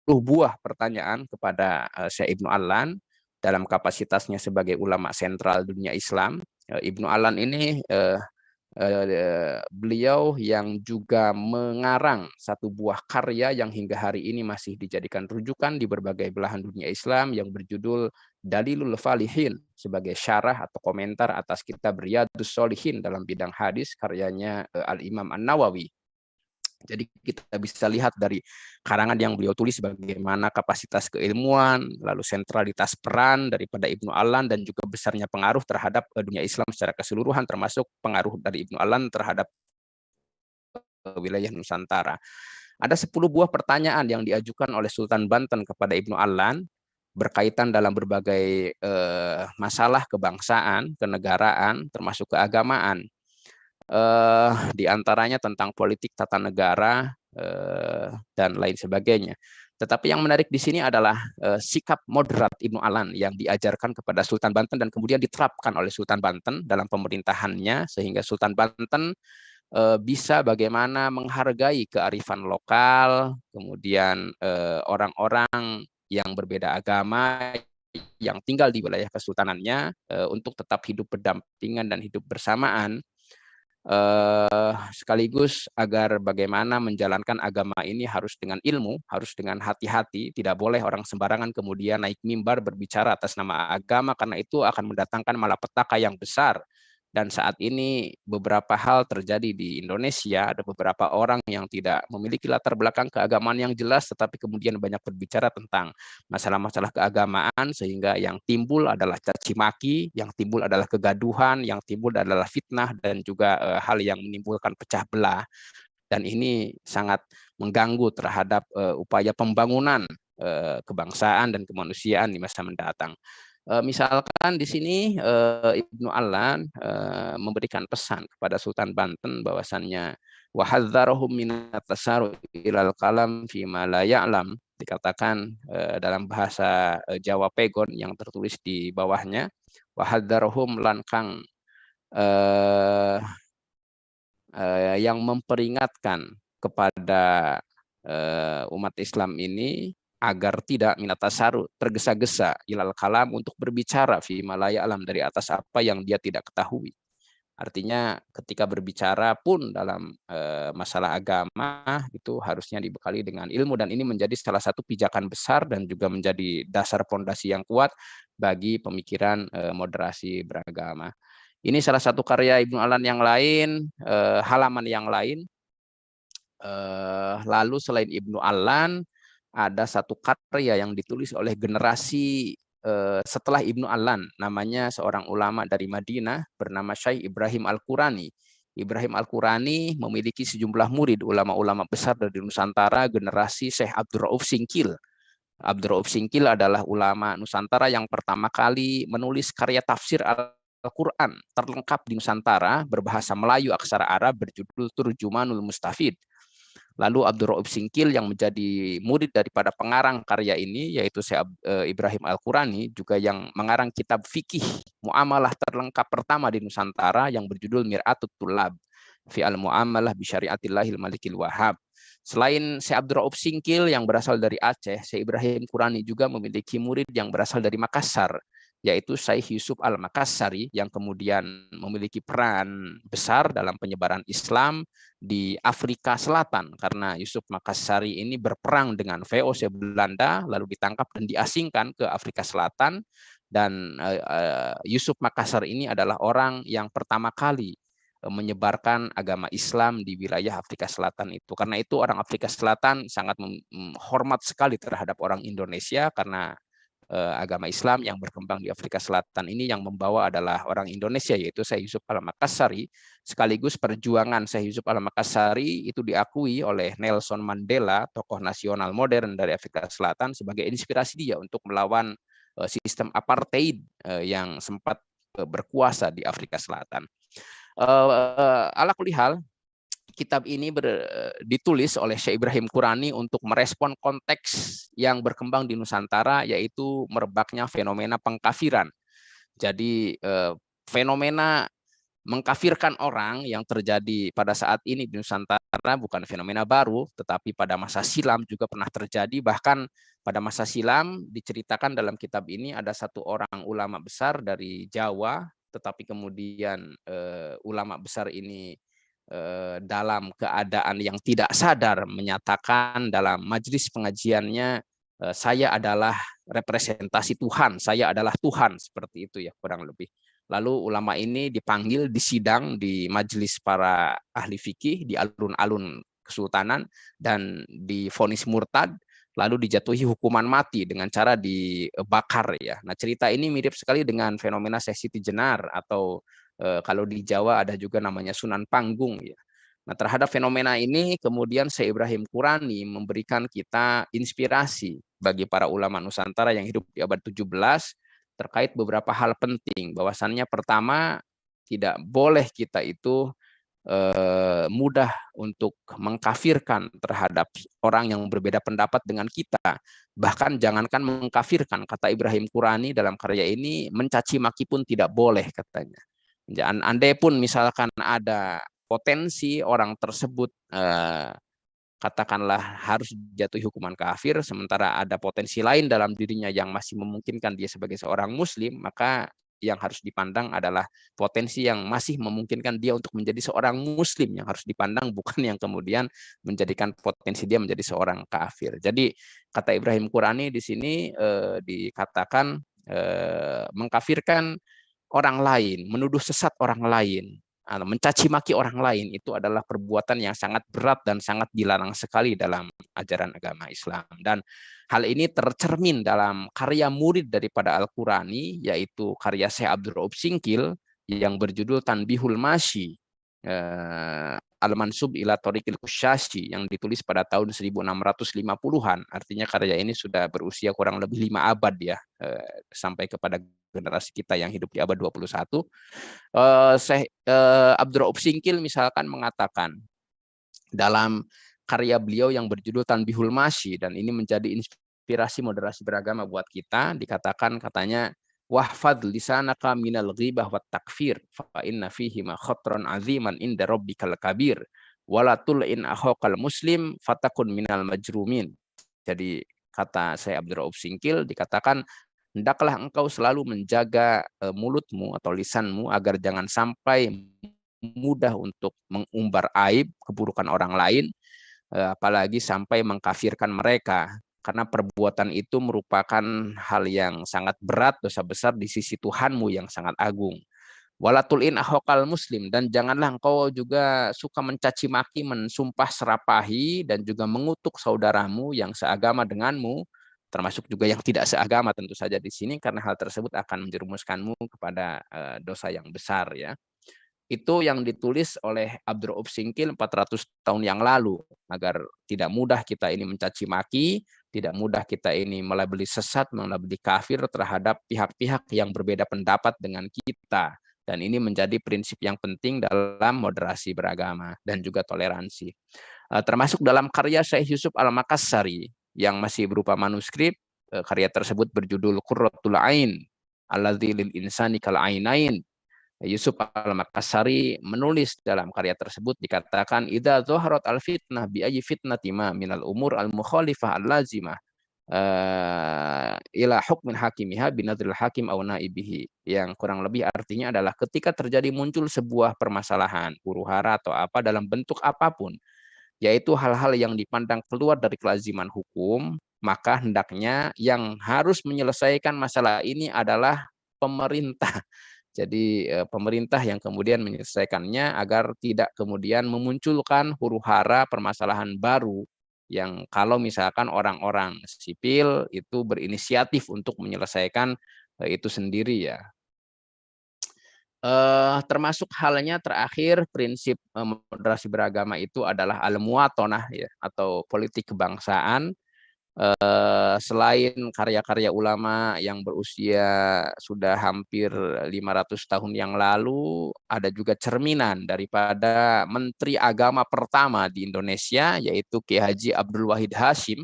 buah pertanyaan kepada Syekh Ibnu Allan dalam kapasitasnya sebagai ulama sentral dunia Islam. Ibnu Allan ini beliau yang juga mengarang satu buah karya yang hingga hari ini masih dijadikan rujukan di berbagai belahan dunia Islam yang berjudul Dalilul Falihin, sebagai syarah atau komentar atas kitab Riyadhus Shalihin dalam bidang hadis karyanya Al-Imam An-Nawawi. Jadi kita bisa lihat dari karangan yang beliau tulis bagaimana kapasitas keilmuan, lalu sentralitas peran daripada Ibnu Allan dan juga besarnya pengaruh terhadap dunia Islam secara keseluruhan, termasuk pengaruh dari Ibnu Allan terhadap wilayah Nusantara. Ada 10 buah pertanyaan yang diajukan oleh Sultan Banten kepada Ibnu Allan berkaitan dalam berbagai masalah kebangsaan, kenegaraan, termasuk keagamaan. Di antaranya tentang politik tata negara dan lain sebagainya. Tetapi yang menarik di sini adalah sikap moderat Ibnu Allan yang diajarkan kepada Sultan Banten dan kemudian diterapkan oleh Sultan Banten dalam pemerintahannya, sehingga Sultan Banten bisa bagaimana menghargai kearifan lokal, kemudian orang-orang yang berbeda agama yang tinggal di wilayah kesultanannya untuk tetap hidup berdampingan dan hidup bersamaan. Sekaligus agar bagaimana menjalankan agama ini harus dengan ilmu, harus dengan hati-hati, tidak boleh orang sembarangan kemudian naik mimbar berbicara atas nama agama, karena itu akan mendatangkan malapetaka yang besar Dan saat ini beberapa hal terjadi di Indonesia, ada beberapa orang yang tidak memiliki latar belakang keagamaan yang jelas, tetapi kemudian banyak berbicara tentang masalah-masalah keagamaan, sehingga yang timbul adalah caci maki, yang timbul adalah kegaduhan, yang timbul adalah fitnah, dan juga hal yang menimbulkan pecah belah. Dan ini sangat mengganggu terhadap upaya pembangunan kebangsaan dan kemanusiaan di masa mendatang. Misalkan di sini Ibnu Allan memberikan pesan kepada Sultan Banten bahwasannya wahadzarahum minat tasaru ilal kalam fi ma la ya'lam, dikatakan dalam bahasa Jawa Pegon yang tertulis di bawahnya, wahadzarahum lankang yang memperingatkan kepada umat Islam ini agar tidak minatasaru, tergesa-gesa ilal kalam, untuk berbicara fi malaya alam, dari atas apa yang dia tidak ketahui. Artinya ketika berbicara pun dalam masalah agama itu harusnya dibekali dengan ilmu, dan ini menjadi salah satu pijakan besar dan juga menjadi dasar fondasi yang kuat bagi pemikiran moderasi beragama. Ini salah satu karya Ibnu Allan yang lain, halaman yang lain. Lalu selain Ibnu Allan, ada satu karya yang ditulis oleh generasi setelah Ibnu Allan, namanya seorang ulama dari Madinah bernama Syekh Ibrahim Al-Qurani. Ibrahim Al-Qurani memiliki sejumlah murid ulama-ulama besar dari Nusantara generasi Syekh Abdurrauf Singkil. Abdurrauf Singkil adalah ulama Nusantara yang pertama kali menulis karya tafsir Al-Quran terlengkap di Nusantara berbahasa Melayu aksara Arab berjudul Turjumanul Mustafid. Lalu Abdurrauf Singkil yang menjadi murid daripada pengarang karya ini, yaitu Syekh Ibrahim Al-Qurani, juga yang mengarang kitab fikih muamalah terlengkap pertama di Nusantara yang berjudul Mir'atut Tullab fi al-muamalah bi syariatillahil malikil wahhab. Selain Syekh Abdurrauf Singkil yang berasal dari Aceh, Syekh Ibrahim Qurani juga memiliki murid yang berasal dari Makassar, yaitu Syekh Yusuf Al-Makassari, yang kemudian memiliki peran besar dalam penyebaran Islam di Afrika Selatan, karena Yusuf Makassari ini berperang dengan VOC Belanda lalu ditangkap dan diasingkan ke Afrika Selatan. Dan Yusuf Makassar ini adalah orang yang pertama kali menyebarkan agama Islam di wilayah Afrika Selatan itu. Karena itu orang Afrika Selatan sangat hormat sekali terhadap orang Indonesia, karena agama Islam yang berkembang di Afrika Selatan ini yang membawa adalah orang Indonesia, yaitu Syekh Yusuf Al-Makassari. Sekaligus perjuangan Syekh Yusuf Al-Makassari itu diakui oleh Nelson Mandela, tokoh nasional modern dari Afrika Selatan, sebagai inspirasi dia untuk melawan sistem apartheid yang sempat berkuasa di Afrika Selatan. Ala kulli hal, kitab ini ditulis oleh Syekh Ibrahim Qurani untuk merespon konteks yang berkembang di Nusantara, yaitu merebaknya fenomena pengkafiran. Jadi fenomena mengkafirkan orang yang terjadi pada saat ini di Nusantara bukan fenomena baru, tetapi pada masa silam juga pernah terjadi. Bahkan pada masa silam diceritakan dalam kitab ini ada satu orang ulama besar dari Jawa, tetapi kemudian ulama besar ini dalam keadaan yang tidak sadar menyatakan dalam majelis pengajiannya, saya adalah representasi Tuhan, saya adalah Tuhan, seperti itu ya kurang lebih. Lalu ulama ini dipanggil disidang di majelis para ahli fikih di alun-alun kesultanan dan divonis murtad, lalu dijatuhi hukuman mati dengan cara dibakar ya. Nah, cerita ini mirip sekali dengan fenomena Syekh Siti Jenar, atau kalau di Jawa ada juga namanya Sunan Panggung ya. Nah, terhadap fenomena ini kemudian Syekh Ibrahim Qurani memberikan kita inspirasi bagi para ulama Nusantara yang hidup di abad 17 terkait beberapa hal penting. Bahwasannya pertama, tidak boleh kita itu mudah untuk mengkafirkan terhadap orang yang berbeda pendapat dengan kita. Bahkan jangankan mengkafirkan, kata Ibrahim Qurani dalam karya ini, mencaci maki pun tidak boleh katanya. Andai pun misalkan ada potensi orang tersebut katakanlah harus dijatuhi hukuman kafir, sementara ada potensi lain dalam dirinya yang masih memungkinkan dia sebagai seorang muslim, maka yang harus dipandang adalah potensi yang masih memungkinkan dia untuk menjadi seorang muslim yang harus dipandang, bukan yang kemudian menjadikan potensi dia menjadi seorang kafir. Jadi kata Ibrahim Qurani di sini dikatakan mengkafirkan orang lain, menuduh sesat orang lain, atau mencaci maki orang lain, itu adalah perbuatan yang sangat berat dan sangat dilarang sekali dalam ajaran agama Islam. Dan hal ini tercermin dalam karya murid daripada Al-Qurani, yaitu karya Syekh Abdul Rauf Singkil yang berjudul Tanbihul Masyi Al-Mansub ila Thoriqil Kusyashi, yang ditulis pada tahun 1650-an. Artinya karya ini sudah berusia kurang lebih 5 abad ya, sampai kepada generasi kita yang hidup di abad 21. Syekh Abdul Rauf Singkil misalkan mengatakan dalam karya beliau yang berjudul Tanbihul Masyi, dan ini menjadi inspirasi moderasi beragama buat kita, dikatakan katanya, wahfad lisanaka minal ghibah wat takfir fa inna fihi ma khatran aziman inda rabbikal kabir walatul in akhokal muslim fatakun minal majrumin. Jadi kata saya Abdul Rauf Singkil dikatakan, hendaklah engkau selalu menjaga mulutmu atau lisanmu agar jangan sampai mudah untuk mengumbar aib keburukan orang lain, apalagi sampai mengkafirkan mereka. Karena perbuatan itu merupakan hal yang sangat berat, dosa besar di sisi Tuhanmu yang sangat agung. Walatul in ahokal muslim, dan janganlah engkau juga suka mencaci maki, mensumpah serapahi, dan juga mengutuk saudaramu yang seagama denganmu, termasuk juga yang tidak seagama tentu saja di sini, karena hal tersebut akan menjerumuskanmu kepada dosa yang besar ya. Itu yang ditulis oleh Abdul Rauf Singkil 400 tahun yang lalu, agar tidak mudah kita ini mencaci maki, tidak mudah kita ini melabeli sesat, melabeli kafir terhadap pihak-pihak yang berbeda pendapat dengan kita. Dan ini menjadi prinsip yang penting dalam moderasi beragama dan juga toleransi. Termasuk dalam karya Syekh Yusuf Al-Makassari yang masih berupa manuskrip, karya tersebut berjudul Qurratul Ain alladzi lil insani kal ainain. Yusuf Al-Makassari menulis dalam karya tersebut, dikatakan idza zaharat al-fitnah bi ayyi fitnati ma minal umur al-mukhalifah al-lazimah ila hukmin hakimiha binadril hakim aw naibihi, yang kurang lebih artinya adalah ketika terjadi muncul sebuah permasalahan, huru-hara atau apa dalam bentuk apapun, yaitu hal-hal yang dipandang keluar dari kelaziman hukum, maka hendaknya yang harus menyelesaikan masalah ini adalah pemerintah. Jadi pemerintah yang kemudian menyelesaikannya agar tidak kemudian memunculkan huru-hara permasalahan baru yang kalau misalkan orang-orang sipil itu berinisiatif untuk menyelesaikan itu sendiri ya. Termasuk halnya terakhir prinsip moderasi beragama itu adalah al-muwatonah ya, atau politik kebangsaan. Selain karya-karya ulama yang berusia sudah hampir 500 tahun yang lalu, ada juga cerminan daripada Menteri Agama pertama di Indonesia, yaitu Kiai Haji Abdul Wahid Hashim,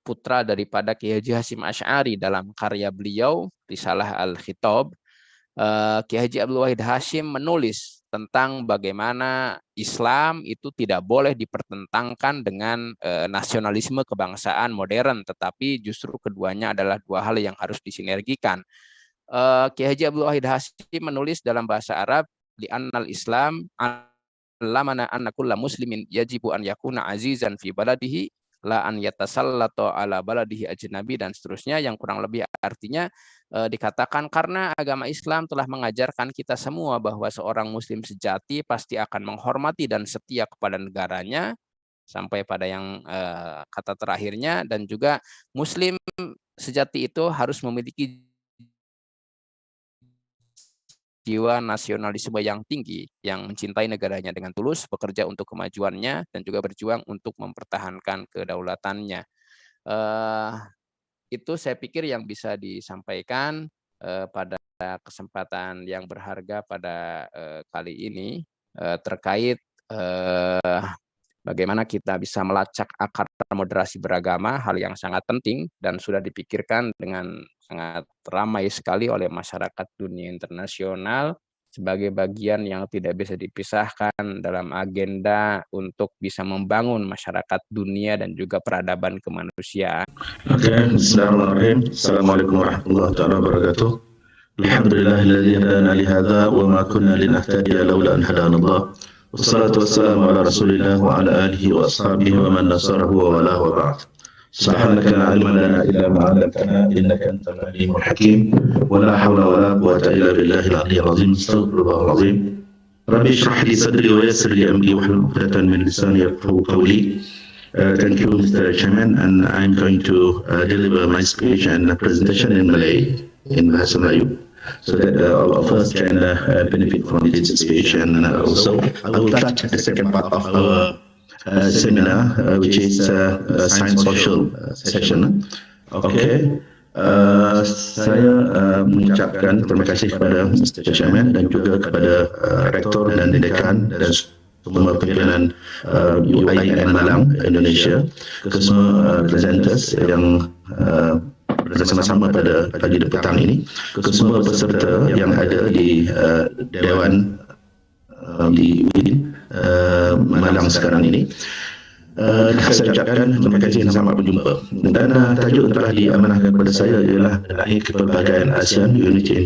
putra daripada Kiai Haji Hashim Asy'ari. Dalam karya beliau, Risalah Al-Khitab, Kiai Haji Abdul Wahid Hashim menulis tentang bagaimana Islam itu tidak boleh dipertentangkan dengan nasionalisme kebangsaan modern, tetapi justru keduanya adalah dua hal yang harus disinergikan. Kiai Haji Abdul Wahid Hashim menulis dalam bahasa Arab, li annal Islam allamana anna kulla muslimin yajibu an yakuna azizan fi baladihi la an yatasallatu ala baladihi ajnabi, dan seterusnya, yang kurang lebih artinya dikatakan karena agama Islam telah mengajarkan kita semua bahwa seorang muslim sejati pasti akan menghormati dan setia kepada negaranya, sampai pada yang kata terakhirnya, dan juga muslim sejati itu harus memiliki jiwa nasionalisme yang tinggi, yang mencintai negaranya dengan tulus, bekerja untuk kemajuannya, dan juga berjuang untuk mempertahankan kedaulatannya. Itu saya pikir yang bisa disampaikan pada kesempatan yang berharga pada kali ini terkait bagaimana kita bisa melacak akar moderasi beragama, hal yang sangat penting dan sudah dipikirkan dengan sangat ramai sekali oleh masyarakat dunia internasional sebagai bagian yang tidak bisa dipisahkan dalam agenda untuk bisa membangun masyarakat dunia dan juga peradaban kemanusiaan. Bismillahirrahmanirrahim. Assalamualaikum warahmatullahi wabarakatuh. Alhamdulillahilladzi hadana li hadza wa ma kunna linahtadiya laula an hadanallah. Wassalatu wassalamu ala Rasulillah wa ala alihi wa ashabihi wa man nasarahu wa wala wa ba'd. سبحانك لا علم لنا إلا ما علمتنا إنك أنت العليم الحكيم ولا حول ولا قوة إلا بالله العلي العظيم استغفر الله العظيم ربي اشرح لي صدري ويسر لي أمري واحلل عقدة من لساني يفقهوا قولي. Thank you, Mr. Chairman, and I'm going to deliver my speech and presentation in Malay, in Bahasa Melayu, so that all of us can benefit from this speech. And also, I will touch the second part of our seminar, which is science social session. Okay. Saya mengucapkan terima kasih kepada Mr. Chairman dan juga kepada Rektor dan Dekan dan semua pimpinan Uin Malang Indonesia, ke semua presenters yang bersama-sama pada pagi dan petang ini, ke semua peserta yang ada di Dewan di Uin Malang sekarang ini. Saya ucapkan terima kasih dan selamat berjumpa. Dan tajuk yang telah diamanahkan kepada saya ialah mengenai kepelbagaian ASEAN, Unity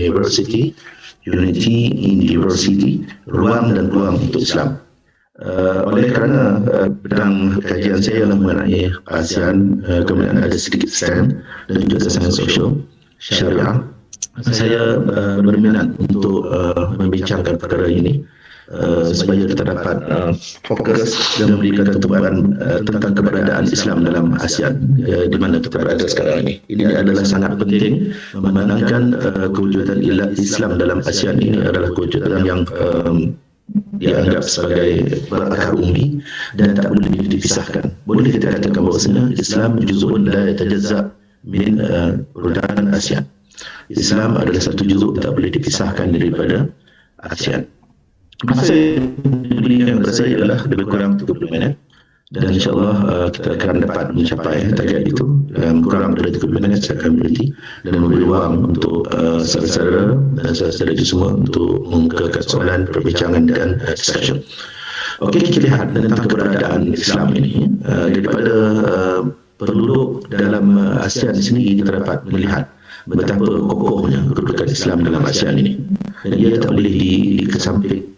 in Diversity, ruang dan peluang untuk Islam. Oleh kerana bidang kajian saya ialah mengenai ASEAN, kemudian ada sedikit STEM dan juga sains sosial syariah, saya berminat untuk membincangkan perkara ini supaya kita dapat fokus dan memberikan ketubuhan tentang keberadaan Islam dalam ASEAN di mana kita berada sekarang ini. Ini adalah sangat penting memandangkan kewujudan Islam dalam ASEAN ini adalah kewujudan yang dianggap sebagai berakar umbi dan tak boleh dipisahkan. Boleh kita katakan bahawasanya Islam juz'un la yatajazza min buldan ASEAN. Islam adalah satu juzuk tak boleh dipisahkan daripada ASEAN. Masa yang diberikan kepada saya adalah lebih kurang 30 minit dan insyaAllah kita akan dapat mencapai target itu dalam kurang dari 30 minit. Saya akan berhenti dan memberi ruang untuk saudara-saudara dan saudara itu semua untuk mengemukakan soalan, perbincangan dan discussion. Okey, kita lihat tentang keberadaan Islam ini. Daripada penduduk dalam ASEAN sendiri kita dapat melihat betapa kokohnya kedudukan Islam dalam ASEAN ini, dan ia tak boleh dikesamping.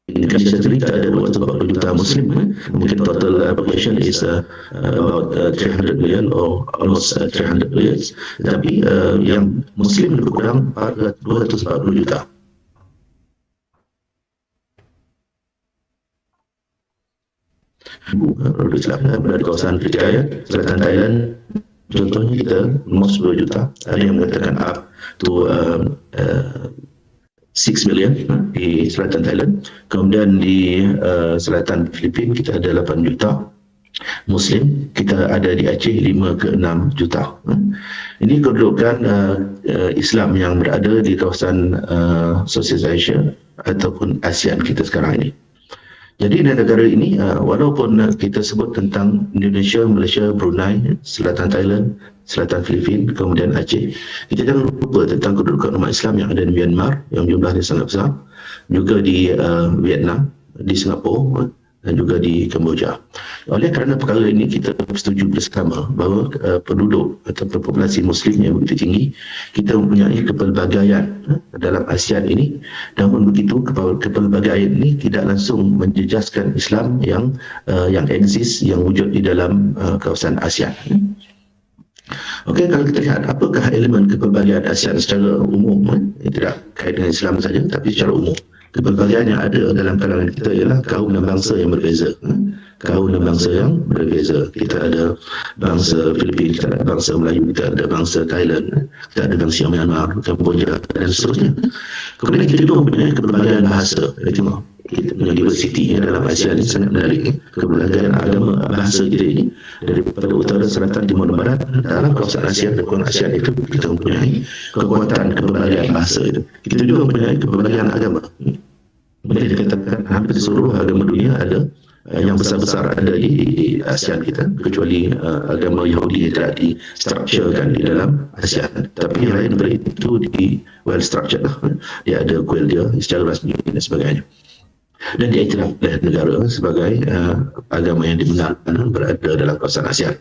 Indonesia sendiri ada 240 juta Muslim, mungkin total population is about 300 million or almost 300 million, tapi yang Muslim lebih kurang 240 juta. Islam berada di kawasan Pertikaian, selatan Thailand, contohnya kita almost 2 juta, ada yang mengatakan up to 6 million di selatan Thailand. Kemudian di selatan Filipina kita ada 8 juta Muslim. Kita ada di Aceh 5 ke 6 juta. Ini kedudukan Islam yang berada di kawasan Southeast Asia ataupun ASEAN kita sekarang ini. Jadi di negara ini, walaupun kita sebut tentang Indonesia, Malaysia, Brunei, selatan Thailand, selatan Filipina, kemudian Aceh, kita jangan lupa tentang kedudukan umat Islam yang ada di Myanmar, yang jumlahnya sangat besar, juga di Vietnam, di Singapura dan juga di Kemboja. Oleh kerana perkara ini, kita setuju bersama bahawa penduduk atau populasi Muslim yang begitu tinggi, kita mempunyai kepelbagaian dalam ASEAN ini. Namun begitu, kepelbagaian ini tidak langsung menjejaskan Islam yang eksis, yang wujud di dalam kawasan ASEAN. Okey, kalau kita lihat apakah elemen kepelbagaian ASEAN secara umum, tidak kait dengan Islam saja, tapi secara umum. Kepelbagaian yang ada dalam kalangan kita ialah kaum dan bangsa yang berbeza. Kaum dan bangsa yang berbeza. Kita ada bangsa Filipina, kita ada bangsa Melayu, kita ada bangsa Thailand, kita ada bangsa Myanmar, Kamboja dan seterusnya. Kemudian kita juga mempunyai kepelbagaian bahasa. Kita punya diversity dalam ASEAN ini sangat menarik. Kepelbagaian agama bahasa kita ini daripada utara, selatan, timur dan barat, dalam kawasan ASEAN dan kawasan ASEAN itu kita mempunyai kekuatan kepelbagaian bahasa itu. Kita juga mempunyai kepelbagaian agama. Boleh dikatakan hampir seluruh agama dunia ada, yang besar-besar ada di ASEAN kita, kecuali agama Yahudi yang tidak di-structurekan di dalam ASEAN. Tapi yang lain daripada itu well structured lah. Dia ada kuil dia secara rasmi dan sebagainya. Dan diiktiraf oleh negara sebagai agama yang dibenarkan berada dalam kawasan ASEAN.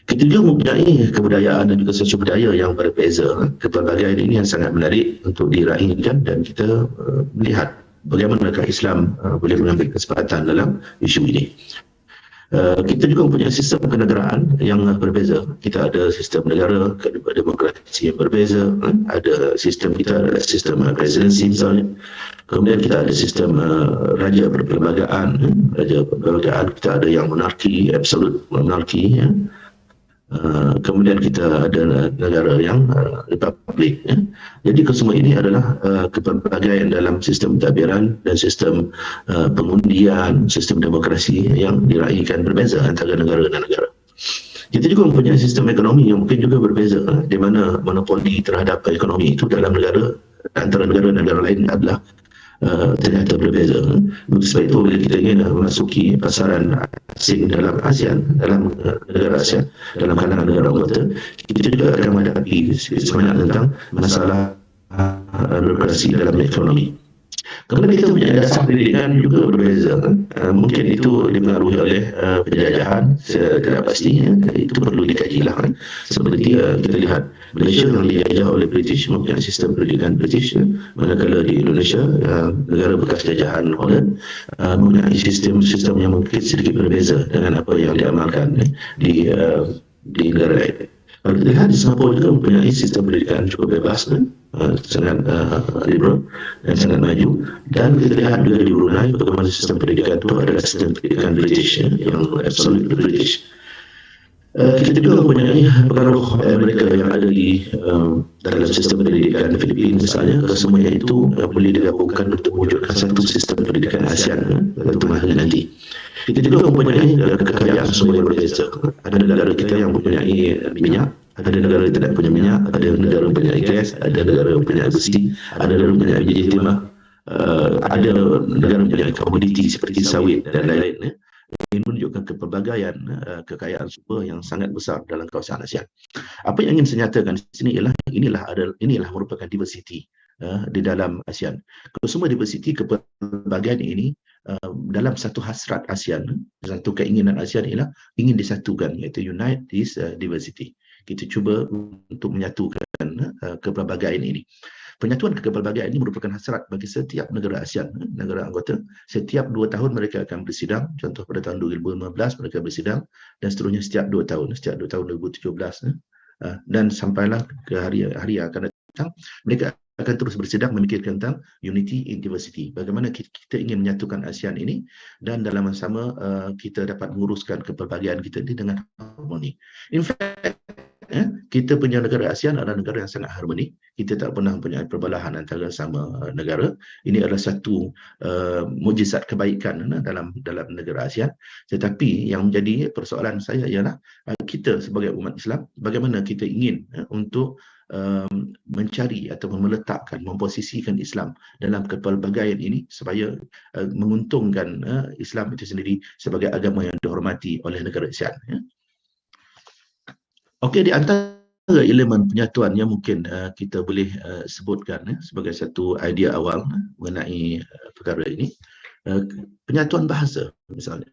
Kita juga mempunyai kebudayaan dan juga sosial budaya yang berbeza. Kepelbagaian ini yang sangat menarik untuk diraihkan, dan kita melihat bagaimanakah Islam boleh mengambil kesempatan dalam isu ini. Kita juga mempunyai sistem kenegaraan yang berbeza. Kita ada sistem negara demokrasi yang berbeza. Ada sistem kita adalah sistem presidensi misalnya. Kemudian kita ada sistem raja berperlembagaan. Raja berperlembagaan kita ada yang monarki, absolute monarki. Kemudian kita ada negara yang republik. Jadi kesemua ini adalah kepelbagaian dalam sistem pentadbiran dan sistem pengundian, sistem demokrasi yang diraihkan berbeza antara negara dan negara. Kita juga mempunyai sistem ekonomi yang mungkin juga berbeza, di mana monopoli terhadap ekonomi itu dalam negara antara negara-negara lain adalah ternyata berbeza. Sebab itu bila kita ingin memasuki pasaran asing dalam ASEAN, dalam negara ASEAN, dalam kalangan negara anggota, kita juga akan menghadapi sebanyak tentang masalah birokrasi dalam ekonomi. Kemudian kita punya dasar pendidikan juga berbeza. Mungkin itu dipengaruhi oleh penjajahan, tidak pasti. Itu perlu dikaji lah. Seperti kita lihat Malaysia yang dijajah oleh British mempunyai sistem pendidikan British, manakala di Indonesia negara bekas jajahan Holland mempunyai sistem yang mungkin sedikit berbeza dengan apa yang diamalkan di negara lain. Kalau kita lihat di Singapura juga mempunyai sistem pendidikan cukup bebas, sangat liberal dan sangat maju. Dan kita lihat juga di Brunei bagaimana sistem pendidikan itu adalah sistem pendidikan British, yang absolute British. Kita juga mempunyai pengaruh mereka yang ada di dalam sistem pendidikan Filipina misalnya. Kesemuanya itu boleh digabungkan untuk mewujudkan satu sistem pendidikan ASEAN tentu nanti. Kita juga mempunyai kekayaan sumber yang berbeza. Ada negara kita yang mempunyai minyak, ada negara yang tidak punya minyak, ada negara yang punya gas, ada negara yang punya besi, ada negara yang punya biji timah, ada negara yang punya komoditi seperti sawit dan lain-lain. Ini menunjukkan kepelbagaian kekayaan sumber yang sangat besar dalam kawasan ASEAN. Apa yang ingin saya nyatakan di sini ialah inilah merupakan diversity di dalam ASEAN. Semua diversity kepelbagaian ini dalam satu hasrat ASEAN, satu keinginan ASEAN ialah ingin disatukan, iaitu unite this diversity. Kita cuba untuk menyatukan kepelbagaian ini. Penyatuan kepelbagaian ini merupakan hasrat bagi setiap negara ASEAN, negara anggota. Setiap 2 tahun mereka akan bersidang. Contoh pada tahun 2015 mereka bersidang, dan seterusnya setiap 2 tahun, setiap 2 tahun 2017, dan sampailah ke hari akan datang mereka akan terus bersidang memikirkan tentang unity in diversity. Bagaimana kita ingin menyatukan ASEAN ini dan dalam masa sama kita dapat menguruskan kepelbagaian kita ini dengan harmoni. In fact, kita punya negara ASEAN adalah negara yang sangat harmoni. Kita tak pernah mempunyai perbelahan antara sama negara. Ini adalah satu mujizat kebaikan dalam negara ASEAN. Tetapi yang menjadi persoalan saya ialah kita sebagai umat Islam, bagaimana kita ingin untuk mencari atau meletakkan, memposisikan Islam dalam kepelbagaian ini supaya menguntungkan Islam itu sendiri sebagai agama yang dihormati oleh negara ASEAN. Okey, di antara elemen penyatuan yang mungkin kita boleh sebutkan sebagai satu idea awal mengenai perkara ini, penyatuan bahasa misalnya.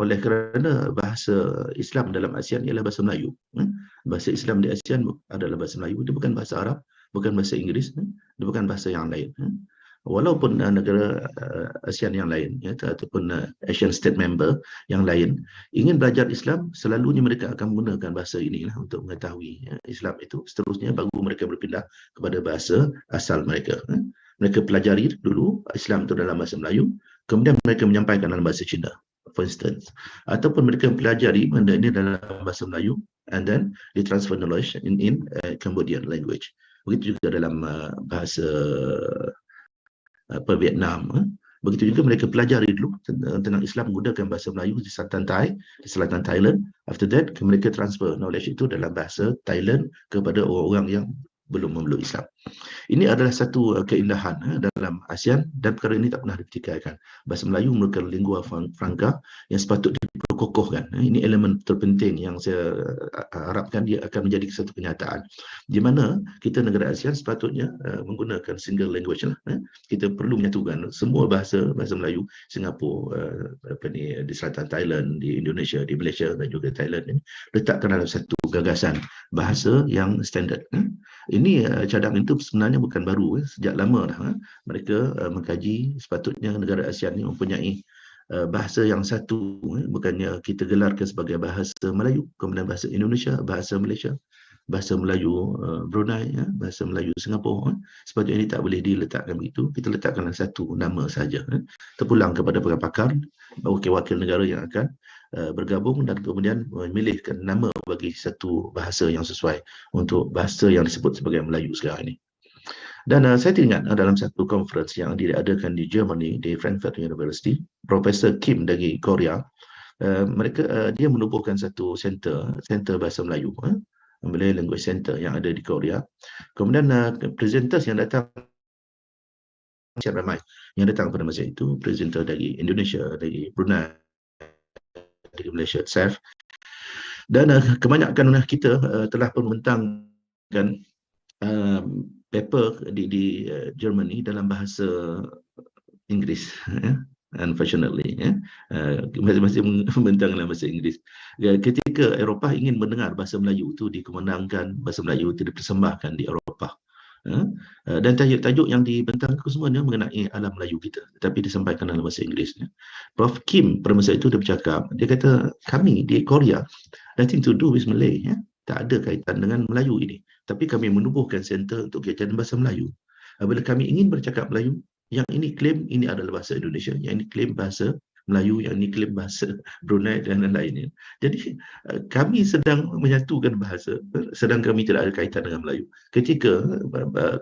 Oleh kerana bahasa Islam dalam ASEAN ialah bahasa Melayu. Bahasa Islam di ASEAN adalah bahasa Melayu, dia bukan bahasa Arab, bukan bahasa Inggeris, dia bukan bahasa yang lain. Walaupun negara ASEAN yang lain ataupun Asian State Member yang lain ingin belajar Islam, selalunya mereka akan menggunakan bahasa inilah untuk mengetahui Islam itu. Seterusnya baru mereka berpindah kepada bahasa asal mereka. Mereka pelajari dulu Islam itu dalam bahasa Melayu, kemudian mereka menyampaikan dalam bahasa Cina, for instance. Ataupun mereka pelajari benda ini dalam bahasa Melayu and then ditransfer knowledge in Cambodian language. Begitu juga dalam bahasa Vietnam. Begitu juga mereka pelajari dulu tentang Islam menggunakan bahasa Melayu di selatan Thailand. After that, mereka transfer knowledge itu dalam bahasa Thailand kepada orang-orang yang belum memeluk Islam. Ini adalah satu keindahan dalam ASEAN, dan perkara ini tak pernah dipertikaikan. Bahasa Melayu merupakan lingua franca yang sepatutnya diperkokohkan. Ini elemen terpenting yang saya harapkan dia akan menjadi satu kenyataan. Di mana kita negara ASEAN sepatutnya menggunakan single language lah. Kita perlu menyatukan semua bahasa Melayu, Singapura, di selatan Thailand, di Indonesia, di Malaysia dan juga Thailand ini letakkan dalam satu gagasan bahasa yang standard. Ini cadang itu sebenarnya bukan baru, sejak lama dah. Mereka mengkaji sepatutnya negara ASEAN ini mempunyai bahasa yang satu, bukannya kita gelarkan sebagai bahasa Melayu, kemudian bahasa Indonesia, bahasa Malaysia, bahasa Melayu Brunei, bahasa Melayu Singapura. Sepatutnya ini tak boleh diletakkan begitu, kita letakkan satu nama saja. Terpulang kepada pakar-pakar, wakil-wakil negara yang akan bergabung dan kemudian memilihkan nama bagi satu bahasa yang sesuai untuk bahasa yang disebut sebagai Melayu sekarang ini. Dan saya teringat dalam satu conference yang diadakan di Germany, di Frankfurt University, Profesor Kim dari Korea, dia menubuhkan satu center bahasa Melayu, Malay Language Center yang ada di Korea. Kemudian presenters yang datang ramai yang datang pada masa itu, presenter dari Indonesia, dari Brunei, dari Malaysia itself. Dan kebanyakan kita telah pun membentangkan paper di Germany dalam bahasa Inggeris, unfortunately, masing-masing membentang dalam bahasa Inggeris. Ketika Eropah ingin mendengar bahasa Melayu itu dikemandangkan, bahasa Melayu itu dipersembahkan di Eropah, dan tajuk-tajuk yang dibentang itu semuanya mengenai alam Melayu kita, tetapi disampaikan dalam bahasa Inggeris. Prof Kim pada masa itu dia bercakap, dia kata kami di Korea nothing to do with Malay, tak ada kaitan dengan Melayu ini, tapi kami menubuhkan center untuk kajian bahasa Melayu. Bila kami ingin bercakap Melayu, yang ini klaim ini adalah bahasa Indonesia, yang ini klaim bahasa Melayu, yang ini klaim bahasa Brunei dan lain-lainnya. Jadi kami sedang menyatukan bahasa, sedang kami tidak ada kaitan dengan Melayu. Ketika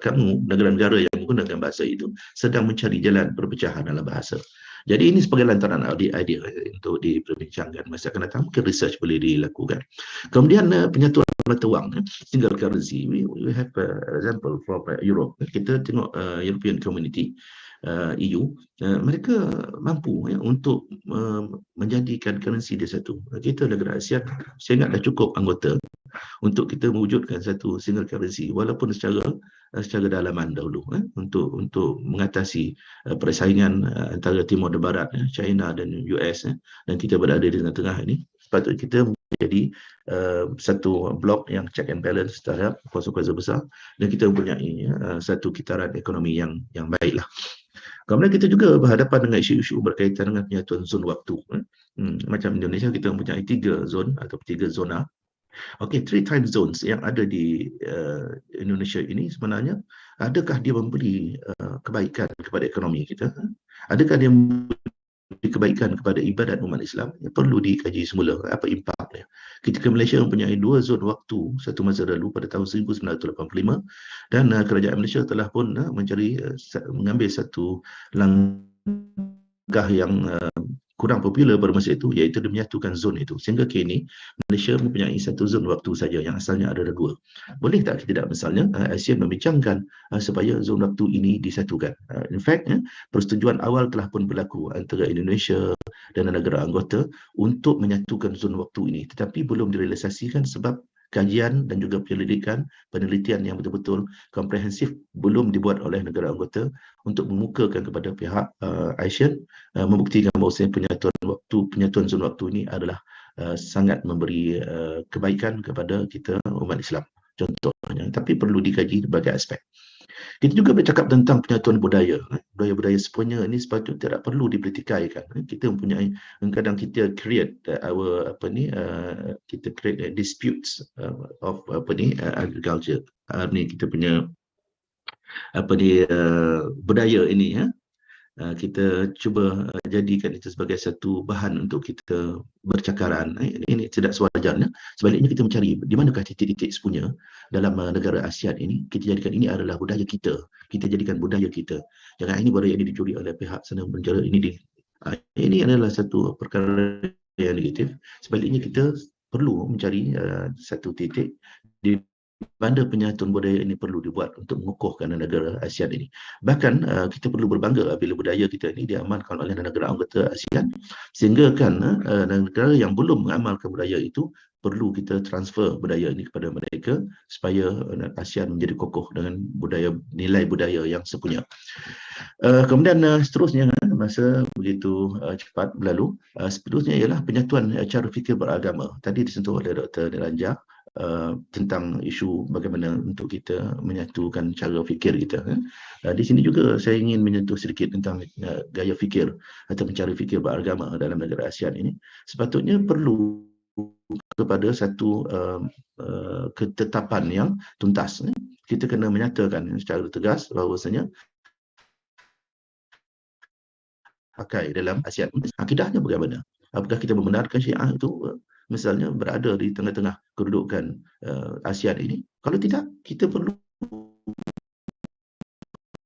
kamu, negara-negara yang menggunakan bahasa itu, sedang mencari jalan perpecahan dalam bahasa. Jadi ini sebagai lantaran idea untuk diperbincangkan. Masa akan datang mungkin research boleh dilakukan. Kemudian penyatuan mata wang, single currency. We have example from Europe. Kita tengok European Community, EU, mereka mampu untuk menjadikan currency dia satu. Kita negara ASEAN, saya ingat dah cukup anggota untuk kita mewujudkan satu single currency, walaupun secara dalaman dahulu, untuk mengatasi persaingan antara Timur dan Barat, China dan US, dan kita berada di tengah-tengah ini. Sepatutnya kita menjadi satu blok yang check and balance terhadap kuasa-kuasa besar, dan kita mempunyai satu kitaran ekonomi yang baiklah. Kemudian kita juga berhadapan dengan isu-isu berkaitan dengan penyatuan zon waktu. Macam Indonesia, kita mempunyai 3 zon atau 3 zona. Okey, 3 time zones yang ada di Indonesia ini sebenarnya, adakah dia memberi kebaikan kepada ekonomi kita? Adakah dia memberi kebaikan kepada ibadat umat Islam? Perlu dikaji semula apa impaknya. Ketika Malaysia mempunyai 2 zon waktu satu masa lalu pada tahun 1985, dan kerajaan Malaysia telah pun mengambil satu langkah yang kurang popular pada masa itu, iaitu dia menyatukan zon itu. Sehingga kini Malaysia mempunyai satu zon waktu saja yang asalnya ada 2. Boleh tak tidak misalnya ASEAN membincangkan supaya zon waktu ini disatukan? In fact, persetujuan awal telah pun berlaku antara Indonesia dan negara anggota untuk menyatukan zon waktu ini, tetapi belum direalisasikan sebab kajian dan juga penelitian yang betul-betul komprehensif belum dibuat oleh negara anggota untuk memukakan kepada pihak ASEAN, membuktikan bahawa penyatuan zon waktu ini adalah sangat memberi kebaikan kepada kita umat Islam contohnya, tapi perlu dikaji berbagai aspek. Kita juga bercakap tentang penyatuan budaya. Budaya-budaya sepunya ini sepatutnya tidak perlu dipertikaikan. Kita mempunyai, kadang kita create kita create disputes of agriculture. Kita punya budaya ini, kita cuba jadikan itu sebagai satu bahan untuk kita bercakaran. Ini tidak sewajarnya. Sebaliknya kita mencari di manakah titik-titik sepunya dalam negara ASEAN ini. Kita jadikan ini adalah budaya kita. Kita jadikan budaya kita. Jangan ini budaya ini dicuri oleh pihak sana penjara ini adalah satu perkara yang negatif. Sebaliknya kita perlu mencari satu titik di mana penyatuan budaya ini perlu dibuat untuk mengukuhkan negara ASEAN ini. Bahkan kita perlu berbangga bila budaya kita ini diamalkan oleh negara anggota ASEAN, sehingga kan negara yang belum mengamalkan budaya itu perlu kita transfer budaya ini kepada mereka supaya ASEAN menjadi kokoh dengan nilai budaya yang sepunya. Kemudian seterusnya, masa begitu cepat berlalu, seterusnya ialah penyatuan cara fikir beragama. Tadi disentuh oleh Dr. Niranja tentang isu bagaimana untuk kita menyatukan cara fikir kita. Di sini juga saya ingin menyentuh sedikit tentang gaya fikir atau cara fikir beragama dalam negara ASEAN ini. Sepatutnya perlu kepada satu ketetapan yang tuntas. Kita kena menyatakan secara tegas bahawasanya pakai dalam ASEAN. Akidahnya bagaimana? Apakah kita membenarkan Syiah itu misalnya berada di tengah-tengah kedudukan ASEAN ini? Kalau tidak, kita perlu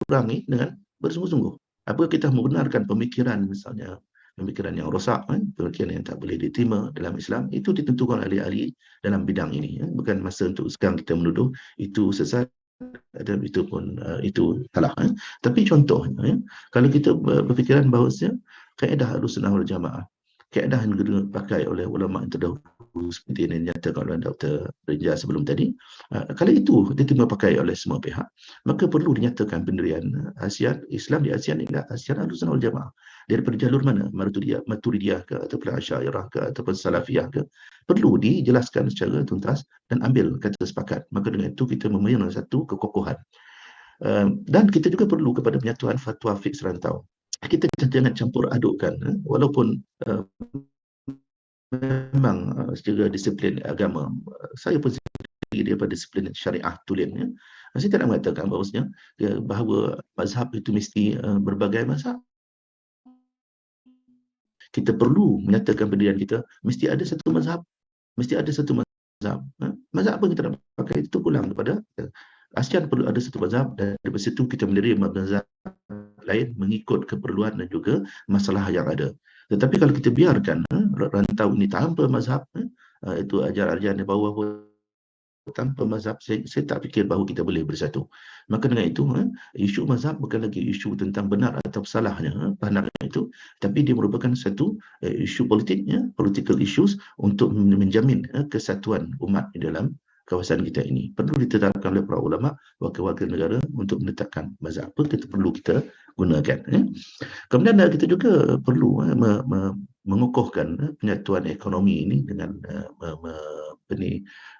kurangi dengan bersungguh-sungguh. Apakah kita membenarkan pemikiran misalnya pemikiran yang rosak, pemikiran yang tak boleh diterima dalam Islam? Itu ditentukan oleh ahli dalam bidang ini. Bukan masa untuk sekarang kita menuduh itu sesat dan itu pun itu salah. Tapi contohnya, kalau kita berfikiran bahawasanya kaedah Ahlussunnah wal Jamaah, kaedah yang dipakai oleh ulama yang terdahulu seperti yang dinyatakan oleh Dr. Rinja sebelum tadi, kalau itu diterima pakai oleh semua pihak, maka perlu dinyatakan pendirian ASEAN, Islam di ASEAN ialah ASEAN Ahlussunnah wal Jamaah. Daripada jalur mana? Maturidiyah ke, ataupun Asy'ariyah ke, ataupun Salafiyah ke, perlu dijelaskan secara tuntas dan ambil kata sepakat. Maka dengan itu kita mempunyai satu kekokohan. Dan kita juga perlu kepada penyatuan fatwa fiqh serantau. Kita jangan campur adukkan, walaupun memang secara disiplin agama, saya pun sendiri daripada disiplin syariah tulen, saya tidak mengatakan bahawa mazhab itu mesti berbagai mazhab. Kita perlu menyatakan pendirian kita, mesti ada satu mazhab. Mesti ada satu mazhab. Mazhab apa kita nak pakai? Itu pulang kepada ASEAN perlu ada satu mazhab, dan dari situ kita menerima mazhab lain mengikut keperluan dan juga masalah yang ada. Tetapi kalau kita biarkan rantau ini tanpa mazhab, itu ajaran-ajaran di bawah tanpa mazhab, saya tak fikir bahawa kita boleh bersatu. Maka dengan itu, isu mazhab bukan lagi isu tentang benar atau salahnya pandangan itu, tapi dia merupakan satu isu politiknya, political issues untuk menjamin kesatuan umat di dalam kawasan kita ini. Perlu ditetapkan oleh para ulama, wakil-wakil negara untuk menetapkan mazhab apa kita perlu kita gunakan. Kemudian kita juga perlu mengukuhkan penyatuan ekonomi ini dengan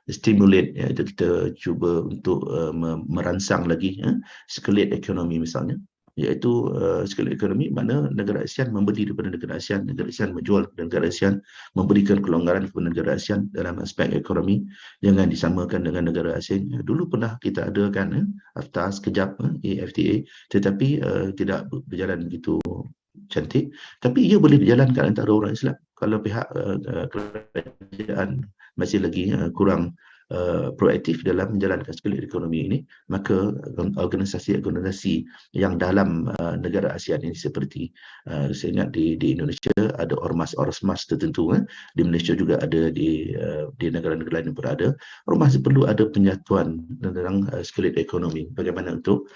stimulate, kita cuba untuk merangsang lagi skilate ekonomi misalnya, iaitu skilate ekonomi mana negara ASEAN membeli daripada negara ASEAN, negara ASEAN menjual kepada negara ASEAN, memberikan kelonggaran kepada negara ASEAN dalam aspek ekonomi, jangan disamakan dengan negara asing. Dulu pernah kita adakan AFTA sekejap, AFTA, tetapi tidak berjalan begitu cantik. Tapi ia boleh dijalankan antara orang Islam. Kalau pihak kerajaan masih lagi kurang proaktif dalam menjalankan skilate ekonomi ini, maka organisasi-organisasi yang dalam negara ASEAN ini seperti saya ingat di Indonesia ada ormas tertentu, di Malaysia juga ada, di negara-negara lain pun ada. Ormas perlu ada penyatuan tentang skilate ekonomi, bagaimana untuk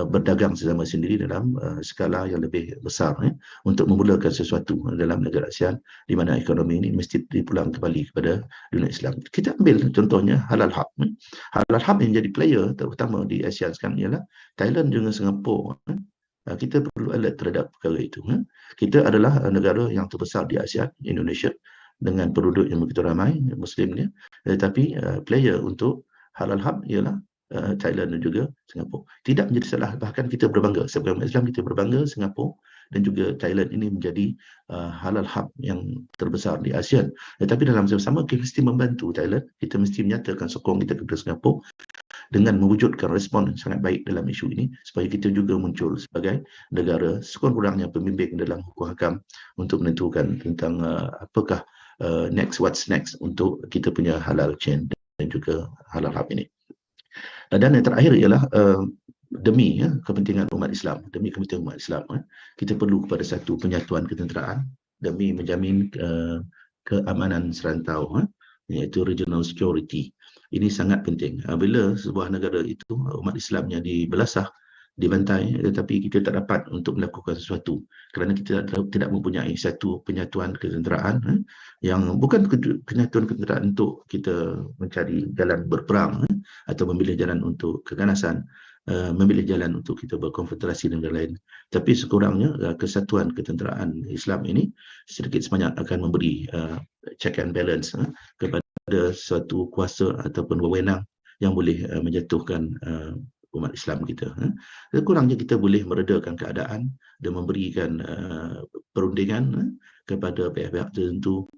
berdagang sesama sendiri dalam skala yang lebih besar, untuk memulakan sesuatu dalam negara ASEAN di mana ekonomi ini mesti dipulang kembali kepada dunia Islam. Kita ambil contohnya halal hub. Halal hub yang jadi player terutama di ASEAN sekarang ialah Thailand juga Singapura. Kita perlu alert terhadap perkara itu. Kita adalah negara yang terbesar di ASEAN, Indonesia, dengan penduduk yang begitu ramai Muslimnya, tetapi player untuk halal hub ialah Thailand dan juga Singapura. Tidak menjadi salah, bahkan kita berbangga sebagai umat Islam, kita berbangga Singapura dan juga Thailand ini menjadi halal hub yang terbesar di ASEAN. Tetapi dalam masa sama kita mesti membantu Thailand, kita mesti menyatakan sokong kita kepada Singapura dengan mewujudkan respon yang sangat baik dalam isu ini, supaya kita juga muncul sebagai negara sekurang-kurangnya pembimbing dalam hukum hakam untuk menentukan tentang apakah what's next untuk kita punya halal chain dan juga halal hub ini. Dan yang terakhir ialah demi kepentingan umat Islam, demi kepentingan umat Islam, kita perlu kepada satu penyatuan ketenteraan demi menjamin keamanan serantau, iaitu regional security. Ini sangat penting. Bila sebuah negara itu umat Islamnya dibelasah, dibantai, tetapi kita tak dapat untuk melakukan sesuatu kerana kita tidak mempunyai satu penyatuan ketenteraan yang bukan penyatuan ketenteraan untuk kita mencari jalan berperang atau memilih jalan untuk keganasan, memilih jalan untuk kita berkonfederasi dengan lain, tapi sekurangnya kesatuan ketenteraan Islam ini sedikit sebanyak akan memberi check and balance kepada suatu kuasa ataupun wewenang yang boleh menjatuhkan umat Islam kita. Kurangnya kita boleh meredakan keadaan dan memberikan perundingan kepada pihak-pihak tertentu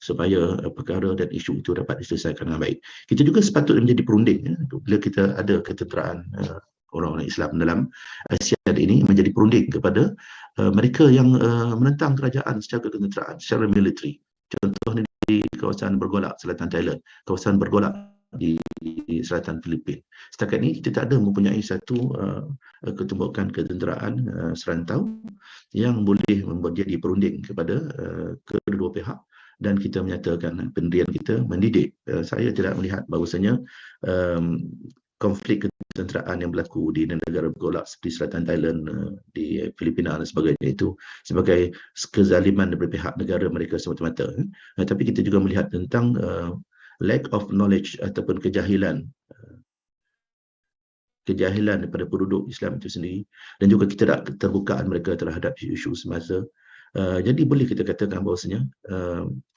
supaya perkara dan isu itu dapat diselesaikan dengan baik. Kita juga sepatutnya menjadi perunding bila kita ada ketenteraan orang-orang Islam dalam ASEAN ini, menjadi perunding kepada mereka yang menentang kerajaan secara ketenteraan, secara militeri. Contohnya di kawasan bergolak selatan Thailand, kawasan bergolak di selatan Filipina. Setakat ini kita tak ada mempunyai satu ketumbukan ketenteraan serantau yang boleh menjadi perunding kepada kedua pihak dan kita menyatakan pendirian kita mendidik. Saya tidak melihat bahawasanya konflik ketenteraan yang berlaku di negara bergolak seperti selatan Thailand, di Filipina dan sebagainya itu sebagai kezaliman daripada pihak negara mereka semata-mata. Tapi kita juga melihat tentang lack of knowledge ataupun kejahilan daripada penduduk Islam itu sendiri dan juga keterbukaan mereka terhadap isu-isu semasa. Jadi boleh kita katakan bahawasanya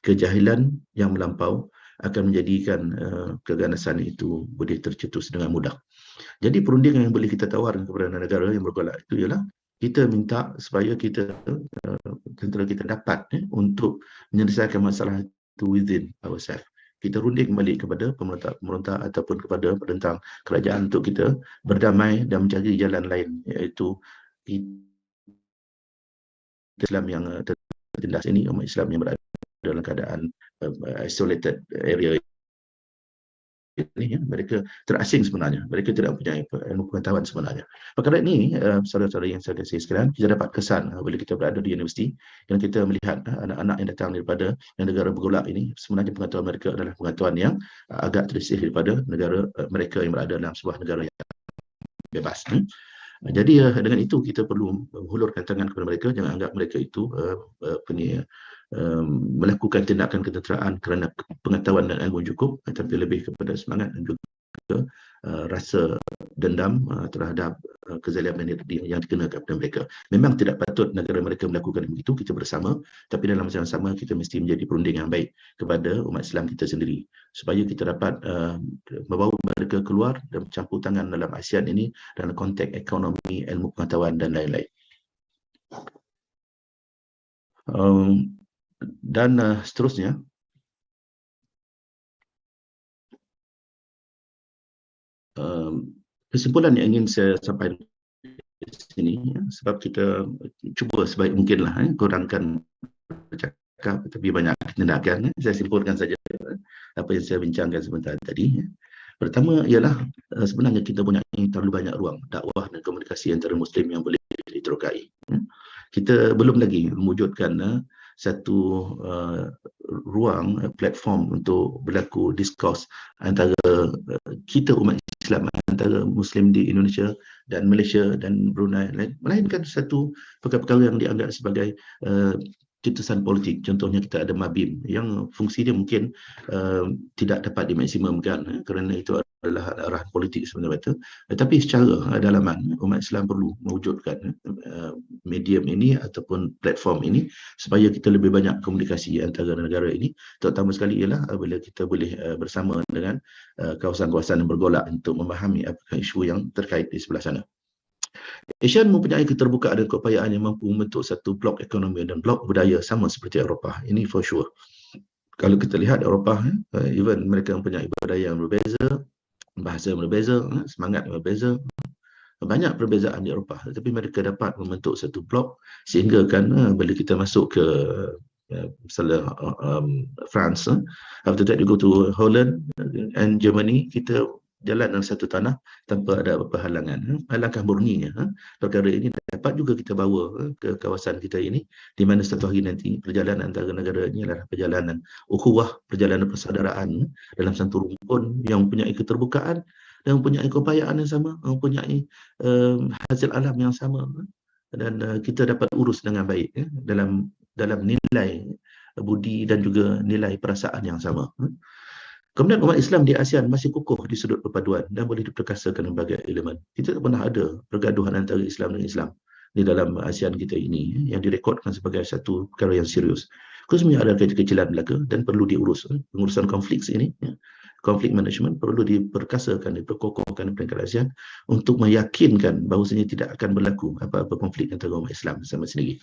kejahilan yang melampau akan menjadikan keganasan itu boleh tercetus dengan mudah. Jadi perundingan yang boleh kita tawarkan kepada negara yang bergolak itu ialah kita minta supaya tentera kita dapat untuk menyelesaikan masalah itu within ourselves. Kita runding kembali kepada pemberontak ataupun kepada penentang kerajaan untuk kita berdamai dan mencari jalan lain, iaitu Islam yang tertindas ini, umat Islam yang berada dalam keadaan isolated area ini, mereka terasing sebenarnya, mereka tidak mempunyai ilmu pengetahuan sebenarnya. Perkara ini, saudara-saudara yang saya kasih sekalian, kita dapat kesan bila kita berada di universiti dan kita melihat anak-anak yang datang daripada negara bergolak ini, sebenarnya pengetahuan mereka adalah pengetahuan yang agak tersisih daripada negara mereka yang berada dalam sebuah negara yang bebas. Jadi dengan itu kita perlu menghulurkan tangan kepada mereka, jangan anggap mereka itu melakukan tindakan ketenteraan kerana pengetahuan dan ilmu cukup, tetapi lebih kepada semangat dan juga rasa dendam terhadap kezaliman yang dikenakan kepada mereka. Memang tidak patut negara mereka melakukan begitu, kita bersama, tapi dalam masa yang sama kita mesti menjadi perunding yang baik kepada umat Islam kita sendiri supaya kita dapat membawa mereka keluar dan bercampur tangan dalam ASEAN ini dalam konteks ekonomi, ilmu pengetahuan dan lain-lain. Dan seterusnya, kesimpulan yang ingin saya sampaikan di sini, sebab kita cuba sebaik mungkinlah kurangkan bercakap tapi banyak tindakan. Saya simpulkan saja apa yang saya bincangkan sebentar tadi. Pertama ialah sebenarnya kita punya terlalu banyak ruang dakwah dan komunikasi antara Muslim yang boleh diterokai. Kita belum lagi mewujudkan satu ruang, platform untuk berlaku diskurs antara kita umat Islam, antara Muslim di Indonesia dan Malaysia dan Brunei, melainkan satu perkara-perkara yang dianggap sebagai keputusan politik. Contohnya kita ada Mabim yang fungsi dia mungkin tidak dapat dimaksimumkan kerana itu adalah arahan politik sebenarnya. Tetapi secara dalaman umat Islam perlu mewujudkan medium ini ataupun platform ini supaya kita lebih banyak komunikasi antara negara ini. Terutama sekali ialah bila kita boleh bersama dengan kawasan-kawasan yang bergolak untuk memahami apakah isu yang terkait di sebelah sana. ASEAN mempunyai keterbukaan dan keupayaan yang mampu membentuk satu blok ekonomi dan blok budaya sama seperti Eropah. Ini for sure. Kalau kita lihat Eropah, even mereka mempunyai budaya yang berbeza, bahasa yang berbeza, semangat yang berbeza, banyak perbezaan di Eropah, tetapi mereka dapat membentuk satu blok sehingga kan bila kita masuk ke misalnya France, after that you go to Holland and Germany, kita jalan dalam satu tanah tanpa ada apa-apa halangan. Alangkah murninya perkara ini dapat juga kita bawa ke kawasan kita ini, di mana satu hari nanti perjalanan antara negara ini adalah perjalanan ukhuwah, perjalanan persaudaraan dalam satu rumpun yang mempunyai keterbukaan dan mempunyai keupayaan yang sama, mempunyai hasil alam yang sama, dan kita dapat urus dengan baik dalam nilai budi dan juga nilai perasaan yang sama. Kemudian umat Islam di ASEAN masih kukuh di sudut perpaduan dan boleh diperkasakan berbagai elemen. Kita tak pernah ada pergaduhan antara Islam dan Islam di dalam ASEAN kita ini yang direkodkan sebagai satu perkara yang serius. Khususnya ada kekecilan belaka dan perlu diurus. Pengurusan konflik ini, konflik management perlu diperkasakan, diperkokohkan di peringkat ASEAN untuk meyakinkan bahawasanya tidak akan berlaku apa-apa konflik antara umat Islam sama sendiri.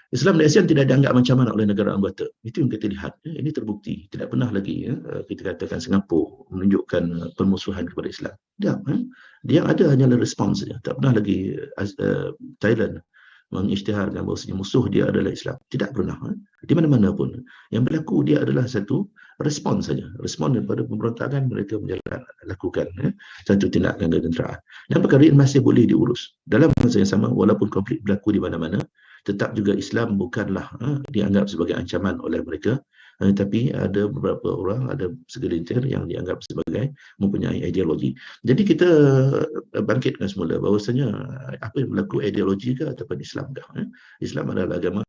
Islam di ASEAN tidak dianggap ancaman oleh negara anggota. Itu yang kita lihat. Ini terbukti. Tidak pernah lagi kita katakan Singapura menunjukkan permusuhan kepada Islam. Dia ada hanyalah respons saja. Tak pernah lagi Thailand mengisytiharkan bahawasanya musuh dia adalah Islam. Tidak pernah. Di mana-mana pun. Yang berlaku dia adalah satu respons saja. Respons daripada pemberontakan mereka lakukan satu tindakan ketenteraan. Dan perkara ini masih boleh diurus. Dalam masa yang sama, walaupun konflik berlaku di mana-mana, tetap juga Islam bukanlah dianggap sebagai ancaman oleh mereka, tapi ada beberapa orang, ada segelintir yang dianggap sebagai mempunyai ideologi. Jadi kita bangkitkan semula bahawasanya apa yang berlaku, ideologi ke ataupun Islam ke? Islam adalah agama,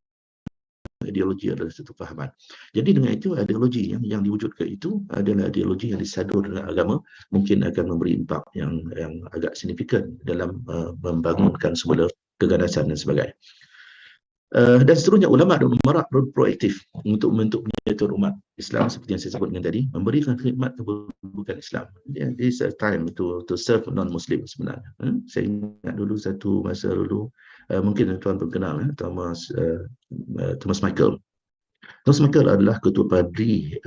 ideologi adalah satu fahaman. Jadi dengan itu ideologi yang diwujudkan itu adalah ideologi yang disadur dengan agama, mungkin akan memberi impak yang agak signifikan dalam membangunkan semula keganasan dan sebagainya. Dan seterusnya ulama dan umara proaktif untuk membentuk penyatuan umat Islam seperti yang saya sebutkan tadi, memberikan khidmat kebukan Islam. This is a time to serve non-Muslim sebenarnya. Saya ingat dulu satu masa dulu, mungkin tuan pun kenal Thomas Michael. Thomas Michael adalah ketua padri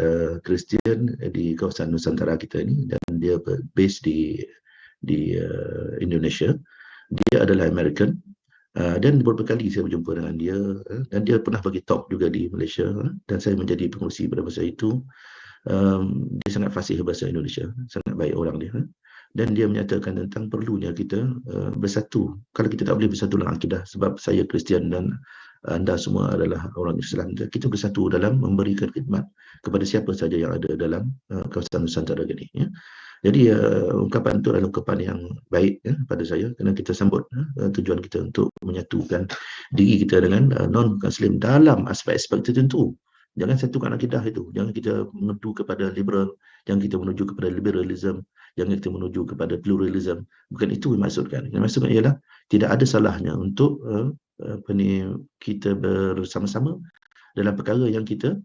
Kristian di kawasan Nusantara kita ini, dan dia base di Indonesia. Dia adalah American. Dan beberapa kali saya berjumpa dengan dia, dan dia pernah bagi talk juga di Malaysia, dan saya menjadi pengurusi pada masa itu. Dia sangat fasih bahasa Indonesia, sangat baik orang dia, dan dia menyatakan tentang perlunya kita bersatu. Kalau kita tak boleh bersatu dalam akidah, sebab saya Kristian dan anda semua adalah orang Islam, kita bersatu dalam memberikan khidmat kepada siapa saja yang ada dalam kawasan Nusantara ini. Jadi ungkapan itu adalah ungkapan yang baik pada saya, kerana kita sambut tujuan kita untuk menyatukan diri kita dengan non-Muslim dalam aspek-aspek tertentu. Jangan satukan akidah itu. Jangan kita menuju kepada liberal, jangan kita menuju kepada liberalism, jangan kita menuju kepada pluralism. Bukan itu yang dimaksudkan. Yang dimaksudkan ialah tidak ada salahnya untuk kita bersama-sama dalam perkara yang kita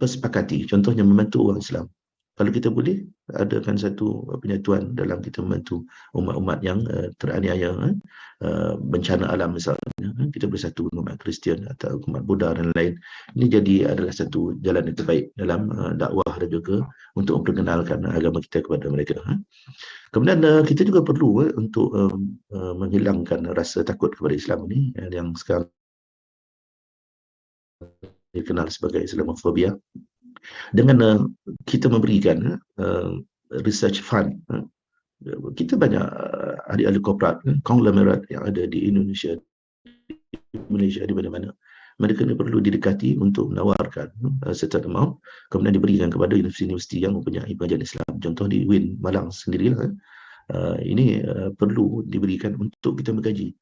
bersepakati. Contohnya membantu orang Islam. Kalau kita boleh adakan satu penyatuan dalam kita membantu umat-umat yang teraniaya, bencana alam misalnya, kita bersatu dengan umat Kristian atau umat Buddha dan lain. Ini jadi adalah satu jalan yang terbaik dalam dakwah dan juga untuk memperkenalkan agama kita kepada mereka. Kemudian kita juga perlu untuk menghilangkan rasa takut kepada Islam ini yang sekarang dikenal sebagai Islamofobia, dengan kita memberikan research fund. Kita banyak ahli-ahli korporat, konglomerat yang ada di Indonesia, di Malaysia, di mana-mana. Mereka ini perlu didekati untuk menawarkan certain amount, kemudian diberikan kepada universiti-universiti yang mempunyai pengajian Islam. Contoh di Uin Malang sendirilah. Ini perlu diberikan untuk kita mengkaji.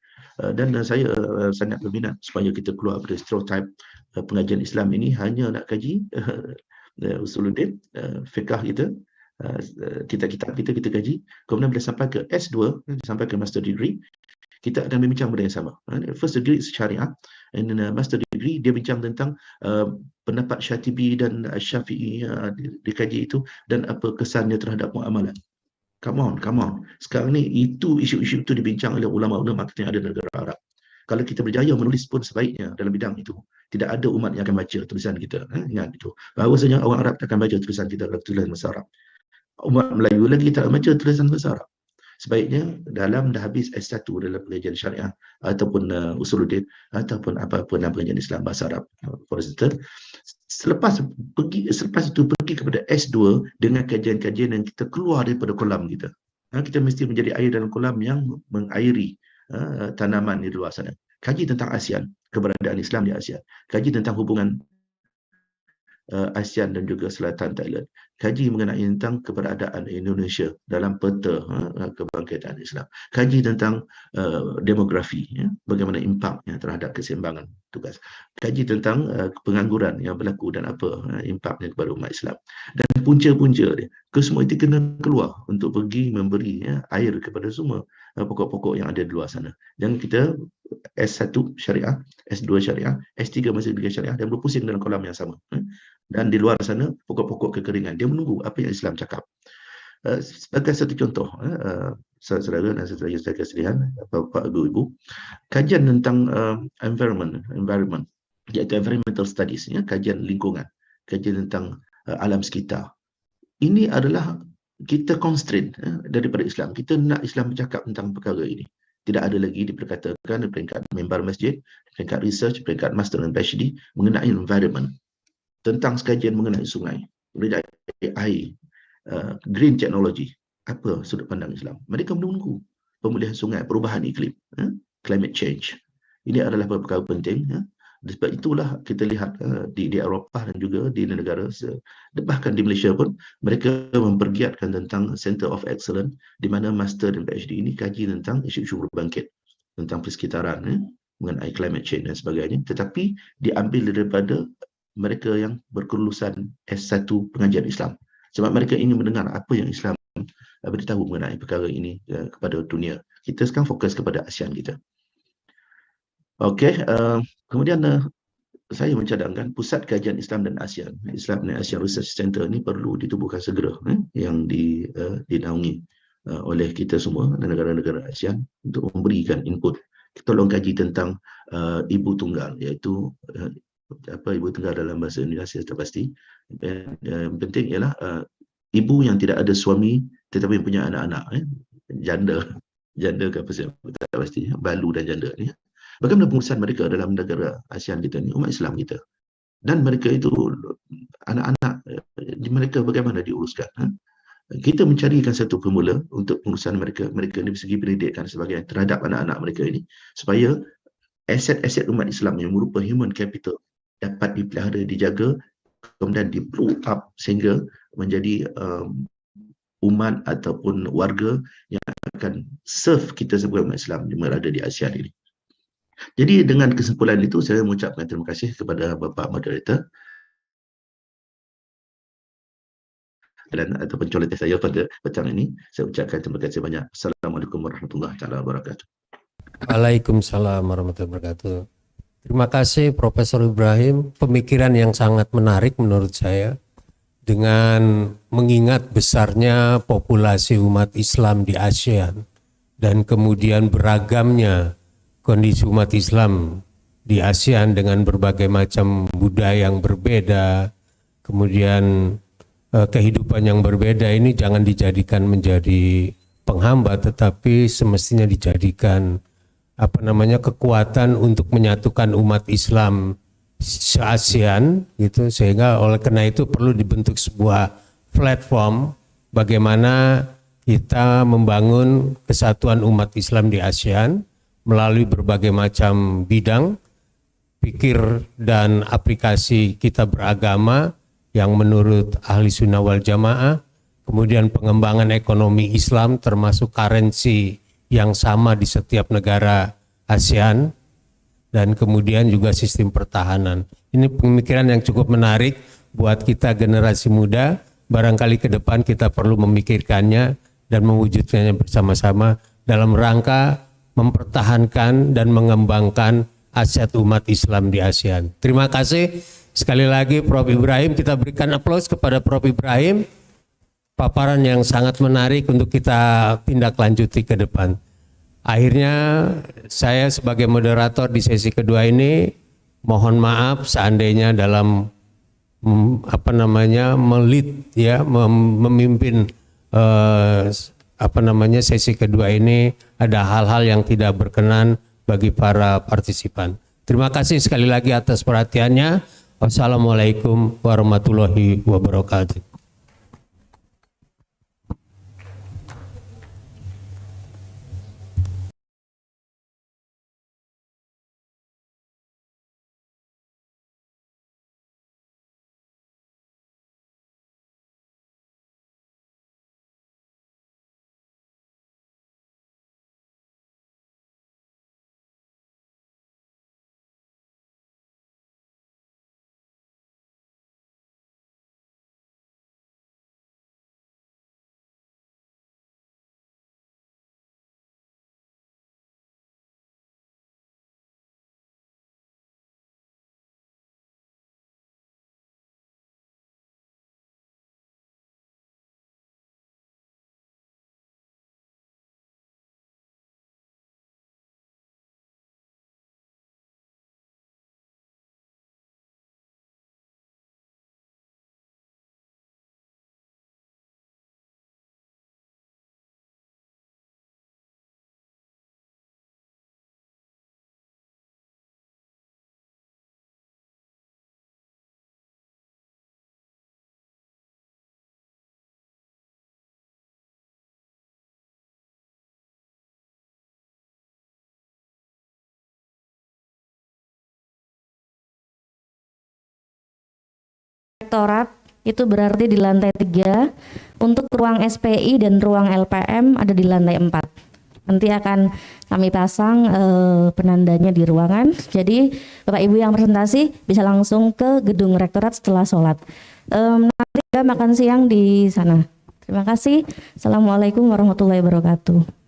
Dan saya sangat berminat supaya kita keluar dari stereotip pengajian Islam ini hanya nak kaji usuluddin, fiqh kita, kitab-kitab kita kaji, kemudian bila sampai ke S2, sampai ke master degree, kita akan berbincang benda yang sama. First degree is syariah, and master degree dia bincang tentang pendapat Syatibi dan Syafi'i dikaji itu, dan apa kesannya terhadap muamalat. Come on. Sekarang ni isu-isu itu dibincang oleh ulama-ulama kita yang ada di negara Arab. Kalau kita berjaya menulis pun sebaiknya dalam bidang itu, tidak ada umat yang akan baca tulisan kita. Ingat itu. Bahawasanya orang Arab tak akan baca tulisan kita dalam tulisan bahasa Arab. Umat Melayu lagi tak akan baca tulisan bahasa Arab. Sebaiknya dalam dah habis S1 dalam pengajian syariah ataupun usuluddin ataupun apa-apa dalam pengajian Islam bahasa Arab, for instance, selepas itu pergi kepada S2 dengan kajian-kajian yang kita keluar daripada kolam kita. Kita mesti menjadi air dalam kolam yang mengairi tanaman di luar sana. Kaji tentang ASEAN, keberadaan Islam di ASEAN. Kaji tentang hubungan ASEAN dan juga Selatan Thailand. Kaji mengenai tentang keberadaan Indonesia dalam peta kebangkitan Islam. Kaji tentang demografi, bagaimana impaknya terhadap keseimbangan tugas. Kaji tentang pengangguran yang berlaku dan apa impaknya kepada umat Islam. Dan punca-punca dia, kesemua itu kena keluar untuk pergi memberi air kepada semua pokok-pokok yang ada di luar sana. Dan kita S1 syariah, S2 syariah, S3 masih juga syariah dan berpusing dalam kolam yang sama. Dan di luar sana pokok-pokok kekeringan, dia menunggu apa yang Islam cakap. Sebagai satu contoh, saudara dan saudara saya kesedihan, Bapak Ibu, kajian tentang environment, iaitu environmental studies, kajian lingkungan, kajian tentang alam sekitar. Ini adalah kita constraint daripada Islam. Kita nak Islam bercakap tentang perkara ini. Tidak ada lagi diperkatakan di peringkat member masjid, di peringkat research, di peringkat master dan PhD mengenai environment, tentang kajian mengenai sungai, mengenai air, green technology. Apa sudut pandang Islam? Mereka menunggu pemulihan sungai, perubahan iklim, climate change. Ini adalah perkara penting. Sebab itulah kita lihat di Eropah dan juga di negara, bahkan di Malaysia pun, mereka mempergiatkan tentang Center of Excellence, di mana master dan PhD ini kaji tentang isu-isu berbangkit, tentang persekitaran, mengenai climate change dan sebagainya. Tetapi diambil daripada mereka yang berkelulusan S1 pengajian Islam. Sebab mereka ingin mendengar apa yang Islam beritahu mengenai perkara ini kepada dunia. Kita sekarang fokus kepada ASEAN kita. Okey, kemudian saya mencadangkan pusat kajian Islam dan ASEAN, Islam dan ASEAN Research Center ini perlu ditubuhkan segera, yang dinaungi oleh kita semua dan negara-negara ASEAN untuk memberikan input. Tolong kaji tentang ibu tunggal, iaitu ibu tunggal dalam bahasa Indonesia tak pasti. Yang penting ialah ibu yang tidak ada suami tetapi punya anak-anak, janda ke apa saja tak pasti, balu dan janda ni. Bagaimana pengurusan mereka dalam negara ASEAN kita ni, umat Islam kita, dan mereka itu anak-anak mereka bagaimana diuruskan. Kita mencarikan satu formula untuk pengurusan mereka ini segi pendidikan sebagai terhadap anak-anak mereka ini, supaya aset-aset umat Islam yang merupakan human capital dapat dipelihara, dijaga, kemudian di blow up sehingga menjadi umat ataupun warga yang akan serve kita sebagai umat Islam yang berada di ASEAN ini. Jadi dengan kesimpulan itu, saya mengucapkan terima kasih kepada Bapak Moderator dan atau pencoloteh saya pada petang ini. Saya ucapkan terima kasih banyak. Assalamualaikum warahmatullahi wabarakatuh. Waalaikumsalam warahmatullahi wabarakatuh. Terima kasih Profesor Ibrahim, pemikiran yang sangat menarik menurut saya, dengan mengingat besarnya populasi umat Islam di ASEAN dan kemudian beragamnya kondisi umat Islam di ASEAN dengan berbagai macam budaya yang berbeda, kemudian kehidupan yang berbeda, ini jangan dijadikan menjadi penghambat, tetapi semestinya dijadikan kekuatan untuk menyatukan umat Islam se-ASEAN gitu, sehingga oleh karena itu perlu dibentuk sebuah platform bagaimana kita membangun kesatuan umat Islam di ASEAN melalui berbagai macam bidang pikir dan aplikasi kita beragama yang menurut ahli sunnah wal jamaah, kemudian pengembangan ekonomi Islam termasuk currency yang sama di setiap negara ASEAN, dan kemudian juga sistem pertahanan. Ini pemikiran yang cukup menarik buat kita generasi muda. Barangkali ke depan kita perlu memikirkannya dan mewujudkannya bersama-sama dalam rangka mempertahankan dan mengembangkan aset umat Islam di ASEAN. Terima kasih sekali lagi Prof. Ibrahim. Kita berikan aplaus kepada Prof. Ibrahim. Paparan yang sangat menarik untuk kita tindak lanjuti ke depan. Akhirnya saya sebagai moderator di sesi kedua ini mohon maaf seandainya dalam memimpin sesi kedua ini ada hal-hal yang tidak berkenan bagi para partisipan. Terima kasih sekali lagi atas perhatiannya. Wassalamualaikum warahmatullahi wabarakatuh. Rektorat itu berarti di lantai 3. Untuk ruang SPI dan ruang LPM ada di lantai 4. Nanti akan kami pasang penandanya di ruangan. Jadi Bapak Ibu yang presentasi bisa langsung ke gedung rektorat setelah sholat. Nanti ada makan siang di sana. Terima kasih. Assalamualaikum warahmatullahi wabarakatuh.